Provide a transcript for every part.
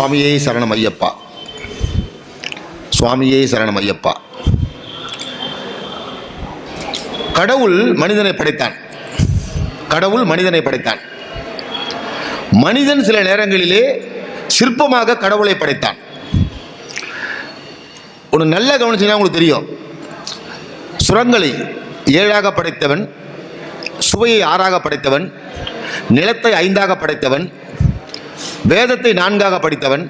சுவாமியே சரணம் ஐயப்பா, சுவாமியே சரணம் ஐயப்பா. கடவுள் மனிதனை படைத்தான். கடவுள் மனிதனை படைத்தான். மனிதன் சில நேரங்களிலே சிற்பமாக கடவுளை படைத்தான். ஒரு நல்ல கவனிச்சீங்கன்னா உங்களுக்கு தெரியும். சுரங்களை 7ஆக படைத்தவன், சுவையை 6ஆக படைத்தவன், நிலத்தை 5ஆக படைத்தவன், வேதத்தை 4ஆக படைத்தவன்,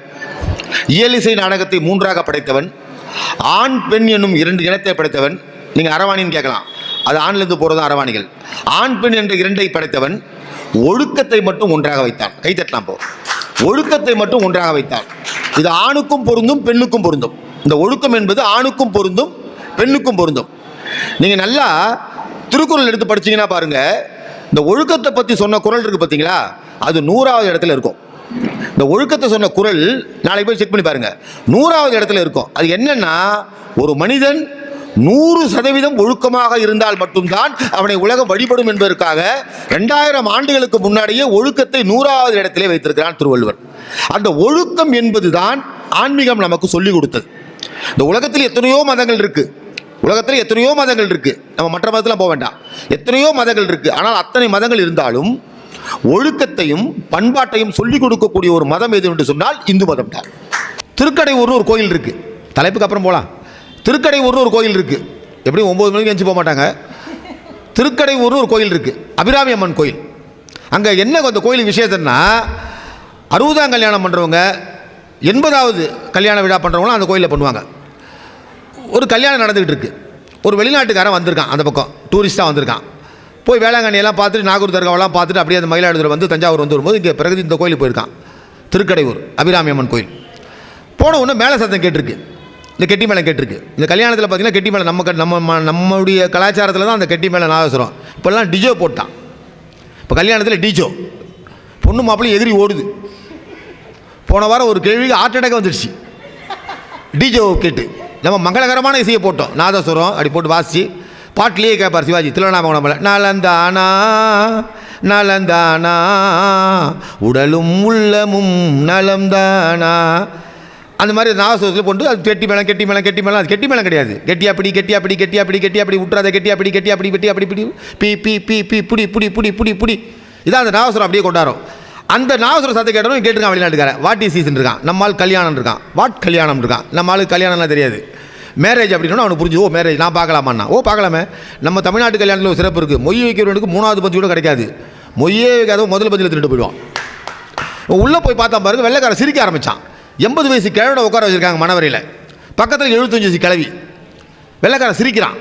இயலிசை நாடகத்தை 3ஆக படைத்தவன், ஆண் பெண் என்னும் 2 இனத்தை படைத்தவன். நீங்கள் அரவாணின்னு கேட்கலாம், அது ஆண்லேருந்து போகிறது அரவாணிகள். ஆண் பெண் என்ற 2ஐ படைத்தவன். ஒழுக்கத்தை மட்டும் ஒன்றாக வைத்தான். கைத்தட்டலாம். போ, ஒழுக்கத்தை மட்டும் ஒன்றாக வைத்தான். இது ஆணுக்கும் பொருந்தும், பெண்ணுக்கும் பொருந்தும். இந்த ஒழுக்கம் என்பது ஆணுக்கும் பொருந்தும், பெண்ணுக்கும் பொருந்தும். நீங்கள் நல்லா திருக்குறள் எடுத்து படிச்சீங்கன்னா பாருங்க, இந்த ஒழுக்கத்தை பற்றி சொன்ன குறள் இருக்கு பார்த்தீங்களா, அது 100வது இடத்துல இருக்கும். இந்த ஒழுக்கத்தை சொன்ன குறள் நாளைக்கு போய் செக் பண்ணி பாருங்க, 100வது இடத்துல இருக்கும். அது என்னன்னா, ஒரு மனிதன் 100% ஒழுக்கமாக இருந்தால் மட்டும்தான் அவனை உலகம் வழிபடும் என்பதற்காக 2000 ஆண்டுகளுக்கு முன்னாடியே ஒழுக்கத்தை 100வது இடத்திலே வைத்திருக்கிறான் திருவள்ளுவர். அந்த ஒழுக்கம் என்பதுதான் ஆன்மீகம் நமக்கு சொல்லிக் கொடுத்தது. இந்த உலகத்தில் எத்தனையோ மதங்கள் இருக்கு, உலகத்தில் எத்தனையோ மதங்கள் இருக்கு. நம்ம மற்ற மதத்தில் போக வேண்டாம், எத்தனையோ மதங்கள் இருக்கு. ஆனால் அத்தனை மதங்கள் இருந்தாலும் ஒழுக்கத்தையும் பண்பாட்டையும் சொல்லிக் கொடுக்கக்கூடிய ஒரு மதம் எது என்று சொன்னால் இந்து மதம் தான். திருக்கடையூர்னு ஒரு கோயில் இருக்கு, தலைப்புக்கு அப்புறம் போகலாம். திருக்கடையூர்னு ஒரு கோயில் இருக்கு, எப்படியும் 9 மணிக்கு எஞ்சி போக மாட்டாங்க. திருக்கடையூர்னு ஒரு கோயில் இருக்கு, அபிராமி அம்மன் கோயில். அங்கே என்ன அந்த கோயிலுக்கு விசேஷம்னா, 60ஆம் கல்யாணம் பண்ணுறவங்க, 80வது கல்யாண விழா பண்ணுறவங்களும் அந்த கோயிலில் பண்ணுவாங்க. ஒரு கல்யாணம் நடந்துக்கிட்டு இருக்கு, ஒரு வெளிநாட்டுக்காரன் வந்திருக்கான், அந்த பக்கம் டூரிஸ்ட்டாக வந்திருக்கான். போய் வேளாங்கண்ணியெல்லாம் பார்த்துட்டு, நாகூர் தர்காவெல்லாம் பார்த்துட்டு அப்படியே அந்த மயிலாடுதுறை வந்து தஞ்சாவூர் வந்து வரும்போது இங்கே பிறகு இந்த கோயிலுக்கு போயிருக்கான், திருக்கடையூர் அபிராமி அம்மன் கோயில். போன உடனே மேலே சத்தம் கேட்டிருக்கு, இந்த கெட்டி மேளம் கேட்டிருக்கு. இந்த கல்யாணத்தில் பார்த்தீங்கன்னா கெட்டி மேளம் நம்முடைய கலாச்சாரத்தில் தான் அந்த கெட்டி மேளம் நாதஸ்வரம். இப்போல்லாம் டிஜோ போட்டான். இப்போ கல்யாணத்தில் டிஜோ, பொண்ணு மாப்பிள்ளையும் எதிரி ஓடுது. போன வாரம் ஒரு கேள்விக்கு ஹார்ட் அட்டாக் வந்துடுச்சு டிஜோ கேட்டு. நம்ம மங்களகரமான இசையை போட்டோம், நாதஸ்வரம் அப்படி போட்டு வாசிச்சு பாட்டிலேயே கேட்பார் சிவாஜி, திருவண்ணாமலை நலந்தானா நலந்தானா உடலும் உள்ளமும் நலம்தானா, அந்த மாதிரி நாதஸ்வரத்தில் போட்டு அது கெட்டி மேளம் கெட்டி மேளம் கெட்டி மேளம். அது கெட்டி மேளம் கிடையாது, கெட்டியாப்படி கெட்டியாப்படி கெட்டியாப்படி கெட்டியாப்படி விட்டுறாத கெட்டியாப்படி கெட்டியாப்படி வெட்டி அப்படி பிடி பி பி பி பி புடி புடி புடி புடி புடி, இதான் அந்த நாதஸ்வரம் அப்படியே கொண்டாடும். அந்த நாதஸ்வர சத்தம் கேட்டவங்க கேட்டிருக்கான் வெளிநாட்டுக்காரன். வாட் இஸ் சீசன் இருக்கான், நம்மால் கல்யாணம் இருக்கான், வாட் கல்யாணம் இருக்கான். நம்மளுக்கு கல்யாணம்லாம் தெரியாது, மேரேஜ் அப்படின்னா அவனுக்கு புரிஞ்சு, ஓ மேரேஜ் நான் பார்க்கலாமான்னா, ஓ பார்க்கலாமே. நம்ம தமிழ்நாட்டு கல்யாணத்தில் ஒரு சிறப்பு இருக்குது, மொய் வைக்கிறவனுக்கு 3வது பஞ்சு கூட கிடைக்காது. மொய்யே வைக்காத முதல் பஞ்சில் திருட்டு போயிடுவான். உள்ளே போய் பார்த்தா பாருங்க, வெள்ளைக்காரன் சிரிக்க ஆரம்பித்தான். 80 வயசு கிழவிட உட்கார வச்சுருக்காங்க மணவரையில், பக்கத்தில் 75 வயசு கிழவி. வெள்ளைக்காரன் சிரிக்கிறான்.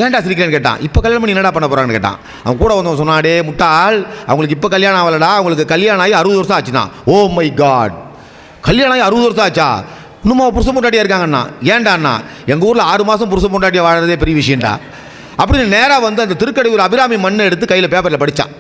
ஏன்டா சிரிக்கிறேன்னு கேட்டான். இப்போ கல்யாணம் பண்ணி என்னடா பண்ண போகிறான்னு கேட்டான். அவன் கூட வந்தவன் சொன்னாடே முட்டாள், அவங்களுக்கு இப்போ கல்யாணம் ஆகலடா, அவங்களுக்கு கல்யாணம் ஆகி 60 வருஷம் ஆச்சுன்னா. ஓ மை காட், கல்யாணம் ஆகி 60 வருஷம் ஆச்சா, இன்னும் புருஷ பொண்டாட்டியாக இருக்காங்கண்ணா. ஏன்டாண்ணா, எங்கள் ஊரில் 6 மாதம் புருஷ பொண்டாட்டியாக வாழறதே பெரிய விஷயம்டா அப்படின்னு நேராக வந்து அந்த திருக்கடையூர் அபிராமி மண்ணை எடுத்து கையில் பேப்பரில் படித்தான்.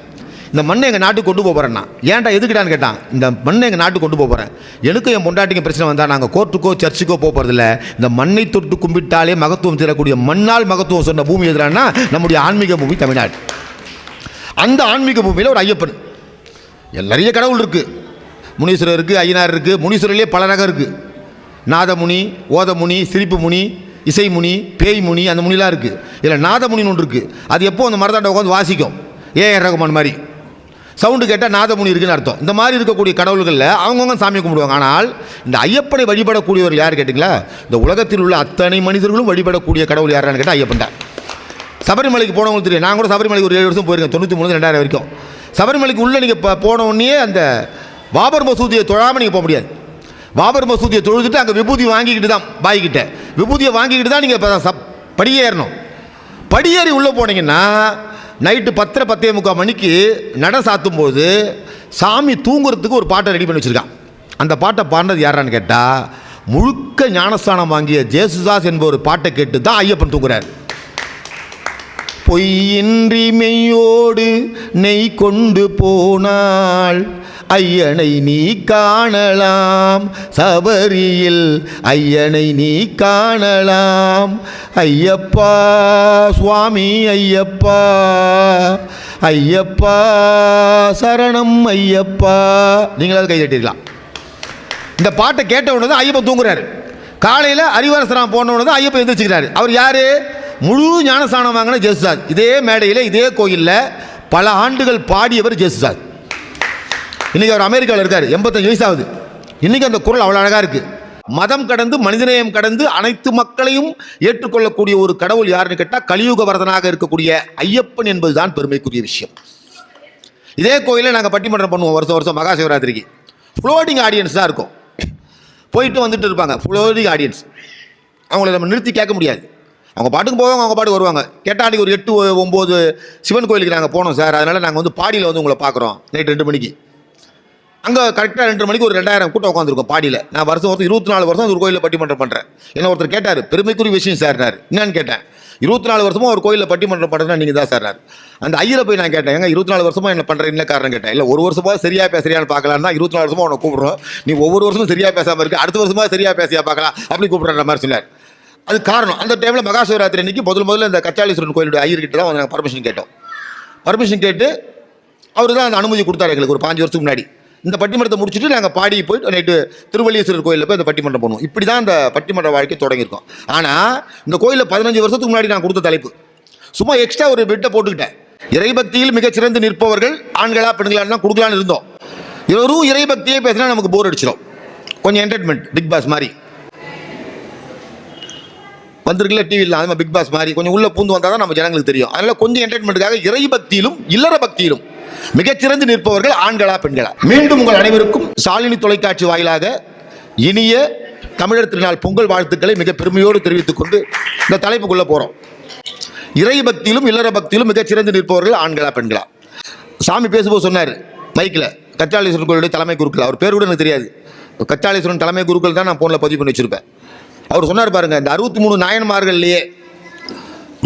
இந்த மண்ணை எங்கள் நாட்டுக்கு கொண்டு போகிறேன்னா. ஏன்டா எதுக்கிட்டான்னு கேட்டான். இந்த மண்ணை எங்கள் நாட்டுக்கு கொண்டு போகிறேன், எனக்கும் என் பொண்டாட்டிக்கு பிரச்சனை வந்தால் நாங்கள் கோர்ட்டுக்கோ சர்ச்சுக்கோ போகிறதில்ல, இந்த மண்ணை தொட்டு கும்பிட்டாலே மகத்துவம் தரக்கூடிய மண்ணால் மகத்துவம் சொன்ன பூமி எதிரானா நம்முடைய ஆன்மீக பூமி தமிழ்நாடு. அந்த ஆன்மீக பூமியில் ஒரு ஐயப்பன், நிறைய கடவுள் இருக்குது, முனீஸ்வரர் இருக்குது, ஐயனார் இருக்குது. முனீஸ்வரர்லேயே பல ரகம் இருக்குது, நாதமுனி, ஓதமுனி, சிரிப்பு முனி, இசை முனி, பேய் முனி, அந்த முனிலாம் இருக்குது. இதில் நாதமுனின்னு ஒன்று இருக்குது, அது எப்போ அந்த மரத்தாண்ட உட்காந்து வாசிக்கும், ஏஆர் ரகுமான் மாதிரி சவுண்டு கேட்டால் நாதமுனி இருக்குன்னு அர்த்தம். இந்த மாதிரி இருக்கக்கூடிய கடவுள்களில் அவங்கவுங்க சாமி கும்பிடுவாங்க. ஆனால் இந்த ஐயப்பனை வழிபடக்கூடியவர்கள் யார் கேட்டிங்களா, இந்த உலகத்தில் உள்ள அத்தனை மனிதர்களும் வழிபடக்கூடிய கடவுள் யாரான்னு கேட்டால் ஐயப்பன் தான். சபரிமலைக்கு போனவங்களுக்கு தெரியும், நான் கூட சபரிமலைக்கு ஒரு 7 வருஷம் போயிருக்கேன், 93 2000 வரைக்கும். சபரிமலைக்கு உள்ளே நீங்கள் போன உடனே அந்த பாபர் மசூதியை தொழாமல் நீங்கள் போக முடியாது. பாபர் மசூதியை தொழுதுட்டு அங்கே விபூதி வாங்கிக்கிட்டு தான், பாய்கிட்ட விபூதியை வாங்கிக்கிட்டு தான் நீங்கள் படியேறணும். படியேறி உள்ளே போனீங்கன்னா நைட்டு 10:30 10:45 மணிக்கு நட சாத்தும் போது சாமி தூங்குறதுக்கு ஒரு பாட்டை ரெடி பண்ணி வச்சுருக்கான். அந்த பாட்டை பாடினது யாரான்னு கேட்டால், முழுக்க ஞானஸ்தானம் வாங்கிய ஜேசுதாஸ் என்ப ஒரு பாட்டை கேட்டு தான் ஐயப்பன் தூங்குறார். பொய்யின்றி மெய்யோடு நெய் கொண்டு போனால் ஐயனை நீ காணலாம், சபரியில் ஐயனை நீ காணலாம். ஐயப்பா சுவாமி ஐயப்பா, ஐயப்பா சரணம் ஐயப்பா. நீங்களாவது கை தட்டிருக்கலாம். இந்த பாட்டை கேட்ட உடனே தான் ஐயப்பன் தூங்குறாரு. காலையில் அறிவாரசனம் போன உடனே தான் ஐயப்பன் எந்திரிச்சுக்கிறாரு. அவர் யார்? முழு ஞானஸ்தானம் வாங்கின ஜேசுதாஸ். இதே மேடையில் இதே கோயிலில் பல ஆண்டுகள் பாடியவர் ஜேசுதாஸ். இன்றைக்கி அவர் அமெரிக்காவில் இருக்கார், 85 வயசாகுது. இன்றைக்கி அந்த குரல் அவ்வளோ அழகாக இருக்குது. மதம் கடந்து மனிதநேயம் கடந்து அனைத்து மக்களையும் ஏற்றுக்கொள்ளக்கூடிய ஒரு கடவுள் யாருன்னு கேட்டால் கலியுக வரதனாக இருக்கக்கூடிய ஐயப்பன் என்பதுதான் பெருமைக்குரிய விஷயம். இதே கோயிலில் நாங்கள் பட்டிமன்றம் பண்ணுவோம் வருஷம் வருஷம் மகா சிவராத்திரிக்கு. ஃப்ளோட்டிங் ஆடியன்ஸ் தான் இருக்கும், போயிட்டு வந்துட்டு இருப்பாங்க. ஃப்ளோட்டிங் ஆடியன்ஸ், அவங்கள நம்ம நிறுத்தி கேட்க முடியாது. அவங்க பாட்டுக்கு போவாங்க, அவங்க பாட்டுக்கு வருவாங்க. கேட்டால் அன்றைக்கி ஒரு 8-9 சிவன் கோயிலுக்கு நாங்கள் போனோம் சார், அதனால் நாங்கள் வந்து பாடியில் வந்து உங்களை பார்க்குறோம் நைட் 2 மணிக்கு. அங்கே கரெக்டாக 2 மணிக்கு ஒரு 2000 கூட்டம் உட்காந்துருக்கோம் பாடியில். நான் வருஷம் 24 வருஷம் ஒரு கோயிலில் பட்டிமன்றம் பண்ணுறேன். என்ன ஒருத்தர் கேட்டார், பெருமைக்குரிய விஷயம் சார்னார். என்னன்னு கேட்டேன். 24 வருஷமாக ஒரு கோயிலில் பட்டிமன்றம் பண்ணுறதுனா நீங்கள் தான் சார்னார். அந்த ஐயரை போய் நான் கேட்டேன், எங்க 24 வருஷமாக என்ன பண்ணுறேன் என்ன காரணம் கேட்டேன். இல்லை ஒரு வருஷமாக சரியாக பேசுறியான்னு பார்க்கலான்னா 24 வருஷமாக உன்னை கூப்பிடுறோம், நீ ஒவ்வொரு வருஷமும் சரியாக பேசாமல் இருக்கு, அடுத்த வருஷமாக சரியாக பேசியா பார்க்கலாம் அப்படி கூப்பிட்ற மாதிரி சொன்னார். அது காரணம், அந்த டைமில் மகா சிவராத்திரி அன்றைக்கி முதல்ல இந்த கச்சாலீஸ்வரன் கோயிலுடைய ஐயர்கிட்ட தான் வந்து நாங்கள் பர்மிஷன் கேட்டோம். பர்மிஷன் கேட்டு அவர் தான் அந்த அனுமதி கொடுத்தாரு எங்களுக்கு ஒரு 5 வருஷத்துக்கு முன்னாடி. இந்த பட்டிமன்றத்தை முடிச்சுட்டு நாங்கள் பாடி போயிட்டு நைட்டு திருவள்ளீஸ்வரர் கோயிலில் போய் அந்த பட்டிமன்றம் பண்ணுவோம். இப்படி தான் இந்த பட்டிமன்ற வாழ்க்கை தொடங்கியிருக்கோம். ஆனால் இந்த கோயிலில் 15 வருஷத்துக்கு முன்னாடி நான் கொடுத்த தலைப்பு சும்மா எக்ஸ்ட்ரா ஒரு பெட்டை போட்டுக்கிட்டேன். இறைபக்தியில் மிகச்சிறந்து நிற்பவர்கள் ஆண்களா பெண்களான்னு கொடுக்கலான்னு இருந்தோம். இவரும் இறைபக்தியே பேசினா நமக்கு போர் அடிச்சிடும். கொஞ்சம் என்டர்டைன்மெண்ட், பிக் பாஸ் மாதிரி வந்திருக்குல்ல டிவியில், அது மாதிரி பிக் பாஸ் மாதிரி கொஞ்சம் உள்ளே பூந்து வந்தால் தான் நம்ம ஜனங்களுக்கு தெரியும். அதனால் கொஞ்சம் என்டர்டைன்மெண்ட்டுக்காக இறைபக்தியிலும் இல்லற பக்தியிலும் மிகச்சிறந்து நிற்பவர்கள் ஆண்களா பெண்களா. மீண்டும் உங்கள் அனைவருக்கும் சாலினி தொலைக்காட்சி வாயிலாக இனிய தமிழர் திருநாள் பொங்கல் வாழ்த்துக்களை மிக பெருமையோடு தெரிவித்துக் கொண்டு இந்த தலைப்புக்குள்ளே போகிறோம். இறைபக்தியிலும் இல்லற பக்தியிலும் மிகச்சிறந்து நிற்பவர்கள் ஆண்களா பெண்களா. சாமி பேசும்போது சொன்னார் மைக்கில், கச்சாலீஸ்வரன் கோயிலுடைய தலைமை குருக்கள், அவர் பேர் கூட எனக்கு தெரியாது. கச்சாலீஸ்வரன் தலைமை குருக்கள் தான் நான் ஃபோனில் பதிவு பண்ணி வச்சுருப்பேன். அவர் சொன்னார் பாருங்க, இந்த 63 நாயன்மார்கள்லையே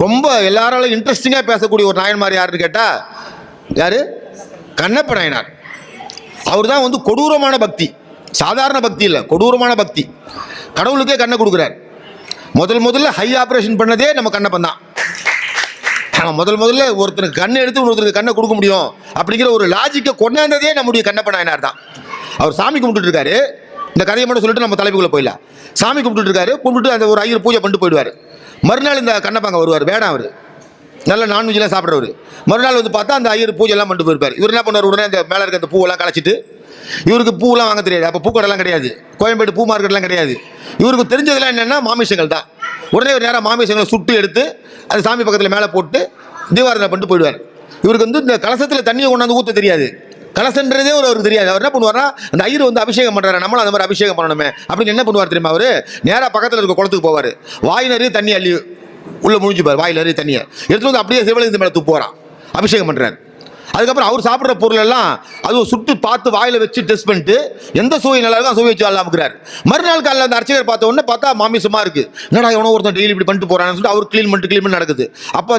ரொம்ப எல்லாராலும் இன்ட்ரெஸ்டிங்காக பேசக்கூடிய ஒரு நாயன்மார் யாருன்னு கேட்டால் யார்? கண்ணப்ப நாயனார். அவர் தான் வந்து கொடூரமான பக்தி, சாதாரண பக்தி இல்லை, கொடூரமான பக்தி. கடவுளுக்கே கண்ணை கொடுக்குறார். முதல்ல ஹை ஆப்ரேஷன் பண்ணதே நம்ம கண்ணப்பன் தான். முதல்ல ஒருத்தருக்கு கண்ணை எடுத்து ஒருத்தருக்கு கண்ணை கொடுக்க முடியும் அப்படிங்கிற ஒரு லாஜிக்கை கொண்டாந்ததே நம்முடைய கண்ணப்ப நாயனார் தான். அவர் சாமி கும்பிட்டு இருக்காரு. இந்த கதையை மட்டும் சொல்லிட்டு நம்ம தலைப்புக்குள்ளே போயிடலாம். சாமி கும்பிட்டு இருக்காரு, கும்பிட்டு அந்த ஒரு ஐயர் பூஜை பண்ணிட்டு போயிடுவார். மறுநாள் இந்த கண்ணப்பாங்க வருவார், வேணாம் அவர் நல்ல நான்வெஜ்லாம் சாப்பிட்றவர். மறுநாள் வந்து பார்த்தா அந்த ஐயர் பூஜைலாம் பண்ணிட்டு போயிருப்பார். இவர் என்ன பண்ணுவார், உடனே அந்த மேலே இருக்க அந்த பூவெல்லாம் களைச்சிட்டு, இவருக்கு பூவெல்லாம் வாங்க தெரியாது, அப்போ பூக்கடைலாம் கிடையாது, கோயம்பேடு பூ மார்க்கெட்லாம் கிடையாது. இவருக்கு தெரிஞ்சதெல்லாம் என்னென்னா மாமிசங்கள் தான். உடனே ஒரு நேரம் மாமிசங்களை சுட்டு எடுத்து அது சாமி பக்கத்தில் மேலே போட்டு தீபாராதனை பண்ணிட்டு போயிடுவார். இவருக்கு வந்து இந்த கலசத்தில் தண்ணியை கொண்டாந்து ஊற்ற தெரியாது, கலசன்றதே அவருக்கு தெரியாது. அவர் என்ன பண்ணுவார்னா, அந்த ஐயர் வந்து அபிஷேகம் பண்ணுறாரு, நம்மளும் அந்த மாதிரி அபிஷேகம் பண்ணணுமே அப்படின்னு என்ன பண்ணுவார் தெரியுமா, அவர் நேராக பக்கத்தில் இருக்க குளத்துக்கு போவார், வாய் நிறைய தண்ணி அள்ளி உள்ளே முழிஞ்சுப்பார், வாயில் நிறைய தண்ணியை எடுத்து வந்து அப்படியே சிவலிங்கத்து மேலே துப்புறான், அபிஷேகம் பண்ணுறாரு. அதுக்கப்புறம் அவர் சாப்பிட்ற பொருள் எல்லாம் அதுவும் சுட்டு பார்த்து வாயில் வச்சு டெஸ்ட் பண்ணிட்டு எந்த சுவை நல்லா இருக்கும் சுவை வச்சு அல்லாமுக்கிறார். மறுநாள் காலையில் அந்த அர்ச்சகர் பார்த்த உடனே பார்த்தா மாமிசமாக இருக்குது, என்னடா எவனோ ஒருத்தன் டெய்லி இப்படி பண்ணிட்டு போகிறான்னு சொல்லிட்டு அவர் க்ளீன் பண்ணி நடக்குது. அப்போ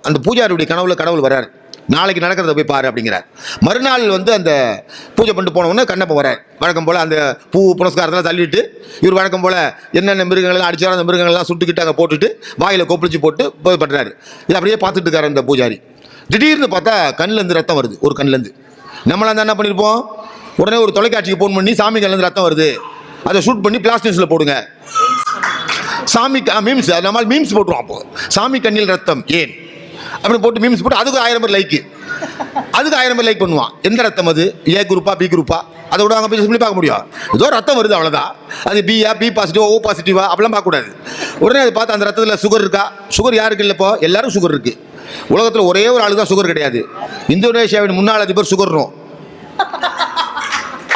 அந்த பூஜாரியுடைய கடவுள் வர்றார், நாளைக்கு நடக்கிறத போய் பாரு அப்படிங்கிறார். மறுநாள் வந்து அந்த பூஜை பண்ணிட்டு போனவொடனே கண்ணப்ப வரார். வழக்கம் போல் அந்த பூ புனஸ்காரத்தெல்லாம் தள்ளிட்டு இவர் வழக்கம் போல் என்னென்ன மிருகங்கள்லாம் அடிச்சாரோ அந்த மிருகங்கள்லாம் சுட்டுக்கிட்டு அங்கே போட்டுட்டு வாயில் கொப்பளிச்சு போட்டு போய் பண்ணுறாரு. இது அப்படியே பார்த்துட்டு இருக்காரு அந்த பூஜாரி. திடீர்னு பார்த்தா கண்ணிலேருந்து ரத்தம் வருது, ஒரு கண்ணிலேருந்து. நம்மளாம் என்ன பண்ணியிருப்போம், உடனே ஒரு தொலைக்காட்சிக்கு ஃபோன் பண்ணி சாமி கண்ணிலேருந்து ரத்தம் வருது, அதை ஷூட் பண்ணி பிளாஸ்டிக்ஸில் போடுங்க, சாமி மீம்ஸ், நம்மளால் மீம்ஸ் போட்டுருவோம். அப்போ சாமி கண்ணில் ரத்தம் ஏன் அப்படி போட்டு மீம்ஸ் போட்டு அதுக்கு 1000 பேர் லைக்கு, அதுக்கு 1000 பேர் லைக் பண்ணுவான். எந்த ரத்தம் அது, ஏ குரூப்பா பி குரூப்பா, அதை விட அங்கே போய் சொல்லி பார்க்க முடியும். ஏதோ ரத்தம் வருது அவ்வளோதான், அது பியா பி பாசிட்டிவா ஓ பாசிட்டிவா அப்படிலாம் பார்க்கக்கூடாது. உடனே அதை பார்த்து அந்த ரத்தத்தில் சுகர் இருக்கா, சுகர் யாருக்கு இல்லை, இப்போ எல்லாரும் சுகர் இருக்குது. உலகத்தில் ஒரே ஒரு ஆளு தான் சுகர் கிடையாது, இந்தோனேஷியாவின் முன்னாள் அதிபர் சுகர்னும்,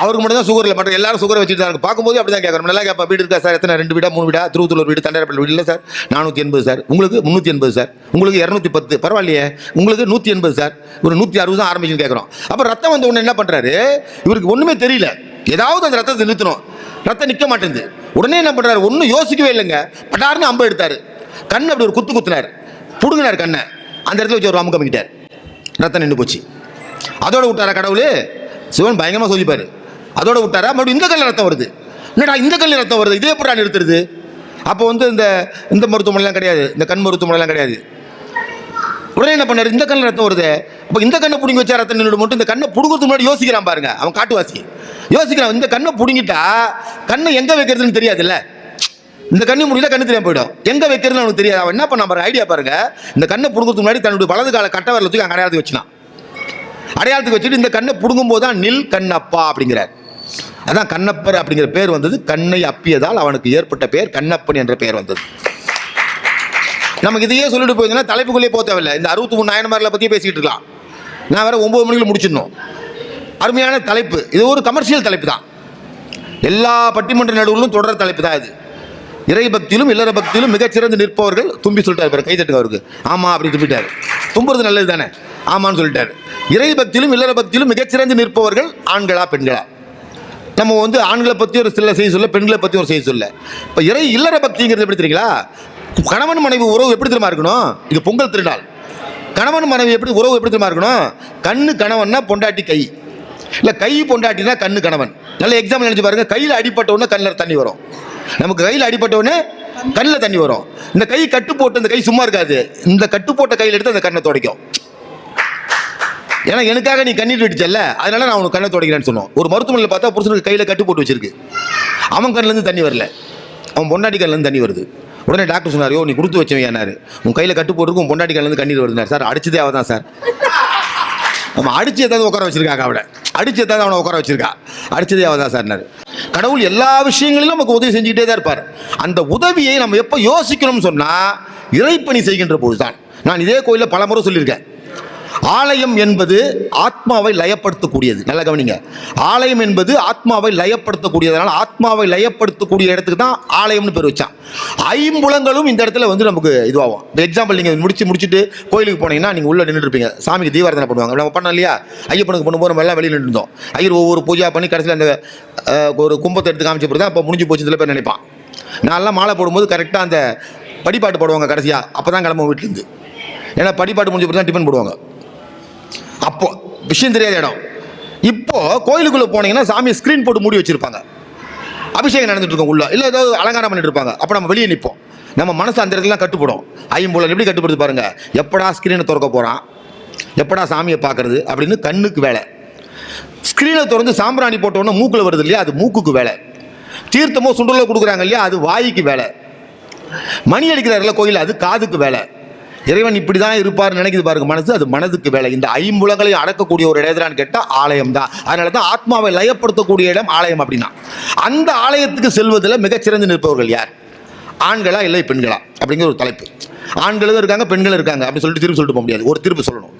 அவருக்கு மட்டும் தான் சுகர் இல்லை, மற்ற எல்லாரும் சுகரை வச்சுட்டு தான் இருக்கு. பார்க்கும்போது அப்படி தான் கேட்குறோம். நல்லா கேட்பா, வீடு இருக்கா சார், எத்தனை 2 வீடா 3 வீடா, திருவத்தூர் வீடு, தண்டையார்பேட்டை வீடு இல்லை சார், 480 சார், உங்களுக்கு 380 சார், உங்களுக்கு 210, பரவாயில்லையே உங்களுக்கு 180 சார், ஒரு 160 தான் ஆரம்பிச்சுன்னு கேட்குறோம். அப்போ ரத்தம் வந்து ஒன்று என்ன பண்ணுறாரு, இவருக்கு ஒன்றுமே தெரியல, ஏதாவது அந்த ரத்தத்தை நிறுத்தணும், ரத்தம் நிற்க மாட்டேங்குது. உடனே என்ன பண்ணுறாரு, ஒன்றும் யோசிக்கவே இல்லைங்க, பட்டாருன்னு அம்பு எடுத்தார், கண்ணை அப்படி ஒரு குத்துனார், புடுங்கினார் கண்ணை, அந்த இடத்துல வச்சு ஒரு அம்பு கம்மிக்கிட்டார், ரத்தம் நின்று போச்சு. அதோட விட்டாரா கடவுள், சிவன் பயங்கரமாக சொல்லிப்பார், அதோட விட்டாரா. மறுபடியும் இந்த கல்லில் ரத்தம் வருது, என்னடா இந்த கல்லில் ரத்தம் வருது, இதே எப்படா நிறுத்துறது. அப்போ வந்து இந்த மருத்துவமனைலாம் கிடையாது, இந்த கண் மருத்துவமனைலாம் கிடையாது. உடனே என்ன பண்ணாரு, இந்த கண்ணில் ரத்தம் வருது, இப்போ இந்த கண்ணை பிடிங்கி வச்சா ரத்தம் நின்று மட்டும் இந்த கண்ணை பிடுங்கிறதுக்கு முன்னாடி யோசிக்கிறான் பாருங்க, அவன் காட்டுவாசி யோசிக்கிறான். இந்த கண்ணை பிடுங்கிட்டா கண்ணை எங்கே வைக்கிறதுன்னு தெரியாதுல்ல, இந்த கண்ணு முடியல கண்ணு தெரியாம போயிடும், எங்கே வைக்கிறதுன்னு அவனுக்கு தெரியாது. அவன் என்ன பண்ண பாருங்க, ஐடியா பாருங்க, இந்த கண்ணை பிடுங்கிறதுக்கு முன்னாடி தன்னுடைய வலது கால கட்ட வரல தூக்கி அங்கே அடையாளத்துக்கு வச்சுனான். அடையாளத்துக்கு வச்சுட்டு இந்த கண்ணை பிடுங்கும் போது தான் நில் கண்ணப்பா அப்படிங்கிறார். அதான் கண்ணப்பர் அப்படிங்கிற பேர் வந்தது. கண்ணை அப்பியதால் அவனுக்கு ஏற்பட்ட பேர் கண்ணப்பன் என்ற பெயர் வந்தது. நமக்கு இதையே சொல்லிட்டு போயிருந்தா தலைப்புக்குள்ளே போக தேவையில்லை. இந்த 63 நாயன்மார்களை பற்றியே பேசிக்கிட்டு இருக்கலாம். நான் வேற 9 மணிக்கு முடிச்சிடணும். அருமையான தலைப்பு. இது ஒரு கமர்ஷியல் தலைப்பு தான். எல்லா பட்டிமன்ற நடுவிலும் தொடர் தலைப்பு தான் இது. இறை பக்தியிலும் இல்லற பக்தியிலும் மிகச்சிறந்து நிற்பவர்கள் தும்பி சொல்லிட்டாரு, கை தட்டுங்க அவருக்கு. ஆமாம் அப்படி தும்பிட்டார். தும்புறது நல்லது தானே, ஆமான்னு சொல்லிட்டாரு. இறை பக்தியிலும் இல்லற பக்தியிலும் மிகச்சிறந்து நிற்பவர்கள் ஆண்களா பெண்களா? நம்ம வந்து ஆண்களை பற்றி ஒரு சில செய்தி சொல்ல, பெண்களை பற்றி ஒரு செய்தி சொல்ல. இப்போ இறை இல்லற பக்திங்கிறது எப்படி தெரியுங்களா? கணவன் மனைவி உறவு எப்படி தெரியுமா இருக்கணும்? இது பொங்கல் திருநாள். கணவன் மனைவி எப்படி உறவு எப்படி தெரியுமா இருக்கணும்? கண்ணு கணவன்னா பொண்டாட்டி கை, இல்லை கை பொண்டாட்டினா கண்ணு கணவன். நல்ல எக்ஸாம்பிள் நினச்சி பாருங்க. கையில் அடிப்பட்ட உடனே கண்ணில் தண்ணி வரும். நமக்கு கையில் அடிப்பட்ட உடனே கண்ணில் தண்ணி வரும். இந்த கை கட்டு போட்டு இந்த கை சும்மா இருக்காது. இந்த கட்டு போட்ட கையில் எடுத்து அந்த கண்ணை துடைக்கும். ஏன்னா எனக்காக நீ கண்ணீர் விட்டுச்சல்ல, அதனால நான் உனக்கு கண்ணை துடைக்கிறேன்னு சொன்னோம். ஒரு மருத்துவமனையில் பார்த்தா புருஷனுக்கு கையில் கட்டு போட்டு வச்சிருக்கு. அவன் கண்ணிலேருந்து தண்ணி வரல, அவன் பொண்டாட்டி கண்ணிலேருந்து தண்ணி வருது. உடனே டாக்டர் சொன்னார், நீ கொடுத்து வச்சவன் ஏன்னாரு, உன் கையில் கட்டு போட்டுருக்கு, உன் பொண்டாட்டி கண்ணிலேருந்து கண்ணீர் வருதுனார். சார் அடிச்சதே அவள் தான் சார். அவன் அடிச்சு ஏதாவது உட்கார வச்சிருக்காங்க, அவனை அடிச்சு ஏதாவது அவனை உட்கார வச்சிருக்கா, அடிச்சதே அவள் தான் சார்னாரு. கடவுள் எல்லா விஷயங்களிலும் நமக்கு உதவி செஞ்சுக்கிட்டே தான் இருப்பார். அந்த உதவியை நம்ம எப்போ யோசிக்கணும்னு சொன்னால் இறைப்பணி செய்கின்ற போது தான். நான் இதே கோயிலில் பல முறை சொல்லியிருக்கேன். ஆலயம் என்பது ஆத்மாவை லயப்படுத்தக்கூடியது. நல்லா கவனிங்க. ஆலயம் என்பது ஆத்மாவை லயப்படுத்தக்கூடியதுனால ஆத்மாவை லயப்படுத்தக்கூடிய இடத்துக்கு தான் ஆலயம்னு பேர் வச்சான். ஐம்புலங்களும் இந்த இடத்துல வந்து நமக்கு இதுவாகும். இந்த எக்ஸாம்பிள் நீங்கள் முடிச்சுட்டு கோயிலுக்கு போனீங்கன்னா நீங்கள் உள்ளே நின்றுட்டு இருப்பீங்க. சாமிக்கு தீபாரதனை பண்ணுவாங்க, நம்ம பண்ணோம் இல்லையா? ஐயப்பனுக்கு பண்ணும்போது நம்ம எல்லாம் வெளியில் நின்றுருந்தோம். ஐயர் ஒவ்வொரு பூஜா பண்ணி கடைசியில் அந்த ஒரு கும்பத்தை எடுத்து காமிச்ச பிறகு தான் அப்போ முடிஞ்சு போச்சு சில பேர் நினைப்பான். நான்லாம் மாலை போடும்போது கரெக்டாக அந்த படிப்பாட்டு போடுவாங்க கடைசியாக. அப்போ தான் கிளம்ப வீட்டிலேருந்து. ஏன்னா படிப்பாட்டு முடிஞ்ச பிறகு தான் டிஃபன் போடுவாங்க. அப்போ விஷயம் தெரியாத இடம். இப்போ கோயிலுக்குள்ளே போனீங்கன்னா சாமியை ஸ்க்ரீன் போட்டு மூடி வச்சிருப்பாங்க. அபிஷேகம் நடந்துட்டு இருக்கோம் உள்ள, இல்லை ஏதாவது அலங்காரம் பண்ணிட்டு இருப்பாங்க. அப்போ நம்ம வெளியே நிற்போம். நம்ம மனசு அந்த இடத்துல கட்டுப்படும். ஐம்புலன் எப்படி கட்டுப்படுது பாருங்க. எப்படா ஸ்க்ரீனை திறக்க போகிறான், எப்படா சாமியை பார்க்கறது அப்படின்னு கண்ணுக்கு வேலை. ஸ்க்ரீனை திறந்து சாம்பிராணி போட்டோன்னா மூக்கில் வருது இல்லையா, அது மூக்குக்கு வேலை. தீர்த்தமோ சுண்டலோ கொடுக்குறாங்க இல்லையா, அது வாய்க்கு வேலை. மணி அடிக்கிறாருல கோயில், அது காதுக்கு வேலை. இறைவன் இப்படி தான் இருப்பார் நினைக்குது பாருங்க மனசு, அது மனதுக்கு வேலை. இந்த ஐம்புலங்களை அடக்கக்கூடிய ஒரு இடத்துலான்னு கேட்டால் ஆலயம் தான். அதனால தான் ஆத்மாவை லயப்படுத்தக்கூடிய இடம் ஆலயம். அப்படின்னா அந்த ஆலயத்துக்கு செல்வதில் மிகச்சிறந்து நிற்பவர்கள் யார்? ஆண்களா இல்லை பெண்களா அப்படிங்கிற ஒரு தலைப்பு. ஆண்களும் இருக்காங்க, பெண்களும் இருக்காங்க. அப்படி சொல்லிட்டு திருப்பி சொல்லிட்டு போக முடியாது, ஒரு திருப்பி சொல்லணும்.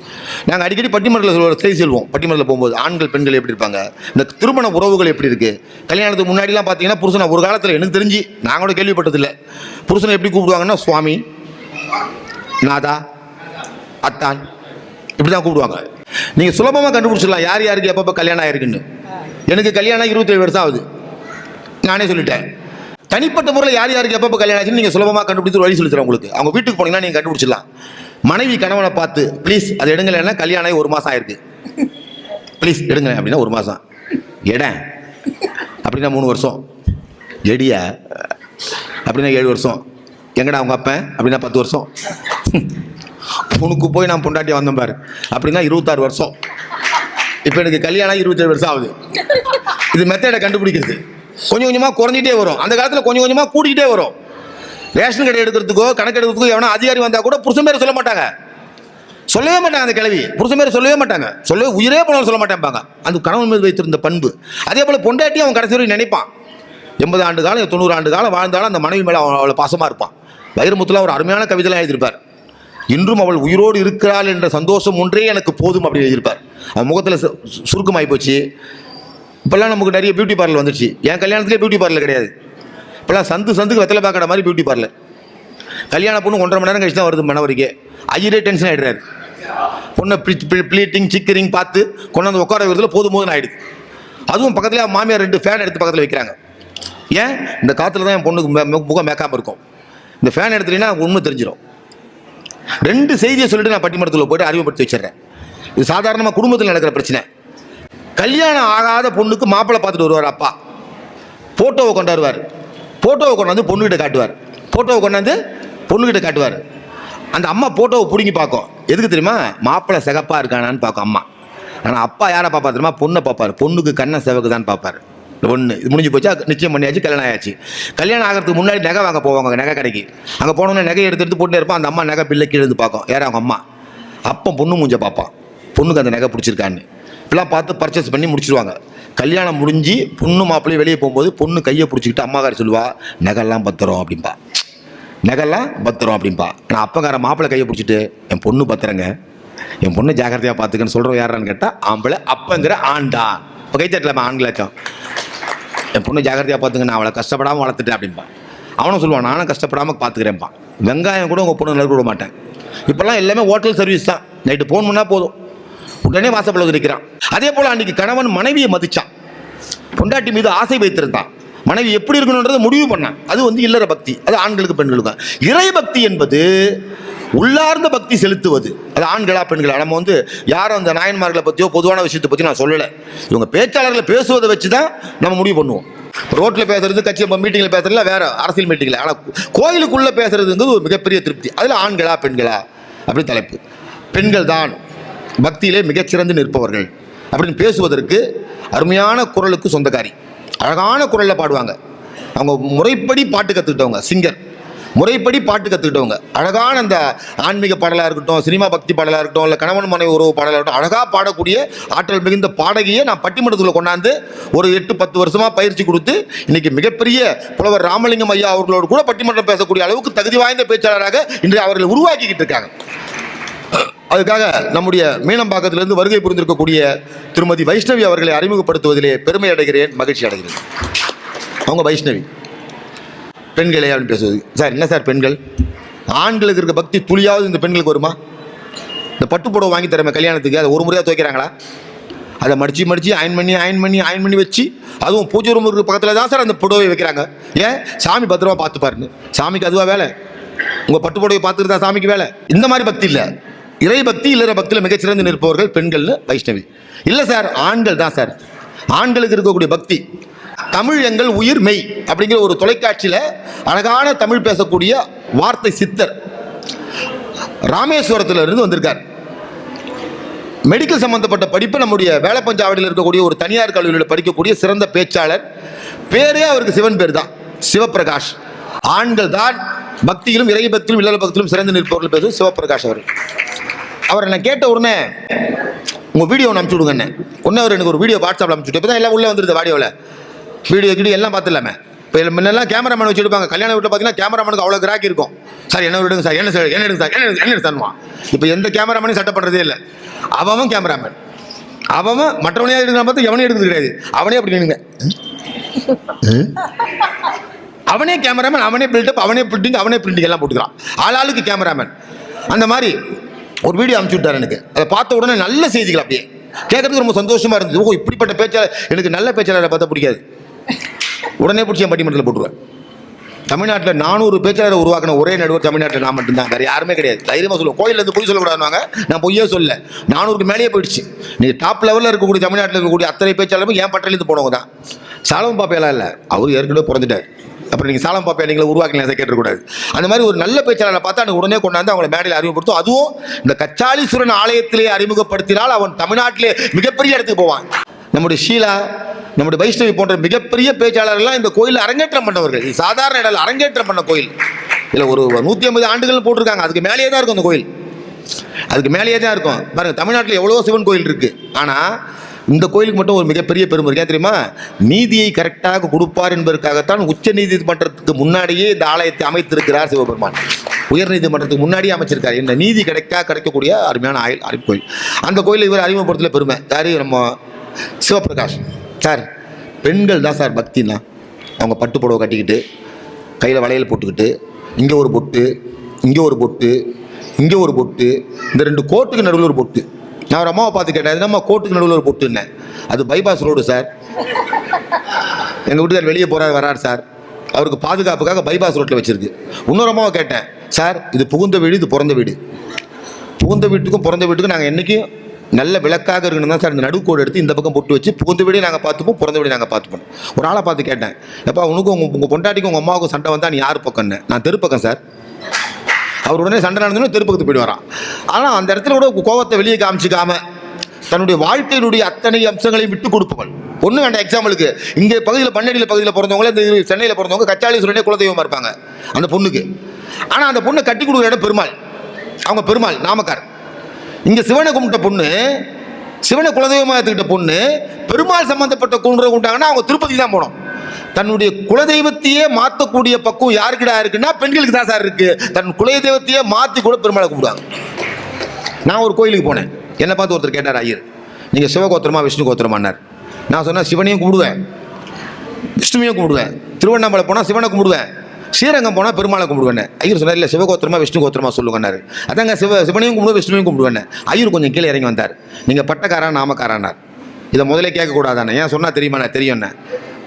நாங்கள் அடிக்கடி பட்டிமன்றத்தில் செய்தி சொல்வோம். பட்டிமன்றத்தில் போகும்போது ஆண்கள் பெண்கள் எப்படி இருப்பாங்க, இந்த திருமண உறவுகள் எப்படி இருக்குது. கல்யாணத்துக்கு முன்னாடிலாம் பார்த்தீங்கன்னா புருஷனை ஒரு காலத்தில் எனக்கு தெரிஞ்சு நான் கூட கேள்விப்பட்டதில்லை. புருஷனை எப்படி கூப்பிடுவாங்கன்னா சுவாமி, நாதா, அத்தான், இப்படி தான் கூப்பிடுவாங்க. நீங்கள் சுலபமாக கண்டுபிடிச்சிடலாம் யார் யாருக்கு எப்பப்போ கல்யாணம் ஆயிருக்குன்னு. எனக்கு கல்யாணம் 27 வருஷம் ஆகுது, நானே சொல்லிட்டேன். தனிப்பட்ட முறையில் யார் யாருக்கு எப்பப்போ கல்யாணம் ஆச்சுன்னு நீங்கள் சுலபமாக கண்டுபிடிச்சு வழி சொல்லித்தரேன் உங்களுக்கு. அவங்க வீட்டுக்கு போனீங்கன்னா நீங்கள் கண்டுபிடிச்சிடலாம். மனைவி கணவனை பார்த்து ப்ளீஸ் அதை எடுங்களேன்னா கல்யாணம் 1 மாதம் ஆயிருக்கு, ப்ளீஸ் எடுங்களேன் அப்படின்னா 1 மாதம், எட அப்படின்னா 3 வருஷம், எடிய அப்படின்னா 7 வருஷம், எங்கடா அவங்க அப்பன் அப்படின்னா 10 வருஷம், உனக்கு போய் நான் பொண்டாட்டியாக வந்தேன் பாரு அப்படின்னா 26 வருஷம். இப்போ எனக்கு கல்யாணம் 27 வருஷம் ஆகுது. இது மெத்தடை கண்டுபிடிக்கிறது கொஞ்சம் கொஞ்சமாக குறைஞ்சிட்டே வரும். அந்த காலத்தில் கொஞ்சம் கொஞ்சமாக கூட்டிகிட்டே வரும். ரேஷன் கடை எடுக்கிறதுக்கோ கணக்கு எடுக்கிறதுக்கோ எவனா அதிகாரி வந்தால் கூட புருஷன் பேர் சொல்ல மாட்டாங்க, சொல்லவே மாட்டாங்க. அந்த கிழவி புருஷன் பேர் சொல்லவே மாட்டாங்க, சொல்லவே உயிரே போனாலும் சொல்ல மாட்டேன்பாங்க. அந்த கணவன் மீது வைத்திருந்த பண்பு. அதே போல் பொண்டாட்டியும் அவன் கடைசி வரைக்கும் நினைப்பான். 80 ஆண்டு காலம் 90 ஆண்டு காலம் வாழ்ந்தாலும் அந்த மனைவி மேலே அவளை பாசமாக இருப்பான். வைரமுத்துல ஒரு அருமையான கவிதைலாம் எழுதியிருப்பார். இன்றும் அவள் உயிரோடு இருக்கிறாள் என்ற சந்தோஷம் ஒன்றே எனக்கு போதும் அப்படி எழுதியிருப்பார். அவன் முகத்தில் சுருக்கமாகி போச்சு. இப்போல்லாம் நமக்கு நிறைய பியூட்டி பார்லர் வந்துடுச்சு. என் கல்யாணத்துலேயே பியூட்டி பார்லர் கிடையாது. இப்போல்லாம் சந்துக்கு வெத்தலை பார்க்கற மாதிரி பியூட்டி பார்லர். கல்யாண பொண்ணு 1.5 மணி நேரம் கழிச்சு தான் வருது மனவரிக்கே. ஐயரே டென்ஷன் ஆகிடுறாரு. பொண்ணை ப்ளீட்டிங் சிக்கரிங் பார்த்து கொண்டாந்து உட்கார வைக்கிறதுல போதும் ஆகிடுது. அதுவும் பக்கத்தில் மாமியார் 2 ஃபேன் எடுத்து பக்கத்தில் வைக்கிறாங்க. ஏன்? இந்த காற்றுல தான் என் பொண்ணுக்கு முகம் மேக்காமல் இருக்கும். இந்த ஃபேன் எடுத்துட்டீங்கன்னா உண்மை தெரிஞ்சிடும். 2 செய்தியை சொல்லிட்டு நான் பட்டிமன்றத்தில் போய்ட்டு அறிமுகப்படுத்தி வச்சிடுறேன். இது சாதாரணமாக குடும்பத்தில் நடக்கிற பிரச்சனை. கல்யாணம் ஆகாத பொண்ணுக்கு மாப்பிள்ளை பார்த்துட்டு வருவார் அப்பா. ஃபோட்டோவை கொண்டாடுவார். ஃபோட்டோவை கொண்டாந்து பொண்ணுக்கிட்ட காட்டுவார். ஃபோட்டோவை கொண்டாந்து பொண்ணுக்கிட்ட காட்டுவார். அந்த அம்மா ஃபோட்டோவை பிடுங்கி பார்க்கும். எதுக்கு தெரியுமா? மாப்பிள்ளை சிகப்பாக இருக்கானான்னு பார்க்கும் அம்மா. ஆனால் அப்பா யாரை பார்ப்பா தெரியுமா? பொண்ணை பார்ப்பார். பொண்ணுக்கு கண்ணை சிவக்குதான்னு பார்ப்பார். ஒன்று இது முடிஞ்சு போச்சா, நிச்சயம் பண்ணியாச்சு, கல்யாணம் ஆயாச்சு. கல்யாணம் ஆகிறதுக்கு முன்னாடி நகை வாங்க போவாங்க நகை கடைக்கு. அங்கே போனோன்னே நகை எடுத்து போட்டு இருப்பான். அந்த அம்மா நகை பிள்ளை கீழே பார்க்கும். யாரும் அவங்க அம்மா. அப்போ பொண்ணு மூஞ்ச பார்ப்பான், பொண்ணுக்கு அந்த நகை பிடிச்சிருக்கான்னு. இப்பெல்லாம் பார்த்து பர்ச்சேஸ் பண்ணி முடிச்சிடுவாங்க. கல்யாணம் முடிஞ்சு பொண்ணு மாப்பிள்ளையும் வெளியே போகும்போது பொண்ணு கையை பிடிச்சிக்கிட்டு அம்மாக்கார சொல்லுவா, நகைலாம் பத்திரம் அப்படின்பா, நகைலாம் பத்திரம் அப்படின்பா. ஆனால் அப்பங்கார மாப்பிள்ளை கையை பிடிச்சிட்டு, என் பொண்ணு பத்திரங்க, என் பொண்ணு ஜாக்கிரதையாக பார்த்துக்கன்னு சொல்கிறோம் யாரான்னு கேட்டால் ஆம்பளை. அப்பங்கிற ஆண்டா. இப்போ கைத்தட்டலாமா ஆண்களாச்சும்? என் பொண்ணு ஜாக்கிரதையாக பார்த்துங்க, நான் அவளை கஷ்டப்படாமல் வளர்த்துட்டேன் அப்படின்பா. அவனும் சொல்லுவான், நானும் கஷ்டப்படாமல் பார்த்துக்கிறேன்ப்பா. வெங்காயம் கூட உங்கள் பொண்ணு நறுக்க விட மாட்டேன். இப்போல்லாம் எல்லாமே ஹோட்டல் சர்வீஸ் தான். நைட்டு ஃபோன் பண்ணால் போதும், உடனே வாசப்பளவு இருக்கிறான். அதே போல் அன்றைக்கி கணவன் மனைவியை மதித்தான், பொண்டாட்டி மீது ஆசை வைத்திருந்தான், மனைவி எப்படி இருக்கணுன்றதை முடிவு பண்ணான். அது இல்லற பக்தி. அது ஆண்களுக்கு பெண்களுக்கு. இறை பக்தி என்பது உள்ளார்ந்த பக்தி செலுத்துவது. அது ஆண்களா பெண்களா? நம்ம யாரும் அந்த நாயன்மார்களை பற்றியோ பொதுவான விஷயத்தை பற்றி நான் சொல்லலை. இவங்க பேச்சாளர்களை பேசுவதை வச்சு தான் நம்ம முடிவு பண்ணுவோம். ரோட்டில் பேசுறது, கட்சி மீட்டிங்கில் பேசுறதுல வேற, அரசியல் மீட்டிங்கில். ஆனால் கோயிலுக்குள்ளே பேசுறதுங்கிறது ஒரு மிகப்பெரிய திருப்தி. அதில் ஆண்களா பெண்களா அப்படி தலைப்பு. பெண்கள் தான் பக்தியிலே மிகச்சிறந்து நிற்பவர்கள் அப்படின்னு பேசுவதற்கு அருமையான குரலுக்கு சொந்தக்காரி. அழகான குரலில் பாடுவாங்க. அவங்க முறைப்படி பாட்டு கற்றுக்கிட்டவங்க, சிங்கர். முறைப்படி பாட்டு கற்றுக்கிட்டவங்க. அழகான அந்த ஆன்மீக பாடலாக இருக்கட்டும், சினிமா பக்தி பாடலாக இருக்கட்டும், இல்லை கணவன் மனைவி உறவு பாடலாக இருக்கட்டும், அழகாக பாடக்கூடிய ஆற்றல் மிகுந்த பாடகியை நான் பட்டிமன்றத்தில் கொண்டாந்து ஒரு 8-10 வருஷமாக பயிற்சி கொடுத்து இன்றைக்கி மிகப்பெரிய புலவர் ராமலிங்கம் ஐயா அவர்களோடு கூட பட்டிமன்றம் பேசக்கூடிய அளவுக்கு தகுதி வாய்ந்த பேச்சாளராக இன்று அவர்களை உருவாக்கிக்கிட்டு இருக்காங்க. அதுக்காக நம்முடைய மீனம்பாக்கத்திலிருந்து வருகை புரிந்திருக்கக்கூடிய திருமதி வைஷ்ணவி அவர்களை அறிமுகப்படுத்துவதிலே பெருமை அடைகிறேன், மகிழ்ச்சி அடைகிறேன். அவங்க வைஷ்ணவி பெண்களே அப்படின்னு பேசுவது. சார் என்ன சார் பெண்கள்? ஆண்களுக்கு இருக்க பக்தி துளியாவது இந்த பெண்களுக்கு வருமா? இந்த பட்டு புடவை வாங்கி தரமே கல்யாணத்துக்கு, அதை ஒரு முறையாக துவைக்கிறாங்களா? அதை மடித்து அயன் பண்ணி வச்சு, அதுவும் பூஜை ரூம் பக்கத்தில் தான் சார் அந்த புடவை வைக்கிறாங்க. ஏன்? சாமி பத்திரமா பார்த்து பாருன்னு. சாமிக்கு அதுவா வேலை? உங்கள் பட்டு புடவை பார்த்துட்டு தான் சாமிக்கு வேலை? இந்த மாதிரி பக்தி இல்லை. இறை பக்தி, இல்லற பக்தியில் மிகச்சிறந்து நிற்பவர்கள் பெண்கள்னு வைஷ்ணவி. இல்லை சார், ஆண்கள் தான் சார். ஆண்களுக்கு இருக்கக்கூடிய பக்தி தமிழ் எங்கள் உயிர் மெய் அப்படிங்கிற ஒரு தொலைக்காட்சியில் அழகான தமிழ் பேசக்கூடிய வார்த்தை சித்தர் ராமேஸ்வரத்தில் இருந்து வந்திருக்கார். மெடிக்கல் சம்பந்தப்பட்ட படிப்பு நம்முடைய வேலப்பஞ்சாவடியில் இருக்கக்கூடிய ஒரு தனியார் கல்லூரியில் படிக்கக்கூடிய சிறந்த பேச்சாளர். பேரே அவருக்கு சிவன் பேர் தான், சிவபிரகாஷ். ஆண்கள் தான் பக்தியிலும் இறை பக்தியிலும் இல்லற பக்தியிலும் சிறந்து நிற்பவர்கள் பேசும் சிவபிரகாஷ் அவர். அவரை நான் கேட்ட உடனே உங்கள் வீடியோ ஒன்று அனுப்பிச்சு விடுங்க. உடனே அவர் எனக்கு ஒரு வீடியோ வாட்ஸ்அப்பில் அனுப்பிச்சுட்டு, இப்போ தான் எல்லாம் உள்ளே வந்துருது வாடியோவில், வீடியோ எல்லாம் பார்த்துலாமே. இப்போ முன்னெல்லாம் கேமராமேன் வச்சு எடுப்பாங்க. கல்யாண வீட்டில் பார்த்தீங்கன்னா கேமராமேனுக்கு அவ்வளோ கிராக்கி இருக்கும். சார் என்ன விடுங்க சார், என்ன சார், என்ன எடுங்க சார், என்ன எடுத்தான்மா. இப்போ எந்த கேமராமேனையும் சட்டை பண்ணுறதே இல்லை. அவன் கேமராமேன், அவன் மற்றவனையாக எடுக்கிறான் பார்த்து எவனையும் எடுக்கிறது கிடையாது. அவனே அப்படி நின்னுங்க, அவனே கேமராமேன், அவனே பில்டப், அவனே பிரிண்டிங் எல்லாம் போட்டுக்கிறான். ஆளாளுக்கு கேமராமேன். அந்த மாதிரி ஒரு வீடியோ அனுப்பிச்சு விட்டார் எனக்கு. அதை பார்த்த உடனே நல்ல செய்திகள் அப்படியே கேட்கறதுக்கு ரொம்ப சந்தோஷமாக இருந்தது. ஓ, இப்படிப்பட்ட பேச்சாளர், எனக்கு நல்ல பேச்சாளரை பார்த்தா பிடிக்காது, உடனே பிடிச்சி என் பட்டிமன்றத்தில் போட்டுருவேன். தமிழ்நாட்டில் 400 பேச்சாளரை உருவாக்கின ஒரே நடுவர் தமிழ்நாட்டில் நான் மட்டும்தான், வேறு யாருமே கிடையாது. தைரியமாக சொல்லுவோம். கோயிலேருந்து பொய் சொல்லக்கூடாதுவாங்க, நான் பொய்யே சொல்ல. 400க்கு மேலேயே போயிடுச்சு. நீங்கள் டாப் லெவலில் இருக்கக்கூடிய தமிழ்நாட்டில் இருக்கக்கூடிய அத்தனை பேச்சாளரும் என் பட்டியலேருந்து போனவங்க தான். சாலமன் பாப்பையெல்லாம் இல்லை, அவர் ஏற்கனவே பிறந்துட்டார். அப்புறம் நீங்கள் சாலம் பாப்பையா நீங்களை உருவாக்கலாம் கேட்டுக்கூடாது. அந்த மாதிரி ஒரு நல்ல பேச்சாளரை பார்த்தா எனக்கு உடனே கொண்டாந்து அவங்களை மேடையில் அறிமுகப்படுத்தும். அதுவும் இந்த கச்சாலீஸ்வரன் ஆலயத்திலே அறிமுகப்படுத்தினால் அவன் தமிழ்நாட்டிலே மிகப்பெரிய இடத்துக்கு போவான். நம்முடைய ஷீலா, நம்முடைய வைஷ்ணவி போன்ற மிகப்பெரிய பேச்சாளர்கள்லாம் இந்த கோயில் அரங்கேற்றம் பண்ணவர்கள். இது சாதாரண இடம், அரங்கேற்றம் பண்ண கோயில். இல்லை ஒரு 150 ஆண்டுகள் போட்டிருக்காங்க. அதுக்கு மேலேயே தான் இருக்கும் அந்த கோயில், அதுக்கு மேலேயே தான் இருக்கும். பாருங்கள், தமிழ்நாட்டில் எவ்வளோ சிவன் கோயில் இருக்குது. ஆனால் இந்த கோயிலுக்கு மட்டும் ஒரு மிகப்பெரிய பெருமை இருக்கா தெரியுமா? நீதியை கரெக்டாக கொடுப்பார் என்பதற்காகத்தான் உச்ச நீதிமன்றத்துக்கு முன்னாடியே இந்த ஆலயத்தை அமைத்திருக்கிறார் சிவபெருமான். உயர் நீதிமன்றத்துக்கு முன்னாடியே அமைச்சிருக்கார். இந்த நீதி கிடைக்கக்கூடிய அருமையான கோயில். அந்த கோயிலை இவர் அறிமுகப்படுத்தல பெருமை. யாரு? நம்ம சிவபிரகாஷ் சார். பெண்கள் தான் சார் பக்தின்னா. அவங்க பட்டு புடவை கட்டிக்கிட்டு, கையில் வளையல் போட்டுக்கிட்டு, இங்கே ஒரு பொட்டு, இங்கே ஒரு பொட்டு, இங்கே ஒரு பொட்டு, இந்த 2 கோட்டுக்கு நடுவில் ஒரு பொட்டு. நான் ஒரு அம்மாவை பார்த்து கேட்டேன், அது நம்ம கோட்டுக்கு நடுவில் ஒரு பொட்டுன்னேன். அது பைபாஸ் ரோடு சார். எங்கள் வீட்டுக்கார் வெளியே போகிறார் வரார் சார், அவருக்கு பாதுகாப்புக்காக பைபாஸ் ரோட்டில் வச்சுருக்கு. இன்னொரு அம்மாவை கேட்டேன், சார் இது புகுந்த வீடு, இது பிறந்த வீடு. புகுந்த வீட்டுக்கும் பிறந்த வீட்டுக்கும் நாங்கள் என்றைக்கும் நல்ல விளக்காக இருக்கணும் தான் சார் இந்த நடுக்கோடு எடுத்து இந்த பக்கம் பொட்டு வச்சு புகுந்த வீடையும் நாங்கள் பார்த்துப்போம், பிறந்த வீடையும் நாங்கள் பார்த்துப்போம். ஒரு ஆளை பார்த்து கேட்டேன், எப்போ உனக்கும் உங்கள் பொண்டாட்டிக்கும் உங்கள் அம்மாவுக்கும் சண்டை வந்தால் நீ யார் பக்கம்னு? நான் தெரு பக்கம் சார். அவர் உடனே சண்டை நடந்தோன்னு தெருப்பக்கத்து போயிடுவாராம். ஆனால் அந்த இடத்துல கூட கோபத்தை வெளியே காமிச்சிக்காம தன்னுடைய வாழ்க்கையினுடைய அத்தனை அம்சங்களையும் விட்டு கொடுப்பவள். ஒன்றும் வேண்டாம், எக்ஸாம்பிளுக்கு இங்கே பகுதியில் பண்ணடியில் பகுதியில் பிறந்தவங்களே இந்த சென்னையில் பிறந்தவங்க கச்சாலீஸ்வரனே குலதெய்வமாக இருப்பாங்க அந்த பொண்ணுக்கு. ஆனால் அந்த பொண்ணை கட்டி கொடுக்குற இடம் பெருமாள், அவங்க பெருமாள் நாமக்கார். இங்கே சிவனை கும்பிட்ட பொண்ணு, சிவனை குலதெய்வமாக எடுத்துக்கிட்ட பொண்ணு பெருமாள் சம்பந்தப்பட்ட குன்றை கும்பிட்டாங்கன்னா அவங்க திருப்பதி தான் போகணும். தன்னுடைய குலதெய்வத்தையே மாற்றக்கூடிய பக்குவம் யாருக்கிட்டா இருக்குன்னா பெண்களுக்கு தான் சார் இருக்கு. தன் குலதெய்வத்தையே மாற்றி கூட பெருமாளை கும்பிடுவாங்க. நான் ஒரு கோயிலுக்கு போனேன், என்னை பார்த்து ஒருத்தர் கேட்டார், ஐயர் நீங்கள் சிவகோத்திரமா விஷ்ணு கோத்திரமானார். நான் சொன்னேன் சிவனையும் கும்பிடுவேன் விஷ்ணுவையும் கும்பிடுவேன். திருவண்ணாமலை போனால் சிவனை கும்பிடுவேன், ஸ்ரீரங்கம் போனால் பெருமாளை கும்பிடுவேன். ஐயர் சொன்னார், இல்லை சிவகோத்திரமா விஷ்ணு கோத்திரமா சொல்லுங்கன்னாரு. அதாங்க சிவனையும் கும்பிடுவேன் விஷ்ணுவையும் கும்பிடுவேன். ஐயர் கொஞ்சம் கீழே இறங்கி வந்தார், நீங்கள் பட்டக்காரன் நாமக்காரனார். இதை முதலே கேட்கக்கூடாதானே, ஏன் சொன்னால் தெரியுமா? நான் தெரியும்ண்ணே,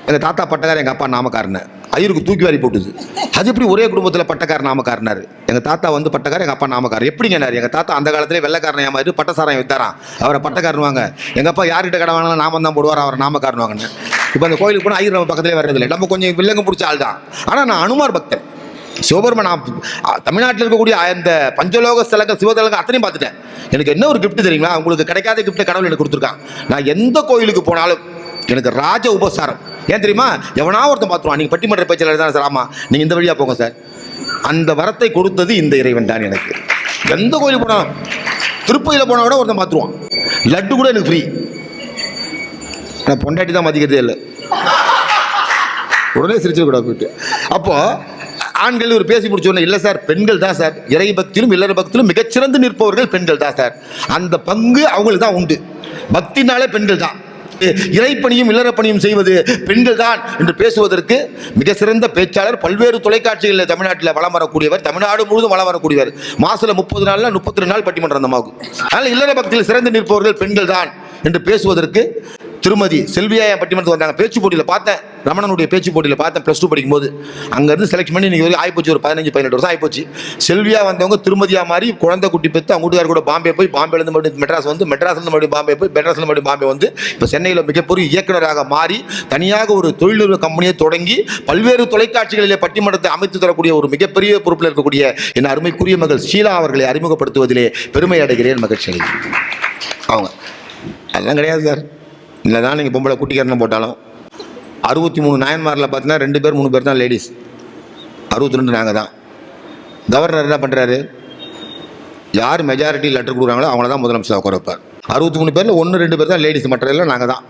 எங்கள் தாத்தா பட்டக்காரன் எங்கள் அப்பா நாமக்காரனை. ஐயருக்கு தூக்கி வாரி போட்டுது. அது எப்படி ஒரே குடும்பத்தில் பட்டக்காரன் நாமக்காரனார்? எங்கள் தாத்தா வந்து பட்டக்காரன், எங்கள் அப்பா நாமக்காரர். எப்படிங்கன்னாரு? எங்கள் தாத்தா அந்த காலத்திலே வெள்ளைக்காரனை ஏமாதிட்டு பட்டசாரம் வித்தாரான், அவரை பட்டக்காரன் வாங்க. எங்கள் அப்பா யார்கிட்ட கடை வாங்கினாலும் நாம தான் போடுவார், அவரை நாமக்காரன் வாங்கினேன். இப்போ அந்த கோயிலுக்கு போனால் ஐயர் நம்ம பக்கத்திலே வர்றதில்லை, நம்ம கொஞ்சம் வில்லங்க பிடிச்ச ஆள் தான். ஆனால் நான் அனுமார் பக்தன். சிவபெருமான் நான் தமிழ்நாட்டில் இருக்கக்கூடிய அந்த பஞ்சலோக ஸ்தலங்கள் சிவதலங்கள் அத்தனையும் பார்த்துட்டேன். எனக்கு என்ன ஒரு கிஃப்ட் தெரியுங்களா? உங்களுக்கு கிடைக்காத கிஃப்ட்டை கடவுள் எனக்கு கொடுத்துருக்கான். நான் எந்த கோயிலுக்கு போனாலும் எனக்கு ராஜ உபசாரம். ஏன் தெரியுமா? எவனா ஒருத்தன் பார்த்துருவான், நீங்கள் பட்டிமன்ற பேச்சாளர் தானே சார்? ஆமாம், நீங்கள் இந்த வழியாக போங்க சார். அந்த வரத்தை கொடுத்தது இந்த இறைவன் தான் எனக்கு. எந்த கோயிலுக்கு போனாலும், திருப்பதியில் போனால் கூட ஒருத்தன் பார்த்துருவான். லட்டு கூட எனக்கு ஃப்ரீ. நான் பொண்டாட்டி தான் மதிக்கிறதே இல்லை, உடனே சிரிச்சு கூட போயிட்டு. அப்போது ஆண்கள் ஒரு பேசி முடிச்சோன்னே, இல்லை சார் பெண்கள் தான் சார் இறை பக்தியிலும் இல்லற பக்தியிலும் மிகச்சிறந்து நிற்பவர்கள் பெண்கள் தான் சார். அந்த பங்கு அவங்களுக்கு தான் உண்டு. பக்தினாலே பெண்கள் தான், இறைப்பணியும் இல்லறப்பணியும் செய்வது பெண்கள் தான் என்று பேசுவதற்கு மிக சிறந்த பேச்சாளர். பல்வேறு தொலைக்காட்சிகளில் தமிழ்நாட்டில் வளம் வரக்கூடியவர், தமிழ்நாடு முழுவதும் வளம் வரக்கூடியவர். மாசத்துல 30 நாள்ல 32 நாள் பட்டிமன்றம் அந்த மாவுக்கு. அதனால் இல்லற பக்தியில் சிறந்து நிற்பவர்கள் பெண்கள் தான் என்று பேசுவதற்கு திருமதி செல்வியா என் பட்டிமன்றத்துக்கு வந்தாங்க. பேச்சு போட்டியில் பார்த்தேன், ரமணனுடைய பேச்சு போட்டியில் பார்த்தேன் +2 படிக்கும்போது. அங்கேருந்து செலக்ட் பண்ணி நீங்கள் ஆகிப்போச்சு, ஒரு 15-18 வருஷம் ஆகிப்போச்சு. செல்வியா வந்தவங்க திருமதியாக மாதிரி குழந்தை குட்டி பெற்று அவங்க வீட்டுக்கார கூட பாம்பே போய், பாம்பேலேருந்து மறுபடியும் மெட்ராஸ் வந்து, மெட்ராஸ்லேருந்து மறுபடியும் பாம்பே போய், மெட்ராஸ்லேருந்து மறுபடியும் பாம்பே வந்து, இப்போ சென்னையில் மிகப்பெரிய இயக்குநராக மாறி தனியாக ஒரு தொழில்நிறுவன கம்பெனியை தொடங்கி பல்வேறு தொலைக்காட்சிகளிலே பட்டிமன்றத்தை அமைத்து தரக்கூடிய ஒரு மிகப்பெரிய பொறுப்பில் இருக்கக்கூடிய என் அருமைக்குரிய மகள் ஷீலா அவர்களை அறிமுகப்படுத்துவதிலே பெருமை அடைகிறேன், மகிழ்ச்சி அடைகிறேன். அவங்க அதெல்லாம் கிடையாது சார். இல்லை தான் நீங்கள் பொம்பளை குட்டிக்காரனை போட்டாலும் 63 நாயன்மாரில் பார்த்தீங்கன்னா 2 பேர் 3 பேர் தான் லேடிஸ், 62 நாங்கள் தான். கவர்னர் என்ன பண்ணுறாரு? யார் மெஜாரிட்டி லெட்டர் கொடுக்குறாங்களோ அவங்கள தான் முதலமைச்சர் உட்கார வைப்பார். 63 பேரில் 1-2 பேர் தான் லேடிஸ், மற்றதெல்லாம் நாங்கள் தான்.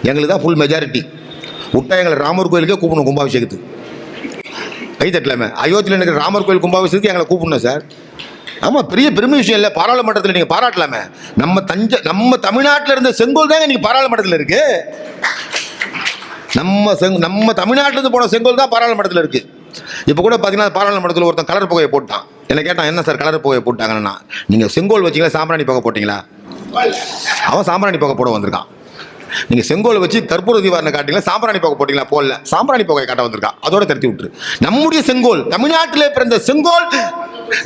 எங்களுக்கு தான் ஃபுல் மெஜாரிட்டி. விட்டா எங்களை ராமர் கோயிலுக்கே கூப்பிடணும் கும்பாபிஷேகத்துக்கு. கை தட்டலாமே, அயோத்தியில் எனக்கு ராமர் கோயில் கும்பாபிஷேகத்துக்கு எங்களை கூப்பிடணும் சார். ஆமாம், பெரிய பெருமை விஷயம் இல்லை. பாராளுமன்றத்தில் நீங்கள் பாராட்டலாமே. நம்ம தமிழ்நாட்டில் இருந்த செங்கோல் தாங்க நீங்கள் பாராளுமன்றத்தில் இருக்கு. நம்ம தமிழ்நாட்டிலேருந்து போன செங்கோல் தான் பாராளுமன்றத்தில் இருக்கு. இப்போ கூட பார்த்தீங்கன்னா பாராளுமன்றத்தில் ஒருத்தன் கலர் புகையை போட்டான். என்ன கேட்டான், என்ன சார் கலர் புகையை போட்டாங்கன்னா, நீங்கள் செங்கோல் வச்சிங்களா சாம்பிராணி புகை போட்டிங்களா? அவன் சாம்பிராணி புகை போட வந்திருக்கான். நீங்கள் செங்கோல் வச்சு கற்பூர தீபாவளி காட்டிங்களா சாம்பிராணி புகை போட்டிங்களா? போடல, சாம்பிராணி புகை காட்ட வந்திருக்கான். அதோட தடுத்து விட்டுரு. நம்முடைய செங்கோல், தமிழ்நாட்டிலே பிறந்த செங்கோல்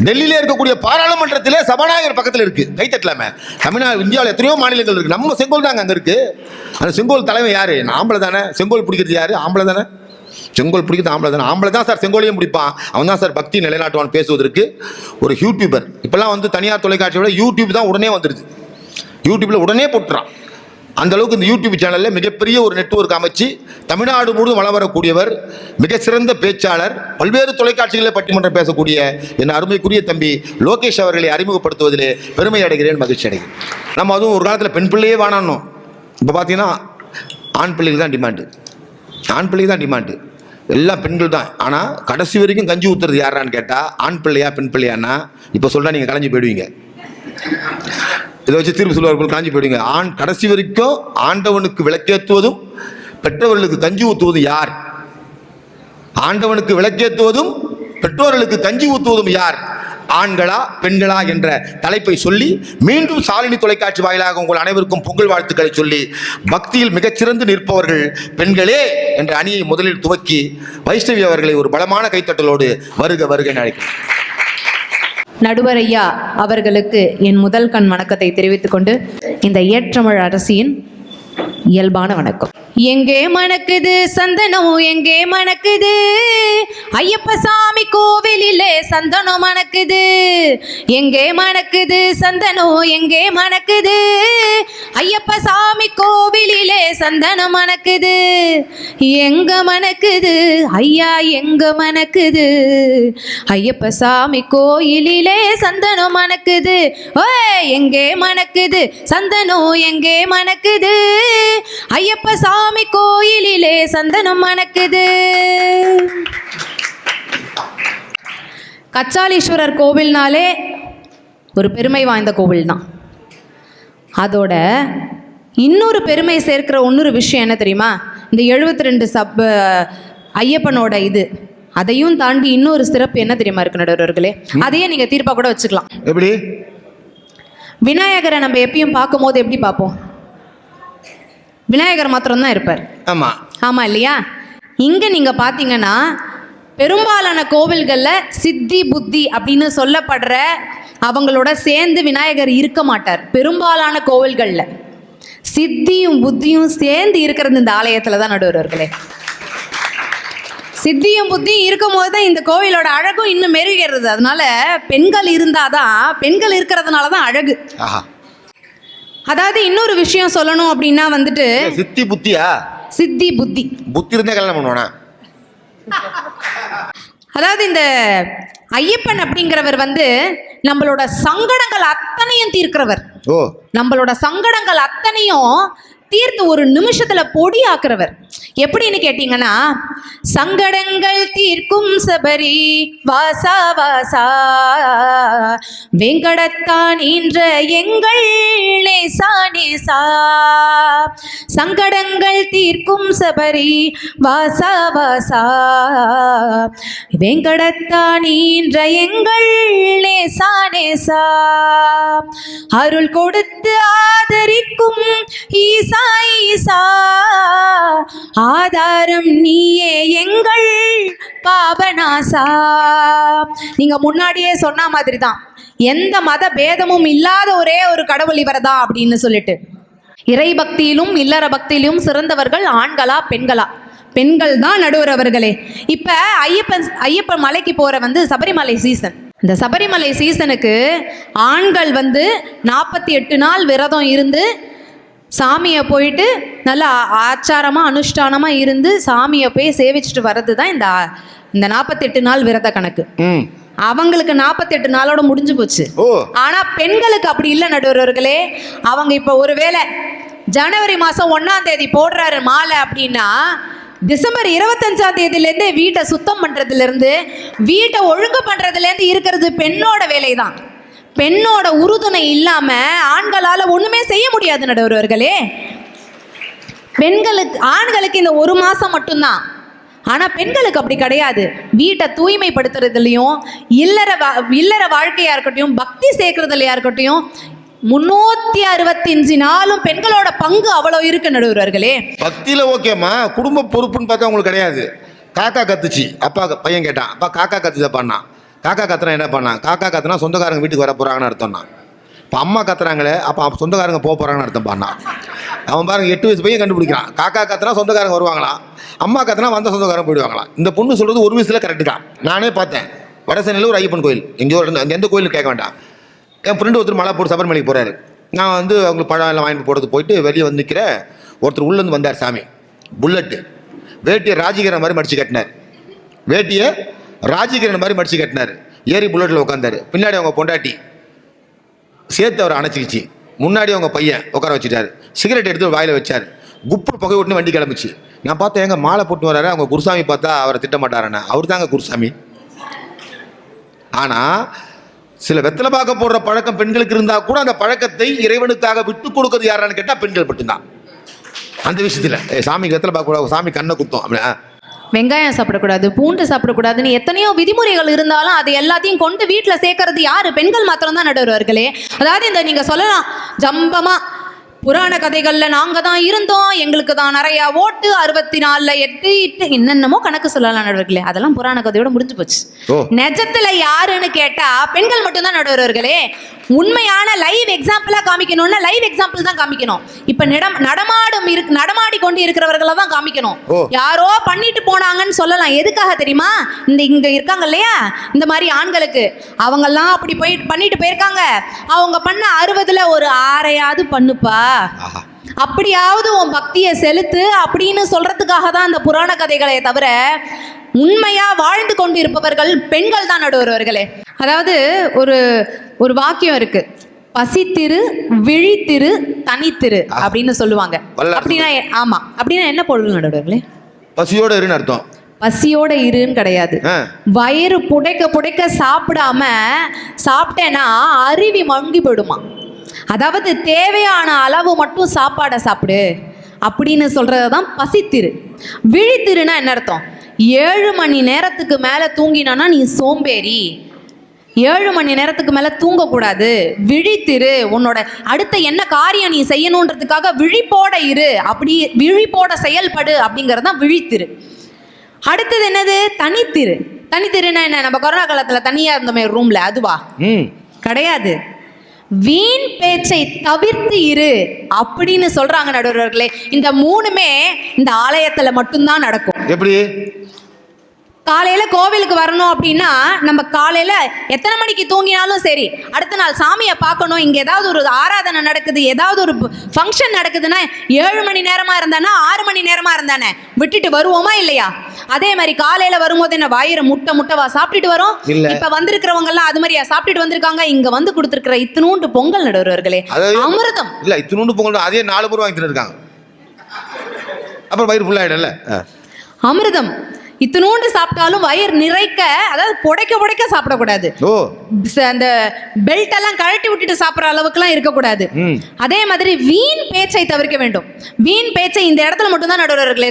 டெல்லியிலே இருக்கக்கூடிய பாராளுமன்றத்திலே சபாநாயகர் பக்கத்தில் இருக்கு. கை தட்டலாமே. தமிழ்நாடு இந்தியாவில் எத்தனையோ மாநிலங்கள் இருக்கு, நம்ம செங்கோல் தாங்க அங்கே இருக்கு. அந்த செங்கோல் தலைமை யாரு? ஆம்பளை தானே. செங்கோல் பிடிக்கிறது யாரு? ஆம்பளை தானே. செங்கோல் பிடிக்கிறது ஆம்பளை தானே. ஆம்பளை தான் சார் செங்கோலையும் பிடிப்பான். அவன் தான் சார் பக்தி நிலைநாட்டுவான் பேசுவதற்கு. ஒரு யூடியூபர் இப்போல்லாம் வந்து தனியார் தொலைக்காட்சியோட யூடியூப் தான் உடனே வந்துடுது. யூடியூப்பில் உடனே போட்டுறான். அந்த அளவுக்கு இந்த யூடியூப் சேனலில் மிகப்பெரிய ஒரு நெட்வொர்க் அமைச்சு தமிழ்நாடு முழுவதும் வளம் வரக்கூடியவர், மிக சிறந்த பேச்சாளர், பல்வேறு தொலைக்காட்சிகளில் பட்டிமன்றம் பேசக்கூடிய என் அருமைக்குரிய தம்பி லோகேஷ் அவர்களை அறிமுகப்படுத்துவதிலே பெருமை அடைகிறேன், மகிழ்ச்சி அடைகிறேன். நம்ம அதுவும் ஒரு காலத்தில் பெண் பிள்ளையே வேணான்னோம். இப்போ பார்த்தீங்கன்னா ஆண் பிள்ளைக்கு தான் டிமாண்டு, ஆண் பிள்ளைக்கு தான் டிமாண்டு. எல்லாம் பெண்கள் தான். ஆனால் கடைசி வரைக்கும் கஞ்சி ஊற்றுறது யாரான்னு கேட்டால் ஆண் பிள்ளையா பெண் பிள்ளையான்னா இப்போ சொல்கிறா நீங்கள் கலைஞ்சி போயிடுவீங்க. இதை வச்சு தீர்ப்பு சொல்லுவார்கள், காஞ்சி போயிடுங்க. ஆண் கடைசி வரைக்கும் ஆண்டவனுக்கு விளக்கேற்றுவதும் பெற்றவர்களுக்கு கஞ்சி ஊற்றுவதும் யார்? ஆண்டவனுக்கு விளக்கேற்றுவதும் பெற்றோர்களுக்கு கஞ்சி ஊற்றுவதும் யார்? ஆண்களா பெண்களா என்ற தலைப்பை சொல்லி மீண்டும் சாலினி தொலைக்காட்சி வாயிலாக உங்கள் அனைவருக்கும் பொங்கல் வாழ்த்துக்களை சொல்லி, பக்தியில் மிகச்சிறந்து நிற்பவர்கள் பெண்களே என்ற அணியை முதலில் துவக்கி வைஷ்ணவி அவர்களை ஒரு பலமான கைத்தட்டலோடு வருக வருக அழைக்கிறேன். நடுவர் ஐயா அவர்களுக்கு என் முதல் கண் வணக்கத்தை தெரிவித்துக் கொண்டு இந்த ஏற்றமிழ் அரசியின் இயல்பான வணக்கம். எங்கே மணக்குது சந்தனம் எங்கே மணக்குது, ஐயப்ப சாமி கோவிலிலே சந்தனம் மணக்குது. எங்கே மணக்குது சந்தனம் எங்கே மணக்குது, ஐயப்ப சாமி கோவிலிலே சந்தனம் மணக்குது. எங்க மணக்குது ஐயா எங்க மணக்குது, ஐயப்ப சாமி கோயிலிலே சந்தனம் மணக்குது. ஓய் எங்கே மணக்குது சந்தனம் எங்கே மணக்குது, ஐயப்ப சாமி கோயிலிலே சந்தனம் மணக்குது. கச்சாலீஸ்வரர் கோவில்னாலே ஒரு பெருமை வாய்ந்த கோவில் தான். அதோட இன்னொரு பெருமை சேர்க்கிற இன்னொரு விஷயம் என்ன தெரியுமா, இந்த 72 ஐயப்பனோட இது, அதையும் தாண்டி இன்னொரு சிறப்பு என்ன தெரியுமா இருக்கு நடுவர்களே, அதையே நீங்க தீர்ப்பா கூட வச்சுக்கலாம். எப்படி? விநாயகரை நம்ம எப்பயும் பார்க்கும் போது எப்படி பார்ப்போம், விநாயகர் மாத்திரம்தான் இருப்பார். ஆமா ஆமா இல்லையா? இங்க நீங்க பாத்தீங்கன்னா பெரும்பாலான கோவில்களில் சித்தி புத்தி அப்படின்னு சொல்லப்படுற அவங்களோட சேர்ந்து விநாயகர் இருக்க மாட்டார். பெரும்பாலான கோவில்களில் சித்தியும் புத்தியும் சேர்ந்து இருக்கிறது இந்த ஆலயத்தில் தான் நடுவர்களே. சித்தியும் புத்தியும் இருக்கும் போது தான் இந்த கோவிலோட அழகும் இன்னும் மெருகிறது. அதனால பெண்கள் இருந்தாதான், பெண்கள் இருக்கிறதுனால தான் அழகு. அதாவது இன்னொரு விஷயம் சொல்லணும் அப்படின்னா வந்துட்டு, சித்தி புத்தியா? சித்தி புத்தி புத்தி இருந்தா கல்யாணம் பண்ணுவானா? அதாவது இந்த ஐயப்பன் அப்படிங்கிறவர் வந்து நம்மளோட சங்கடங்கள் அத்தனையும் தீர்க்கிறவர். நம்மளோட சங்கடங்கள் அத்தனையும் தீர்த்து ஒரு நிமிஷத்துல பொடி ஆக்குறவர். எப்படின்னு கேட்டீங்கன்னா, சங்கடங்கள் தீர்க்கும் சபரி வாசா வாசா, வெங்கடத்தான் என்ற எங்கள் நேசா நேசா. சங்கடங்கள் தீர்க்கும் சபரி வாசா வாசா, வெங்கடத்தான் என்ற எங்கள் நேசா நேசா. அருள் கொடுத்து ஆதரிக்கும் ஈசா ஈசா, ஆதாரம் நீயே எங்கள் பாபநாசா. நீங்க முன்னாடியே சொன்ன மாதிரி தான், எந்த மத பேதமும் இல்லாத ஒரே ஒரு கடவுள் இவர்தான் அப்படின்னு சொல்லிட்டு. இறை பக்தியிலும் இல்லற பக்தியிலும் சிறந்தவர்கள் ஆண்களா பெண்களா? பெண்கள் தான் நடுவர் அவர்களே. இப்ப ஐயப்பன் மலைக்கு போற வந்து சபரிமலை சீசன். இந்த சபரிமலை சீசனுக்கு ஆண்கள் வந்து 48 நாள் விரதம் இருந்து சாமியை போயிட்டு நல்லா ஆச்சாரமாக அனுஷ்டானமாக இருந்து சாமியை போய் சேவிச்சுட்டு வர்றது தான் இந்த 48 நாள் விரத கணக்கு. அவங்களுக்கு 48 நாளோட முடிஞ்சு போச்சு. ஆனா பெண்களுக்கு அப்படி இல்லை நடுவர்களே. அவங்க இப்போ ஒருவேளை ஜனவரி மாதம் 1ஆம் தேதி போடுறாரு மாலை அப்படின்னா, டிசம்பர் 25ஆம் தேதியிலேருந்து வீட்டை சுத்தம் பண்ணுறதுலேருந்து வீட்டை ஒழுங்கு பண்ணுறதுலேருந்து இருக்கிறது பெண்ணோட வேலை தான். பெண்ணோட உறுதுணை இல்லாம ஆண்களால ஒண்ணுமே செய்ய முடியாது நடுவர்களே. ஆண்களுக்கு இந்த 1 மாசம் மட்டும்தான். ஆனா பெண்களுக்கு அப்படி கிடையாது. வீட்டை தூய்மைப்படுத்துறதுலையும் இல்லற வாழ்க்கையா இருக்கட்டும், பக்தி சேர்க்கறதுலையா இருக்கட்டும், 365 நாளும் பெண்களோட பங்கு அவ்வளவு இருக்கு நடுவர்களே. பக்தியில ஓகேம்மா, குடும்ப பொறுப்புன்னு பார்த்தா உங்களுக்கு கிடையாது. காக்கா கத்துச்சு, அப்பா பையன் கேட்டான், அப்பா காக்கா கத்துத பண்ணான். காக்கா கத்துனா என்ன பண்ணான்? காக்கா கத்துனா சொந்தக்காரங்க வீட்டுக்கு வர போகிறாங்கன்னு அர்த்தம்னா. இப்போ அம்மா கத்துறாங்களே, அப்போ சொந்தக்காரங்க போக போகிறாங்கன்னு அர்த்தம் பண்ணான். அவன் பாருங்க 8 வயசு பையன் கண்டுபிடிக்கிறான். காக்கா கத்துனா சொந்தக்காரங்க வருவாங்களாம், அம்மா கத்துனா வந்த சொந்தக்காரங்க போயிடுவாங்களாம். இந்த பொண்ணு சொல்கிறது ஒரு வயசில் கரெக்டு தான். நானே பார்த்தேன். வடசென்னையில் ஒரு ஐயப்பன் கோயில், எங்கேயோ எந்த கோயிலும் கேட்க வேண்டாம். என் ஃப்ரெண்டு ஒருத்தர் மலை போட்டு சபரிமலைக்கு போகிறாரு. நான் வந்து அவங்களுக்கு பழம் எல்லாம் வாங்கிட்டு போகிறது போயிட்டு வெளியே வந்து நிற்கிறேன். ஒருத்தர் உள்ளேருந்து வந்தார் சாமி, புல்லட்டு வேட்டியை ராஜகிரண மாதிரி மடித்து கட்டினார். வேட்டியை ராஜகிரண மாதிரி மடித்து கட்டினார். ஏறி புல்லட்டில் உட்காந்தாரு. பின்னாடி அவங்க பொண்டாட்டி சேர்த்து அவர் அணைச்சிக்கிச்சு. முன்னாடி அவங்க பையன் உட்கார வச்சுட்டாரு. சிகரெட் எடுத்து வாயில் வச்சார். குப்பு புகை விட்டுன்னு வண்டி கிளம்பிச்சு. நான் பார்த்தேன், எங்கள் மாலை போட்டு வர்றாரு. அவங்க குருசாமி பார்த்தா அவரை திட்ட மாட்டாரண்ணா, அவர் தாங்க குருசாமி. ஆனால் சில வெத்தலை பார்க்க போடுற பழக்கம் பெண்களுக்கு இருந்தால் கூட அந்த பழக்கத்தை இறைவனுக்காக விட்டு கொடுக்கறது யாரான்னு கேட்டால் பெண்கள் மட்டும்தான். அந்த விஷயத்தில் சாமிக்கு வெத்தலை பார்க்க கூடாது, சாமி கண்ணை குத்தம் அப்படின்னா, வெங்காயம் சாப்பிடக்கூடாது, பூண்டு சாப்பிடக்கூடாதுன்னு எத்தனையோ விதிமுறைகள் இருந்தாலும் அது எல்லாத்தையும் கொண்டு வீட்டில் சேர்க்கறது யாரு? பெண்கள் மாத்திரம் தான் நடுவர்களே. அதாவது இந்த நீங்கள் சொல்லலாம் ஜம்பமா, புராண கதைகளில் நாங்கள் தான் இருந்தோம், எங்களுக்கு தான் நிறையா ஓட்டு, 64ல் 8 என்னென்னமோ கணக்கு சொல்லலாம் நடுவர்களே. அதெல்லாம் புராண கதையோட முடிஞ்சு போச்சு. நிஜத்தில் யாருன்னு கேட்டால் பெண்கள் மட்டும்தான் நடுவர்களே. உண்மையான லைவ் எக்ஸாம்பிளா காமிக்கணும்னா லைவ் எக்ஸாம்பிள் தான் காமிக்கணும். இப்ப நடமாடி கொண்டு இருக்கிறவர்களை தான் காமிக்கணும். யாரோ பண்ணிட்டு போனாங்கன்னு சொல்லலாம். எதுக்காக தெரியுமா? இங்க இருக்காங்க இல்லையா இந்த மாதிரி ஆண்களுக்கு, அவங்கெல்லாம் அப்படி போய் பண்ணிட்டு போயிருக்காங்க, அவங்க பண்ண 60ல் ஒரு 6ஐயாவது பண்ணுப்பா, அப்படியாவது உன் பக்தியை செலுத்து அப்படின்னு சொல்றதுக்காக தான் அந்த புராண கதைகளை தவிர உண்மையா வாழ்ந்து கொண்டு இருப்பவர்கள் பெண்கள் தான் நடுவர்களே. அதாவது ஒரு வாக்கியம் இருக்கு, பசித்திரு, விழித்திரு, தனித்திரு அப்படின்னு சொல்லுவாங்க. அப்படின்னா ஆமா, அப்படின்னா என்ன பொருள் நடுவர்களே? பசியோட இருன்னு அர்த்தம். பசியோட இருன்னு கிடையாது. வயிறு புடைக்க புடைக்க சாப்பிட்டேன்னா அருவி மங்கி போயிடுமா. அதாவது தேவையான அளவு மட்டும் சாப்பாடை சாப்பிடு அப்படின்னு சொல்றது தான் பசித்திரு. விழித்திருன்னா என்ன அர்த்தம்? 7 மணி நேரத்துக்கு மேலே தூங்கினானா நீ சோம்பேறி, 7 மணி நேரத்துக்கு மேலே தூங்கக்கூடாது, விழித்திரு, உன்னோட அடுத்த என்ன காரியம் நீ செய்யணுன்றதுக்காக விழிப்போட இரு, அப்படி விழிப்போட செயல்படு அப்படிங்கிறது தான் விழித்திரு. அடுத்தது என்னது? தனித்திரு. தனித்திருன்னா என்ன? நம்ம கொரோனா காலத்தில் தனியாக இருந்தோமே ரூமில், அதுவா? கிடையாது. வீண் பேச்சை தவிர்த்து இரு அப்படின்னு சொல்றாங்க நடுவர்களே. இந்த 3மே இந்த ஆலயத்துல மட்டும்தான் நடக்கும். எப்படி? காலையில கோவிலுக்கு வரணும் அப்படின்னா நம்ம காலையில எத்தனை மணிக்கு தூங்கினாலும் சரி, அடுத்த நாள் சாமியை பார்க்கணும், இங்க ஏதாவது ஒரு ஆராதனை நடக்குது, ஏதாவது ஒரு ஃபங்க்ஷன் நடக்குதுன்னா 7 மணி நேரமா இருந்தானே 6 மணி நேரமா இருந்தானே விட்டுட்டு வருவோமா இல்லையா? அதே மாதிரி காலையில வரும்போது என்ன வயிறு முட்டைவா சாப்பிட்டுட்டு வரும். இப்ப வந்திருக்கிறவங்க எல்லாம் அது மாதிரியா சாப்பிட்டுட்டு வந்திருக்காங்க. இங்க வந்து கொடுத்துருக்கிற இத்தினூண்டு பொங்கல் நடுவர்களே, அமிர்தம் இல்ல, இத்தினூண்டு பொங்கல் அதே 4 பேர் வாங்கிட்டு இருக்காங்க, அப்புறம் வயிறு ஃபுல் ஆயிடல. அமிர்தம் இத்தினூண்டு சாப்பிட்டாலும் வயிறு நிறைக்க, அதாவது புடைக்க சாப்பிடக்கூடாது. அந்த பெல்ட் எல்லாம் கழட்டி விட்டுட்டு சாப்பிட்ற அளவுக்குலாம் இருக்கக்கூடாது. அதே மாதிரி வீண் பேச்சை தவிர்க்க வேண்டும். வீண் பேச்சை இந்த இடத்துல மட்டும்தான் நடுவர்களே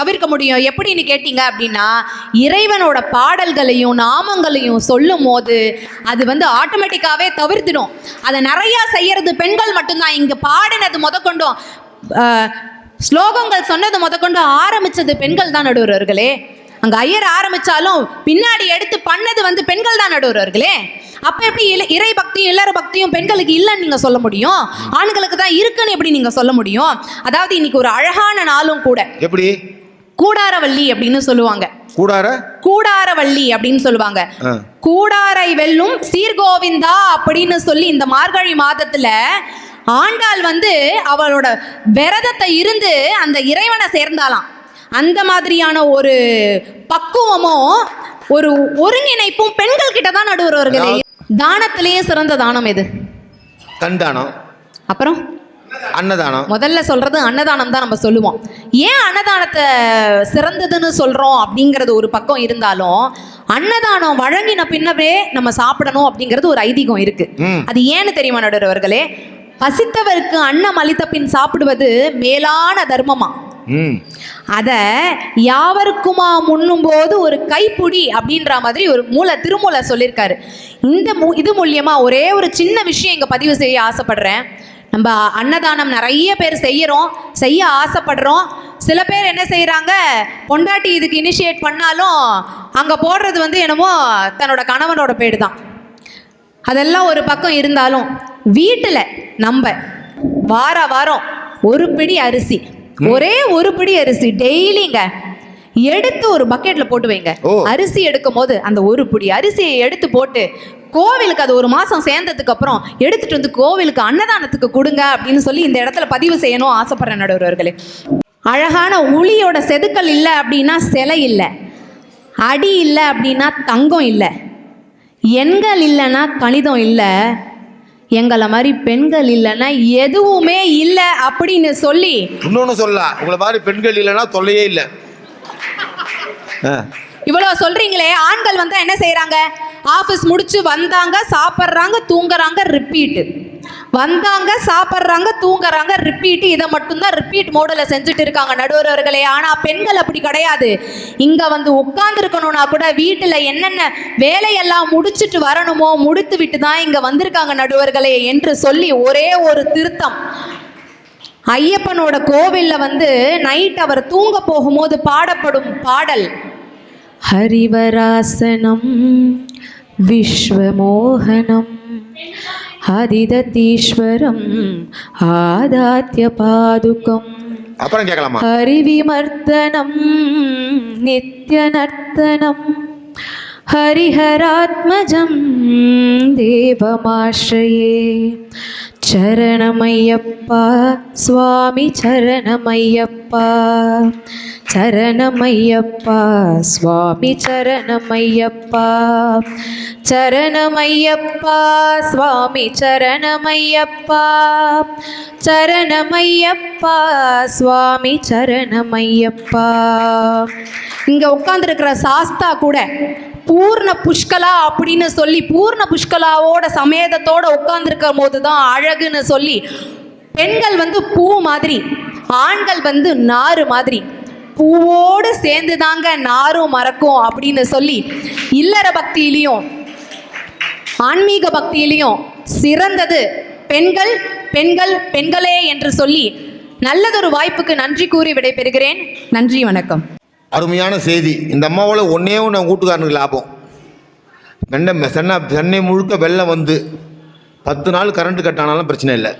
தவிர்க்க முடியும். எப்படின்னு கேட்டீங்க அப்படின்னா, இறைவனோட பாடல்களையும் நாமங்களையும் சொல்லும் போது அது வந்து ஆட்டோமேட்டிக்காவே தவிர்த்திடும். அதை நிறைய செய்யறது பெண்கள் மட்டும்தான். இங்க பாடினது முதற்கொண்டும் ஸ்லோகங்கள் சொன்னது முதற்கொண்டு ஆரம்பிச்சது பெண்கள் தான் நடுவர்களே. அங்க ஐயர் ஆரம்பிச்சாலும் பின்னாடி எடுத்து பண்ணது வந்து பெண்கள் தான் நடுவர்களே. அப்ப எப்படி இறை பக்தியும் இல்லற பக்தியும் பெண்களுக்கு இல்லைன்னு நீங்க சொல்ல முடியும்? ஆண்களுக்கு தான் இருக்குன்னு எப்படி நீங்க சொல்ல முடியும்? அதாவது இன்னைக்கு ஒரு அழகான நாளும் கூட. எப்படி? கூடாரவள்ளி அப்படின்னு சொல்லுவாங்க. கூடாரவள்ளி அப்படின்னு சொல்லுவாங்க. கூடாரை வெல்லும் சீர்கோவிந்தா அப்படின்னு சொல்லி இந்த மார்கழி மாதத்துல ஆண்டாள் வந்து அவளோட விரதத்தை இருந்து அந்த இறைவனை சேர்ந்தாலாம். அந்த மாதிரியான ஒரு பக்குவமும் ஒரு ஒருங்கிணைப்பும் பெண்கள் கிட்ட தான் நடுவர்களே. தானத்திலேயே சிறந்த தானம் எது? கண்தானம். அப்புறம் அன்னதானம். முதல்ல சொல்றது அன்னதானம் தான் நம்ம சொல்லுவோம். ஏன் அன்னதானத்தை சிறந்ததுன்னு சொல்றோம் அப்படிங்கிறது ஒரு பக்கம் இருந்தாலும், அன்னதானம் வழங்கின பின்னவே நம்ம சாப்பிடணும் அப்படிங்கிறது ஒரு ஐதீகம் இருக்கு. அது ஏன்னு தெரியுமா நடுவர்களே? பசித்தவருக்கு அன்னம் அளித்த பின் சாப்பிடுவது மேலான தர்மமா. அத யாவருக்குமா முன்னும் போது ஒரு கைப்புடி அப்படின்ற மாதிரி ஒரு திருமூலர் சொல்லியிருக்காரு. இது மூலியமா ஒரே ஒரு சின்ன விஷயம் இங்க பதிவு செய்ய ஆசைப்படுறேன். நம்ம அன்னதானம் நிறைய பேர் செய்ய ஆசைப்படுறோம். சில பேர் என்ன செய்யறாங்க, பொண்டாட்டி இதுக்கு இனிஷியேட் பண்ணாலும் அங்க போடுறது வந்து என்னமோ தன்னோட கணவனோட பேடு தான். அதெல்லாம் ஒரு பக்கம் இருந்தாலும் வீட்டில் நம்ம வாரம் ஒரு பிடி அரிசி, ஒரே ஒரு பிடி அரிசி டெய்லிங்க எடுத்து ஒரு பக்கெட்ல போட்டு வைங்க. அரிசி எடுக்கும் போது அந்த ஒரு பிடி அரிசியை எடுத்து போட்டு கோவிலுக்கு அது 1 மாசம் சேர்ந்ததுக்கு அப்புறம் எடுத்துட்டு வந்து கோவிலுக்கு அன்னதானத்துக்கு கொடுங்க அப்படின்னு சொல்லி இந்த இடத்துல பதிவு செய்யணும் ஆசைப்படுறேன் நடுவர்களே. அழகான உளியோட செதுக்கல் இல்லை அப்படின்னா சிலை இல்லை, அடி இல்லை அப்படின்னா தங்கம் இல்லை, எண்கள் இல்லைன்னா கணிதம் இல்லை, எங்களை மாதிரி பெண்கள் இல்லைன்னா எதுவுமே இல்லை அப்படின்னு சொல்லி இன்னொன்னு சொல்லலாம். உங்களை மாதிரி பெண்கள் இல்லைன்னா தொல்லையே இல்லை. இவ்வளவு சொல்றீங்களே, ஆண்கள் வந்தா என்ன செய்யறாங்க? ஆபீஸ் முடிச்சு வந்தாங்க, சாப்பிட்றாங்க, தூங்குறாங்க, ரிப்பீட்டு. வந்தாங்க, சாப்பிட்றாங்க, தூங்குறாங்க, ரிப்பீட். இதை மட்டும்தான் ரிப்பீட் மோடில் செஞ்சுட்டு இருக்காங்க நடுவர்களே. ஆனால் பெண்கள் அப்படி கிடையாது. இங்கே வந்து உட்கார்ந்துருக்கணும்னா கூட வீட்டில் என்னென்ன வேலையெல்லாம் முடிச்சுட்டு வரணுமோ முடித்து விட்டு தான் இங்கே வந்திருக்காங்க நடுவர்களே என்று சொல்லி ஒரே ஒரு திருத்தம். ஐயப்பனோட கோவிலில் வந்து நைட் அவர் தூங்க போகும்போது பாடப்படும் பாடல் ஹரிவராசனம் விஸ்வமோகனம் அதிதத்தீஸ்வரம் ஆதாத்ய பாதுகம் அப்புறம் கேட்கலாமா? ஹரிவிமர்த்தனம் நித்யநர்த்தனம் ஹரிஹராத்மஜம் தேவமாஸ்ரயே. சரணமையப்பா சுவாமி சரணமையப்பா, சரணமையப்பா சுவாமி சரணமையப்பா, சரணமையப்பா சுவாமி சரணமையப்பா, சரணமையப்பா சுவாமி சரணமையப்பா. இங்க உட்கார்ந்துருக்கிற சாஸ்தா கூட பூர்ண புஷ்கலா அப்படின்னு சொல்லி பூர்ண புஷ்கலாவோட சமேதத்தோட உட்கார்ந்துருக்கும் போது தான் அழகுன்னு சொல்லி, பெண்கள் வந்து பூ மாதிரி, ஆண்கள் வந்து நாறு மாதிரி, பூவோடு சேர்ந்து தாங்க நாரும் மறக்கும் அப்படின்னு சொல்லி இல்லற பக்தியிலையும் ஆன்மீக பக்தியிலையும் சிறந்தது பெண்கள் பெண்கள் பெண்களே என்று சொல்லி நல்லதொரு வாய்ப்புக்கு நன்றி கூறி விடைபெறுகிறேன். நன்றி, வணக்கம். அருமையான செய்தி. இந்த அம்மாவோட ஒன்றே ஒன்று வீட்டுக்காரனுக்கு லாபம். சென்னை முழுக்க வெள்ளம் வந்து 10 நாள் கரண்ட் கட் ஆனாலும் பிரச்சனை இல்லை.